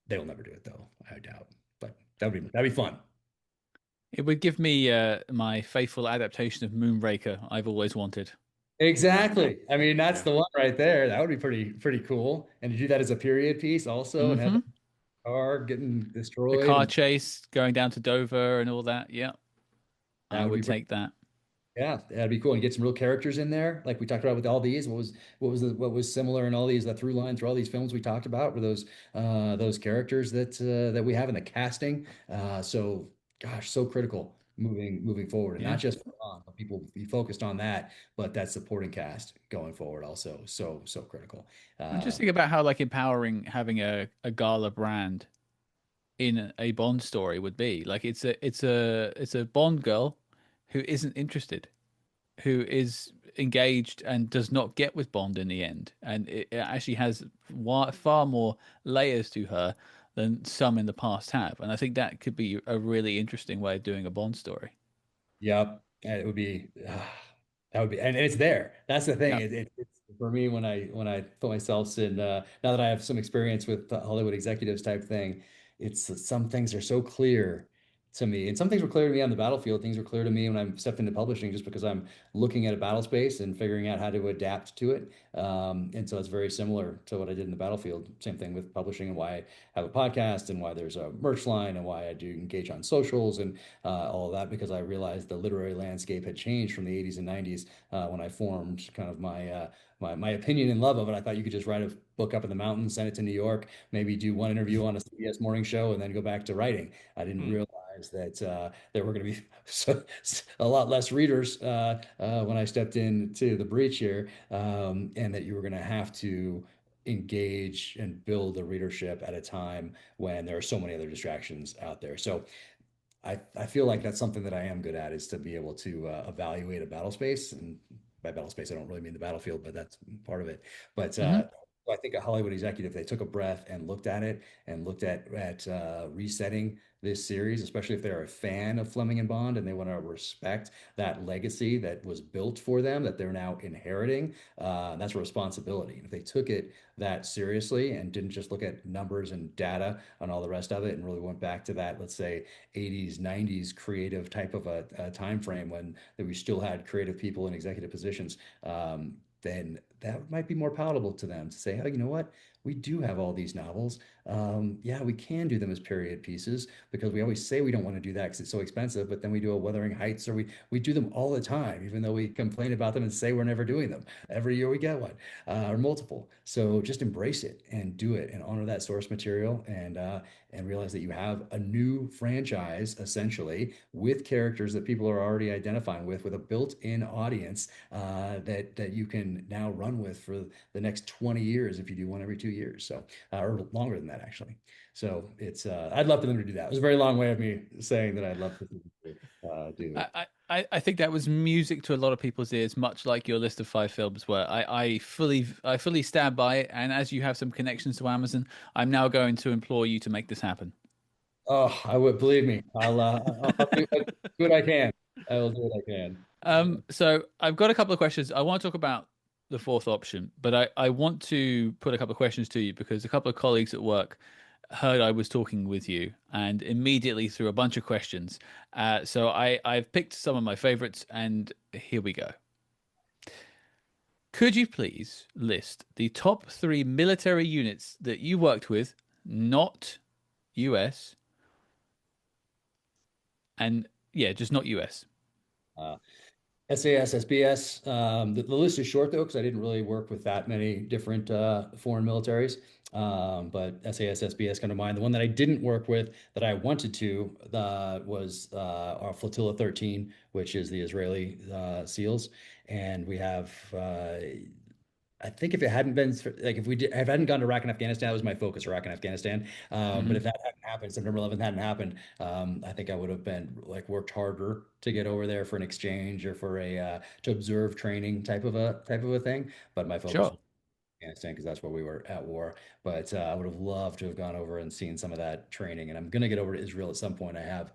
they will never do it though, I doubt. But that'd be fun. It would give me my faithful adaptation of Moonraker I've always wanted. Exactly. I mean, that's Yeah. the one right there. That would be pretty cool. And to do that as a period piece also and have Hmm. the car getting The destroyed car and chase going down to Dover and all that. Yeah, that I would be would take that. yeah, that'd be cool. And get some real characters in there, like we talked about with all these. What was similar in all these, the through line through all these films we talked about were those characters that we have in the casting. So gosh, so critical moving forward, and Yeah. not just for Ron, but people be focused on that, but that supporting cast going forward also so critical. And just Uh, think about how like empowering having a gala brand in a Bond story would be. Like it's a Bond girl who isn't interested, who is engaged and does not get with Bond in the end, and it actually has far more layers to her than some in the past have. And I think that could be a really interesting way of doing a Bond story. Yep, and it would be that would be, and it's there. That's the thing. Yeah. It's for me when I put myself in. Now that I have some experience with the Hollywood executives type thing, it's some things are so clear to me, and some things were clear to me on the battlefield. Things were clear to me when I stepped into publishing, just because I'm looking at a battle space and figuring out how to adapt to it. And so it's very similar to what I did in the battlefield. Same thing with publishing and why I have a podcast and why there's a merch line and why I do engage on socials and all of that, because I realized the literary landscape had changed from the 80s and 90s when I formed kind of my opinion and love of it. I thought you could just write a book up in the mountains, send it to New York, maybe do one interview on a CBS morning show, and then go back to writing. I didn't Hmm. realize that there were going to be a lot less readers when I stepped into the breach here, and that you were going to have to engage and build a readership at a time when there are so many other distractions out there. So I feel like that's something that I am good at, is to be able to evaluate a battle space. And by battle space, I don't really mean the battlefield, but that's part of it. But Hmm. I think a Hollywood executive, they took a breath and looked at it and looked at resetting this series, especially if they're a fan of Fleming and Bond and they want to respect that legacy that was built for them, that they're now inheriting. That's a responsibility. And if they took it that seriously and didn't just look at numbers and data and all the rest of it, and really went back to that, let's say 80s, 90s creative type of a time frame when that we still had creative people in executive positions, then that might be more palatable to them to say, oh, you know what? We do have all these novels. Yeah, we can do them as period pieces because we always say we don't want to do that because it's so expensive, but then we do a Wuthering Heights, or we do them all the time, even though we complain about them and say we're never doing them. Every year we get one or multiple. So just embrace it and do it and honor that source material, and realize that you have a new franchise essentially with characters that people are already identifying with a built-in audience that you can now run with for the next 20 years if you do one every 2 years. So or longer than that actually. So it's I'd love for them to do that. It was a very long way of me saying that I'd love for them to do it. I think that was music to a lot of people's ears, much like your list of 5 films were. I fully stand by it. And as you have some connections to Amazon, I'm now going to implore you to make this happen. Oh, I would, believe me. I'll do what I can. I will do what I can. So I've got a couple of questions. I want to talk about the fourth option, but I want to put a couple of questions to you because a couple of colleagues at work heard I was talking with you and immediately threw a bunch of questions. So I've picked some of my favorites, and here we go. Could you please list the top three military units that you worked with, not US, and yeah, just not US? Uh, SAS, SBS. The list is short though, because I didn't really work with that many different foreign militaries. But SAS, SBS come to mind. The one that I didn't work with that I wanted to was our Flotilla 13, which is the Israeli SEALs. And we have I think if it hadn't been like if we did, if I hadn't gone to Iraq and Afghanistan, that was my focus, Iraq and Afghanistan. But Hmm. if that hadn't happened, September 11th hadn't happened, I think I would have been like worked harder to get over there for an exchange or for a to observe training type of a thing. But my focus Sure. was Afghanistan because that's where we were at war. But I would have loved to have gone over and seen some of that training. And I'm going to get over to Israel at some point. I have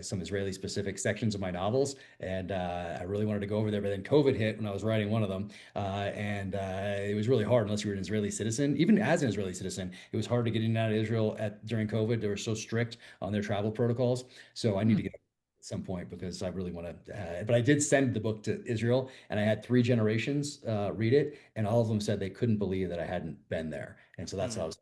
some Israeli specific sections of my novels, and I really wanted to go over there. But then COVID hit when I was writing one of them, and it was really hard unless you were an Israeli citizen. Even as an Israeli citizen, it was hard to get in and out of Israel during COVID. They were so strict on their travel protocols. So I need Hmm. to get at some point because I really want to. But I did send the book to Israel, and I had three generations read it, and all of them said they couldn't believe that I hadn't been there. And so that's how I Mm. was.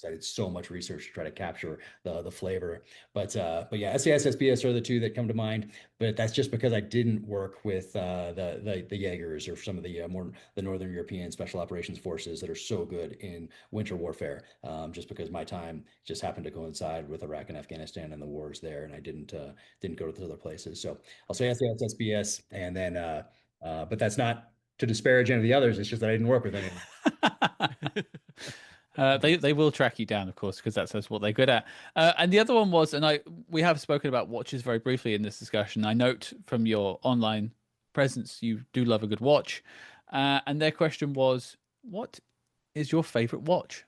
I did so much research to try to capture the flavor. But yeah, SAS, SBS are the two that come to mind. But that's just because I didn't work with the Jaegers or some of the more the Northern European Special Operations Forces that are so good in winter warfare. Just because my time just happened to coincide with Iraq and Afghanistan and the wars there, and I didn't go to those other places. So I'll say SAS, SBS, and then but that's not to disparage any of the others. It's just that I didn't work with any of them. They will track you down, of course, because that's what they're good at. And the other one was, and I we have spoken about watches very briefly in this discussion. I note from your online presence you do love a good watch, and their question was, "What is your favorite watch?"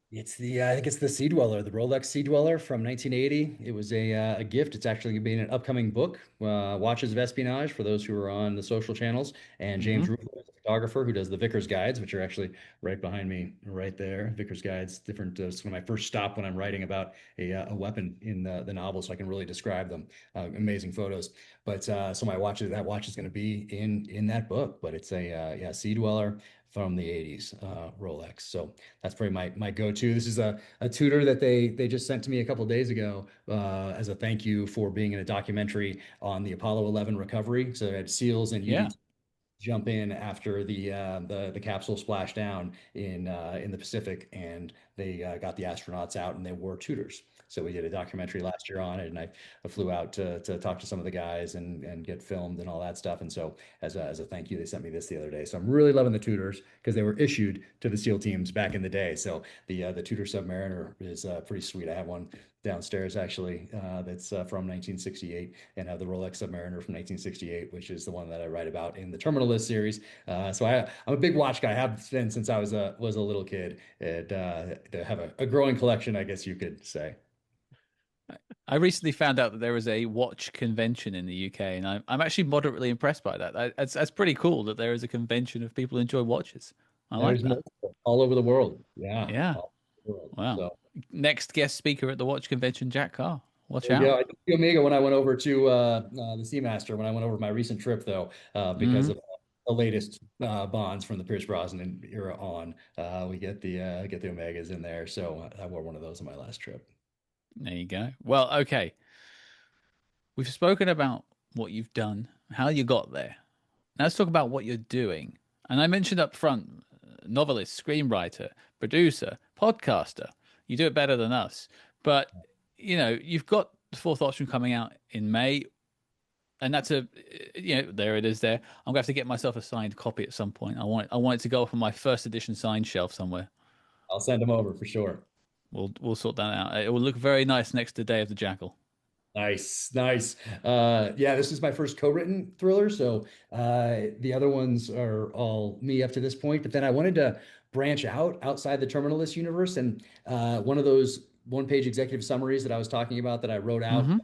It's the I think it's the Sea Dweller, the Rolex Sea Dweller from 1980. It was a gift. It's actually going to be in an upcoming book, Watches of Espionage, for those who are on the social channels. And James Hmm. Ruffalo is a photographer who does the Vickers Guides, which are actually right behind me, right there. Vickers Guides, different. It's one of my first stop when I'm writing about a weapon in the novel, so I can really describe them. Amazing photos. But so that watch is going to be in that book. But it's a yeah Sea Dweller from the 80s Rolex. So that's probably my go-to. This is a tutor that they just sent to me a couple of days ago as a thank you for being in a documentary on the Apollo 11 recovery. So they had SEALs and Yeah. UDT jump in after the capsule splashed down in the Pacific, and they got the astronauts out, and they wore tutors. So we did a documentary last year on it, and I flew out to talk to some of the guys and get filmed and all that stuff. And so as a thank you, they sent me this the other day. So I'm really loving the tutors because they were issued to the SEAL teams back in the day. So the Tudor Submariner is pretty sweet. I have one downstairs actually that's from 1968, and have the Rolex Submariner from 1968, which is the one that I write about in the Terminal List series. So I'm a big watch guy. I have been since I was a little kid, and to have a growing collection, I guess you could say. I recently found out that there is a watch convention in the UK, and I'm actually moderately impressed by that. That's pretty cool that there is a convention of people who enjoy watches. I like There's that. multiple all over the world. Yeah, Yeah. all over the world. Wow. So Next guest speaker at the watch convention, Jack Carr. Watch there you go. out. I did the Omega when I went over to the SeaMaster when I went over my recent trip though, because Hmm. of the latest bonds from the Pierce Brosnan era on. We get the Omegas in there. So I wore one of those on my last trip. There you go. Well, okay. We've spoken about what you've done, how you got there. Now let's talk about what you're doing. And I mentioned up front, novelist, screenwriter, producer, podcaster. You do it better than us. But, you've got the fourth option coming out in May. And that's there it is there. I'm gonna have to get myself a signed copy at some point. I want it to go up on my first edition signed shelf somewhere. I'll send them over for sure. We'll sort that out. It will look very nice next to Day of the Jackal. Nice, nice. Yeah, this is my first co-written thriller, so the other ones are all me up to this point. But then I wanted to branch out outside the Terminalist universe, and one of those one-page executive summaries that I was talking about that I wrote out Mm-hmm.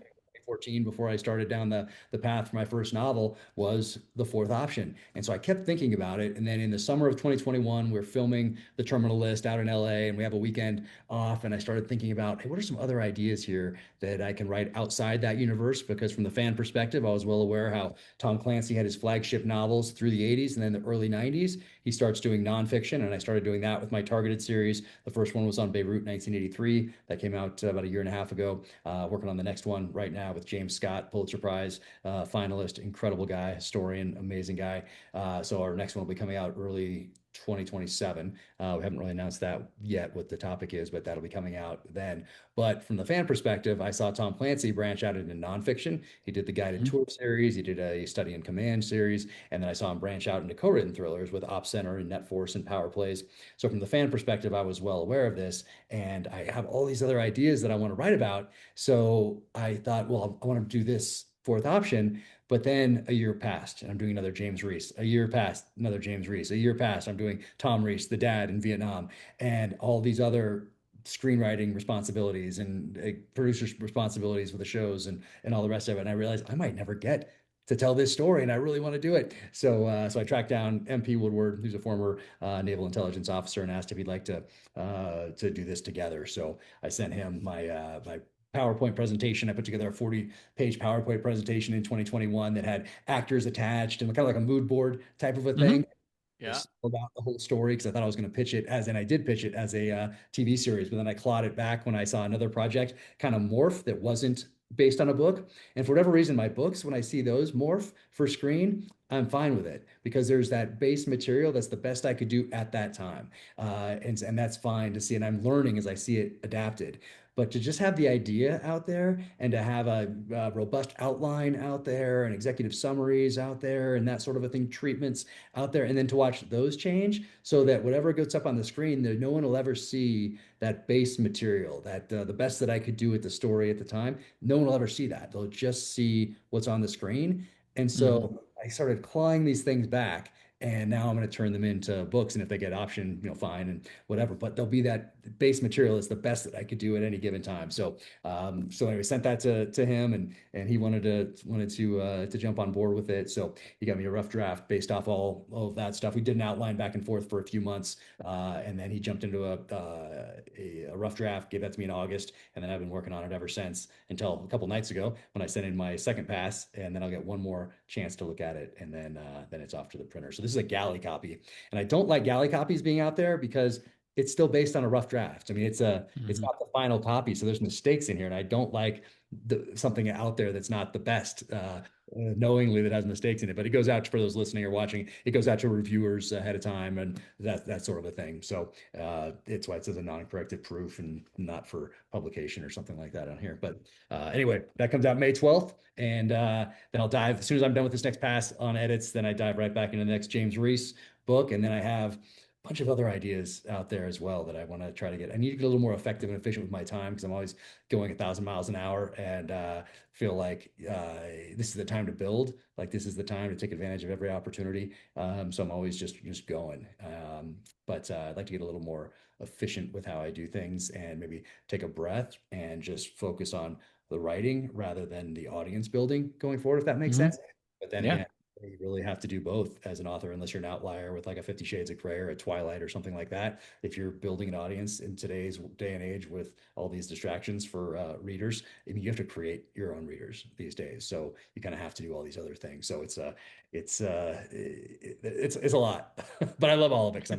2014, before I started down the path for my first novel, was the fourth option. And so I kept thinking about it. And then in the summer of 2021, we're filming The Terminal List out in LA, and we have a weekend off. And I started thinking about, hey, what are some other ideas here that I can write outside that universe? Because from the fan perspective, I was well aware how Tom Clancy had his flagship novels through the 80s, and then the early 90s. He starts doing nonfiction, and I started doing that with my targeted series. The first one was on Beirut, 1983. That came out about a year and a half ago. Working on the next one right now with James Scott, Pulitzer Prize finalist, incredible guy, historian, amazing guy. So our next one will be coming out early 2027. We haven't really announced that yet, what the topic is, but that'll be coming out then. But from the fan perspective, I saw Tom Clancy branch out into nonfiction. He did the guided tour series, he did a study in command series, and then I saw him branch out into co-written thrillers with Op Center and Net Force and Power Plays. So from the fan perspective, I was well aware of this, and I have all these other ideas that I want to write about. So I thought, well, I want to do this fourth option. But then a year passed, and I'm doing another James Reese. A year passed, another James Reese. A year passed, I'm doing Tom Reese, the dad in Vietnam, and all these other screenwriting responsibilities and producer's responsibilities for the shows and all the rest of it. And I realized I might never get to tell this story, and I really want to do it. So I tracked down MP Woodward, who's a former naval intelligence officer, and asked if he'd like to do this together. So I sent him my PowerPoint presentation. I put together a 40-page PowerPoint presentation in 2021 that had actors attached and kind of like a mood board type of a thing. Yeah. About the whole story, because I thought I was going to pitch it as, and I did pitch it as a TV series, but then I clawed it back when I saw another project kind of morph that wasn't based on a book. And for whatever reason, my books, when I see those morph for screen, I'm fine with it, because there's that base material that's the best I could do at that time. And that's fine to see. And I'm learning as I see it adapted. But to just have the idea out there, and to have a robust outline out there, and executive summaries out there, and that sort of a thing, treatments out there, and then to watch those change, so that whatever gets up on the screen, that no one will ever see that base material, that the best that I could do with the story at the time. No one will ever see that. They'll just see what's on the screen. And so I started clawing these things back, and now I'm going to turn them into books. And if they get option, fine and whatever. But there'll be that base material is the best that I could do at any given time. So anyway, sent that to him, and he wanted to jump on board with it. So he got me a rough draft based off all of that stuff. We did an outline back and forth for a few months, and then he jumped into a rough draft, gave that to me in August, and then I've been working on it ever since, until a couple nights ago when I sent in my second pass, and then I'll get one more chance to look at it, and then it's off to the printer. So this is a galley copy, and I don't like galley copies being out there because it's still based on a rough draft. I mean, it's not the final copy, so there's mistakes in here, and I don't like something out there that's not the best, knowingly, that has mistakes in it. But it goes out for those listening or watching. It goes out to reviewers ahead of time, and that sort of a thing. So it's why it says a non-corrected proof and not for publication or something like that on here. But anyway, that comes out May 12th, and then I'll dive, as soon as I'm done with this next pass on edits, then I dive right back into the next James Reese book, and then I have bunch of other ideas out there as well that I want to try to get. I need to get a little more effective and efficient with my time, because I'm always going 1,000 miles an hour, and feel like this is the time to build. Like, this is the time to take advantage of every opportunity. So I'm always just going. But I'd like to get a little more efficient with how I do things, and maybe take a breath and just focus on the writing rather than the audience building going forward, if that makes sense. But then again, you really have to do both as an author, unless you're an outlier with like a 50 Shades of Grey or a Twilight or something like that. If you're building an audience in today's day and age with all these distractions for readers, I mean, you have to create your own readers these days. So you kind of have to do all these other things. So it's a lot, but I love all of it,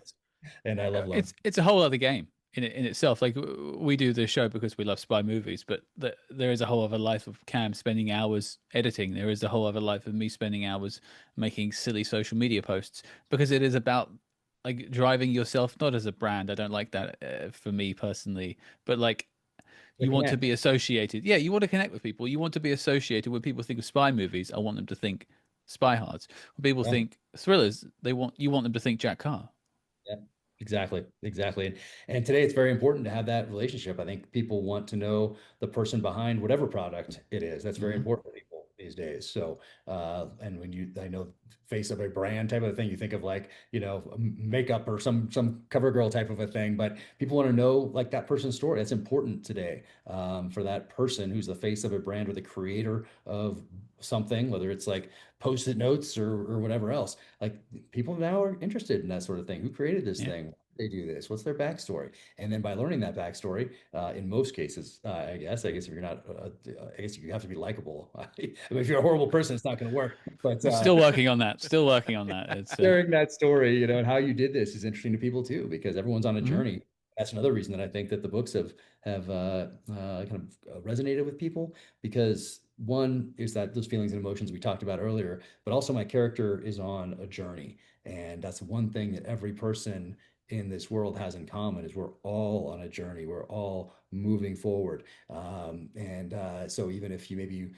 and I love it's a whole other game in itself. Like, we do the show because we love spy movies, but there is a whole other life of Cam spending hours editing. There is a whole other life of me spending hours making silly social media posts, because it is about like driving yourself, not as a brand. I don't like that for me personally, but like, you want to be associated. Yeah, you want to connect with people. You want to be associated. When people think of spy movies, I want them to think SpyHards. When people think thrillers, you want them to think Jack Carr. Yeah, exactly. And today it's very important to have that relationship. I think people want to know the person behind whatever product it is. That's very important to people. these days. So, and when I know face of a brand type of thing, you think of like, makeup or some cover girl type of a thing, but people want to know like that person's story. That's important today, for that person who's the face of a brand or the creator of something, whether it's like post-it notes or whatever else. Like people now are interested in that sort of thing. Who created this Yeah. thing? They do this? What's their backstory? And then by learning that backstory, in most cases, I guess if you're not, I guess you have to be likable. I mean, if you're a horrible person, it's not going to work. But We're still working on that. Still working on that. It's sharing that story, and how you did this is interesting to people too, because everyone's on a mhm. journey. That's another reason that I think that the books have kind of resonated with people, because one is that those feelings and emotions we talked about earlier, but also my character is on a journey, and that's one thing that every person in this world has in common is we're all on a journey. We're all moving forward. And so even if you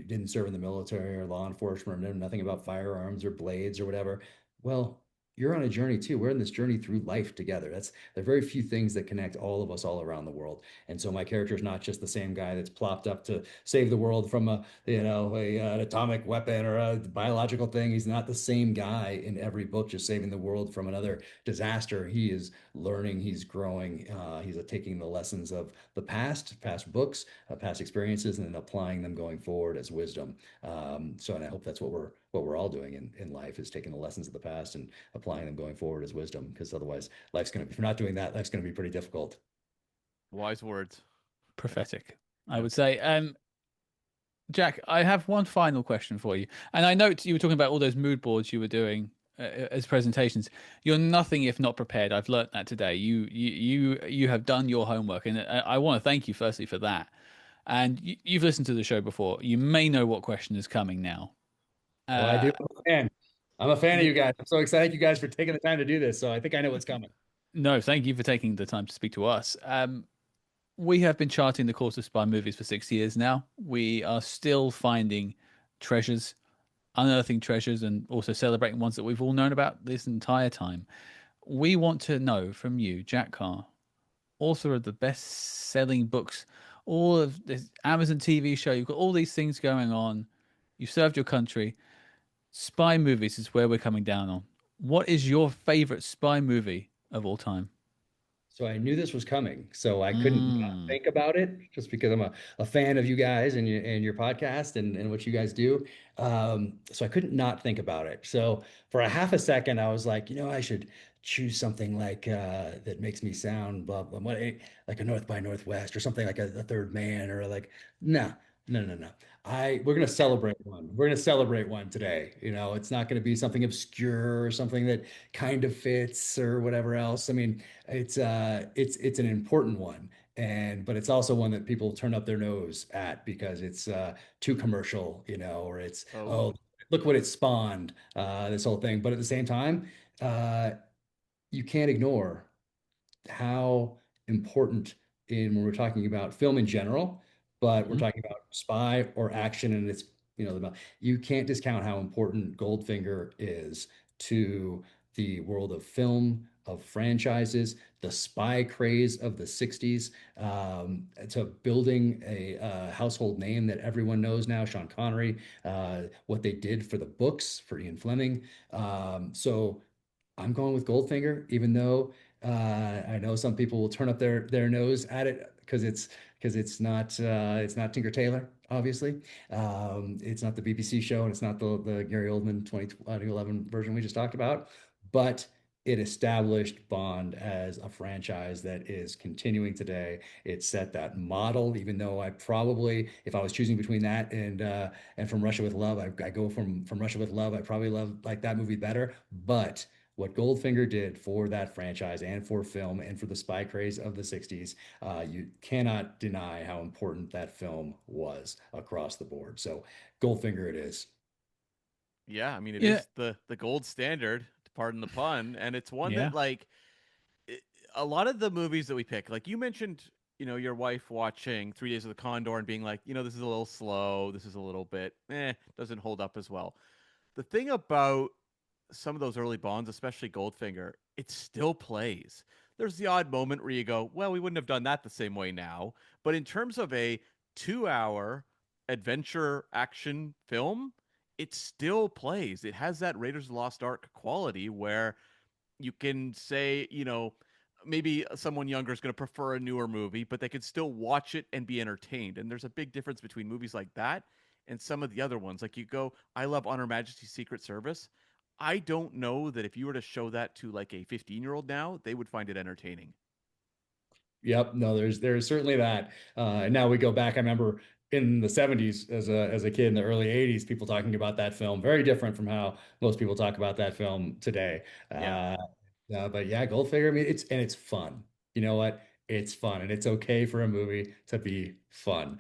didn't serve in the military or law enforcement or know nothing about firearms or blades or whatever, well, you're on a journey too. We're in this journey through life together. There are very few things that connect all of us all around the world. And so my character is not just the same guy that's plopped up to save the world from an atomic weapon or a biological thing. He's not the same guy in every book just saving the world from another disaster. He is learning, he's growing, he's taking the lessons of the past books, past experiences, and then applying them going forward as wisdom. And I hope that's what we're all doing in life, is taking the lessons of the past and applying them going forward as wisdom. Because otherwise, if you're not doing that, life's going to be pretty difficult. Wise words. Prophetic, I Yeah. would say. Jack, I have one final question for you. And I note you were talking about all those mood boards you were doing as presentations. You're nothing if not prepared. I've learnt that today. You have done your homework, and I want to thank you firstly for that. And you've listened to the show before. You may know what question is coming now. Oh, I Uh, do. I'm a fan of the, you guys. I'm so excited you guys for taking the time to do this. So I think I know what's coming. no, thank you for taking the time to speak to us. We have been charting the course of spy movies for 6 years now. We are still finding treasures, unearthing treasures, and also celebrating ones that we've all known about this entire time. We want to know from you, Jack Carr, author of the best-selling books, all of this Amazon TV show. You've got all these things going on. You served your country. Spy movies is where we're coming down on. What is your favorite spy movie of all time? So I knew this was coming. So I couldn't not Mm. think about it, just because I'm a fan of you guys and your podcast and what you guys do. So I couldn't not think about it. So for a half a second, I was like, I should choose something like that makes me sound blah blah, like a North by Northwest or something like a Third Man, or like, no, no, no, no. We're gonna celebrate one. We're gonna celebrate one today. It's not gonna be something obscure or something that kind of fits or whatever else. I mean, it's an important one, but it's also one that people turn up their nose at because it's too commercial, or it's, Oh. oh, look what it spawned, this whole thing. But at the same time, uh, you can't ignore how important, when we're talking about film in general, but we're Hmm. talking about spy or action, and it's, you can't discount how important Goldfinger is to the world of film, of franchises, the spy craze of the 60s, to building a household name that everyone knows now, Sean Connery, what they did for the books for Ian Fleming. So I'm going with Goldfinger, even though I know some people will turn up their nose at it because it's not Tinker Tailor, obviously. It's not the BBC show, and it's not the Gary Oldman 2011 version we just talked about, but it established Bond as a franchise that is continuing today. It set that model, even though I probably, if I was choosing between that and From Russia with Love, I go from Russia with Love. I probably like that movie better, but what Goldfinger did for that franchise and for film and for the spy craze of the 60s, you cannot deny how important that film was across the board. So Goldfinger it is. Yeah, I mean it Yeah, is the gold standard, to pardon the pun, and it's one yeah. that like it, a lot of the movies that we pick, like you mentioned, your wife watching 3 Days of the Condor and being like, this is a little slow, this is a little bit doesn't hold up as well. The thing about some of those early Bonds, especially Goldfinger, it still plays. There's the odd moment where you go, well, we wouldn't have done that the same way now. But in terms of a 2 hour adventure action film, it still plays. It has that Raiders of the Lost Ark quality where you can say, maybe someone younger is going to prefer a newer movie, but they can still watch it and be entertained. And there's a big difference between movies like that and some of the other ones. Like you go, I love On Her Majesty's Secret Service. I don't know that if you were to show that to like a 15-year-old now, they would find it entertaining. Yep. No, there's certainly that. And now we go back. I remember in the 70s as a kid in the early 80s, people talking about that film. Very different from how most people talk about that film today. Yeah. But yeah, Goldfinger, I mean, it's fun. You know what? It's fun and it's okay for a movie to be fun.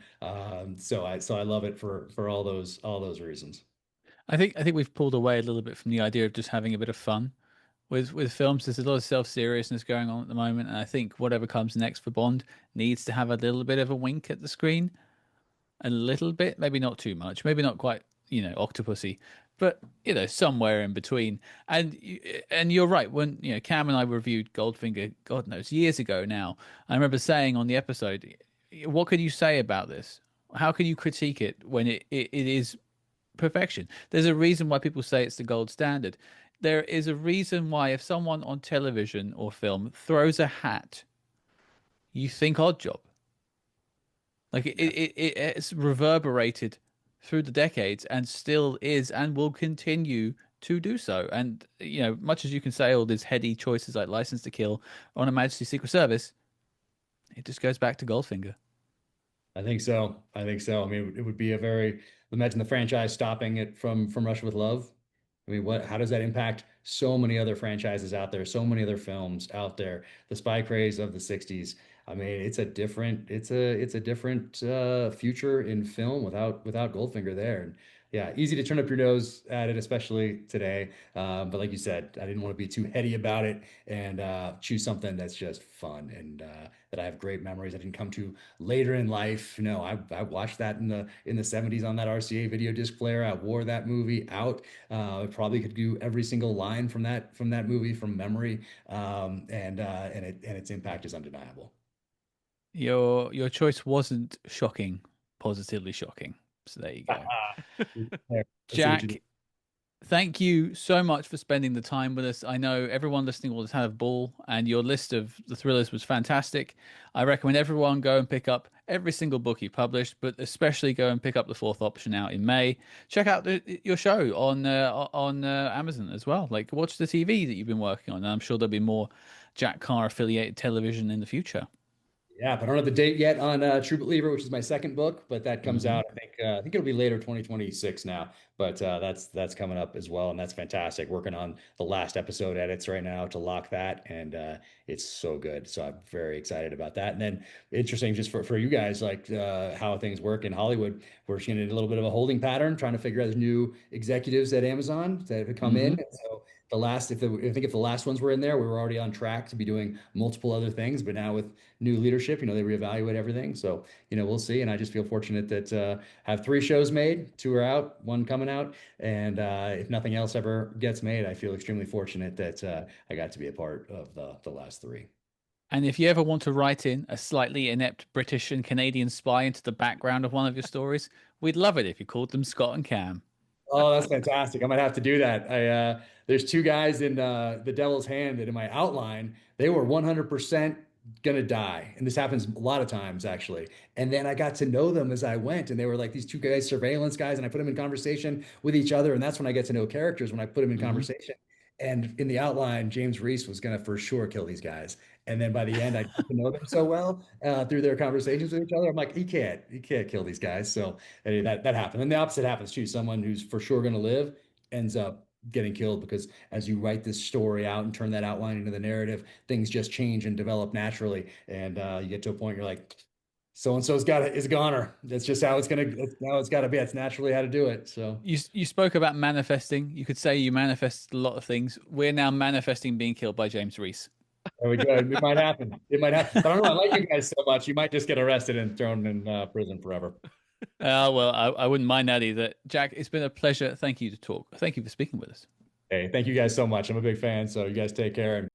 So I love it for all those reasons. I think we've pulled away a little bit from the idea of just having a bit of fun. With films, there's a lot of self-seriousness going on at the moment, and I think whatever comes next for Bond needs to have a little bit of a wink at the screen. A little bit, maybe not too much, maybe not quite, octopusy, but somewhere in between. And you're right. When Cam and I reviewed Goldfinger, God knows, years ago now, I remember saying on the episode, "What can you say about this? How can you critique it when it is perfection?" There's a reason why people say it's the gold standard. There is a reason why if someone on television or film throws a hat, you think odd job. Like Yeah. it's reverberated through the decades and still is and will continue to do so. And much as you can say all these heady choices like License to Kill, On Her Majesty's Secret Service, it just goes back to Goldfinger. I think so. I think so. I mean, it would be a very imagine the franchise stopping it from Russia with Love. I mean, how does that impact so many other franchises out there, so many other films out there? The spy craze of the 60s. I mean, it's a different future in film without Goldfinger there. And yeah, easy to turn up your nose at it, especially today. But like you said, I didn't want to be too heady about it and choose something that's just fun and that I have great memories. I didn't come to later in life. No, I watched that in the 70s on that RCA video disc player. I wore that movie out. I probably could do every single line from that movie from memory. And its impact is undeniable. Your choice wasn't shocking, positively shocking. So there you go. There, I see what you did. Jack, thank you so much for spending the time with us. I know everyone listening will just have a ball, and your list of the thrillers was fantastic. I recommend everyone go and pick up every single book you published, but especially go and pick up The Fourth Option out in May. Check out your show on Amazon as well. Like, watch the TV that you've been working on, and I'm sure there'll be more Jack Carr affiliated television in the future. Yeah, but I don't have the date yet on True Believer, which is my second book, but that comes Hmm. out. I think it'll be later 2026 now, but that's coming up as well, and that's fantastic. Working on the last episode edits right now to lock that, and it's so good. So I'm very excited about that. And then interesting, just for you guys, like how things work in Hollywood. We're seeing a little bit of a holding pattern, trying to figure out the new executives at Amazon that have come in. Hmm. And so I think if the last ones were in there, we were already on track to be doing multiple other things, but now with new leadership, they reevaluate everything. So, we'll see. And I just feel fortunate that have three shows made, two are out, one coming out. And if nothing else ever gets made, I feel extremely fortunate that I got to be a part of the last three. And if you ever want to write in a slightly inept British and Canadian spy into the background of one of your stories, we'd love it if you called them Scott and Cam. Oh, that's fantastic. I might have to do that. There's two guys in The Devil's Hand that in my outline, they were 100% gonna die. And this happens a lot of times actually. And then I got to know them as I went, and they were like these two guys, surveillance guys, and I put them in conversation with each other. And that's when I get to know characters when I put them in Hmm. conversation. And in the outline, James Reese was gonna for sure kill these guys. And then by the end, I got to know them so well through their conversations with each other. I'm like, he can't kill these guys. So that happened. And the opposite happens too. Someone who's for sure going to live ends up getting killed because as you write this story out and turn that outline into the narrative, things just change and develop naturally. And you get to a point you're like, so and so's got it is a goner. That's just how it's got to be. That's naturally how to do it. So You spoke about manifesting. You could say you manifested a lot of things. We're now manifesting being killed by James Reese. there we go. It might happen. It might happen. But I don't know. I like you guys so much. You might just get arrested and thrown in prison forever. Well, I wouldn't mind that either. Jack, it's been a pleasure. Thank you to talk. Thank you for speaking with us. Hey, thank you guys so much. I'm a big fan. So you guys take care and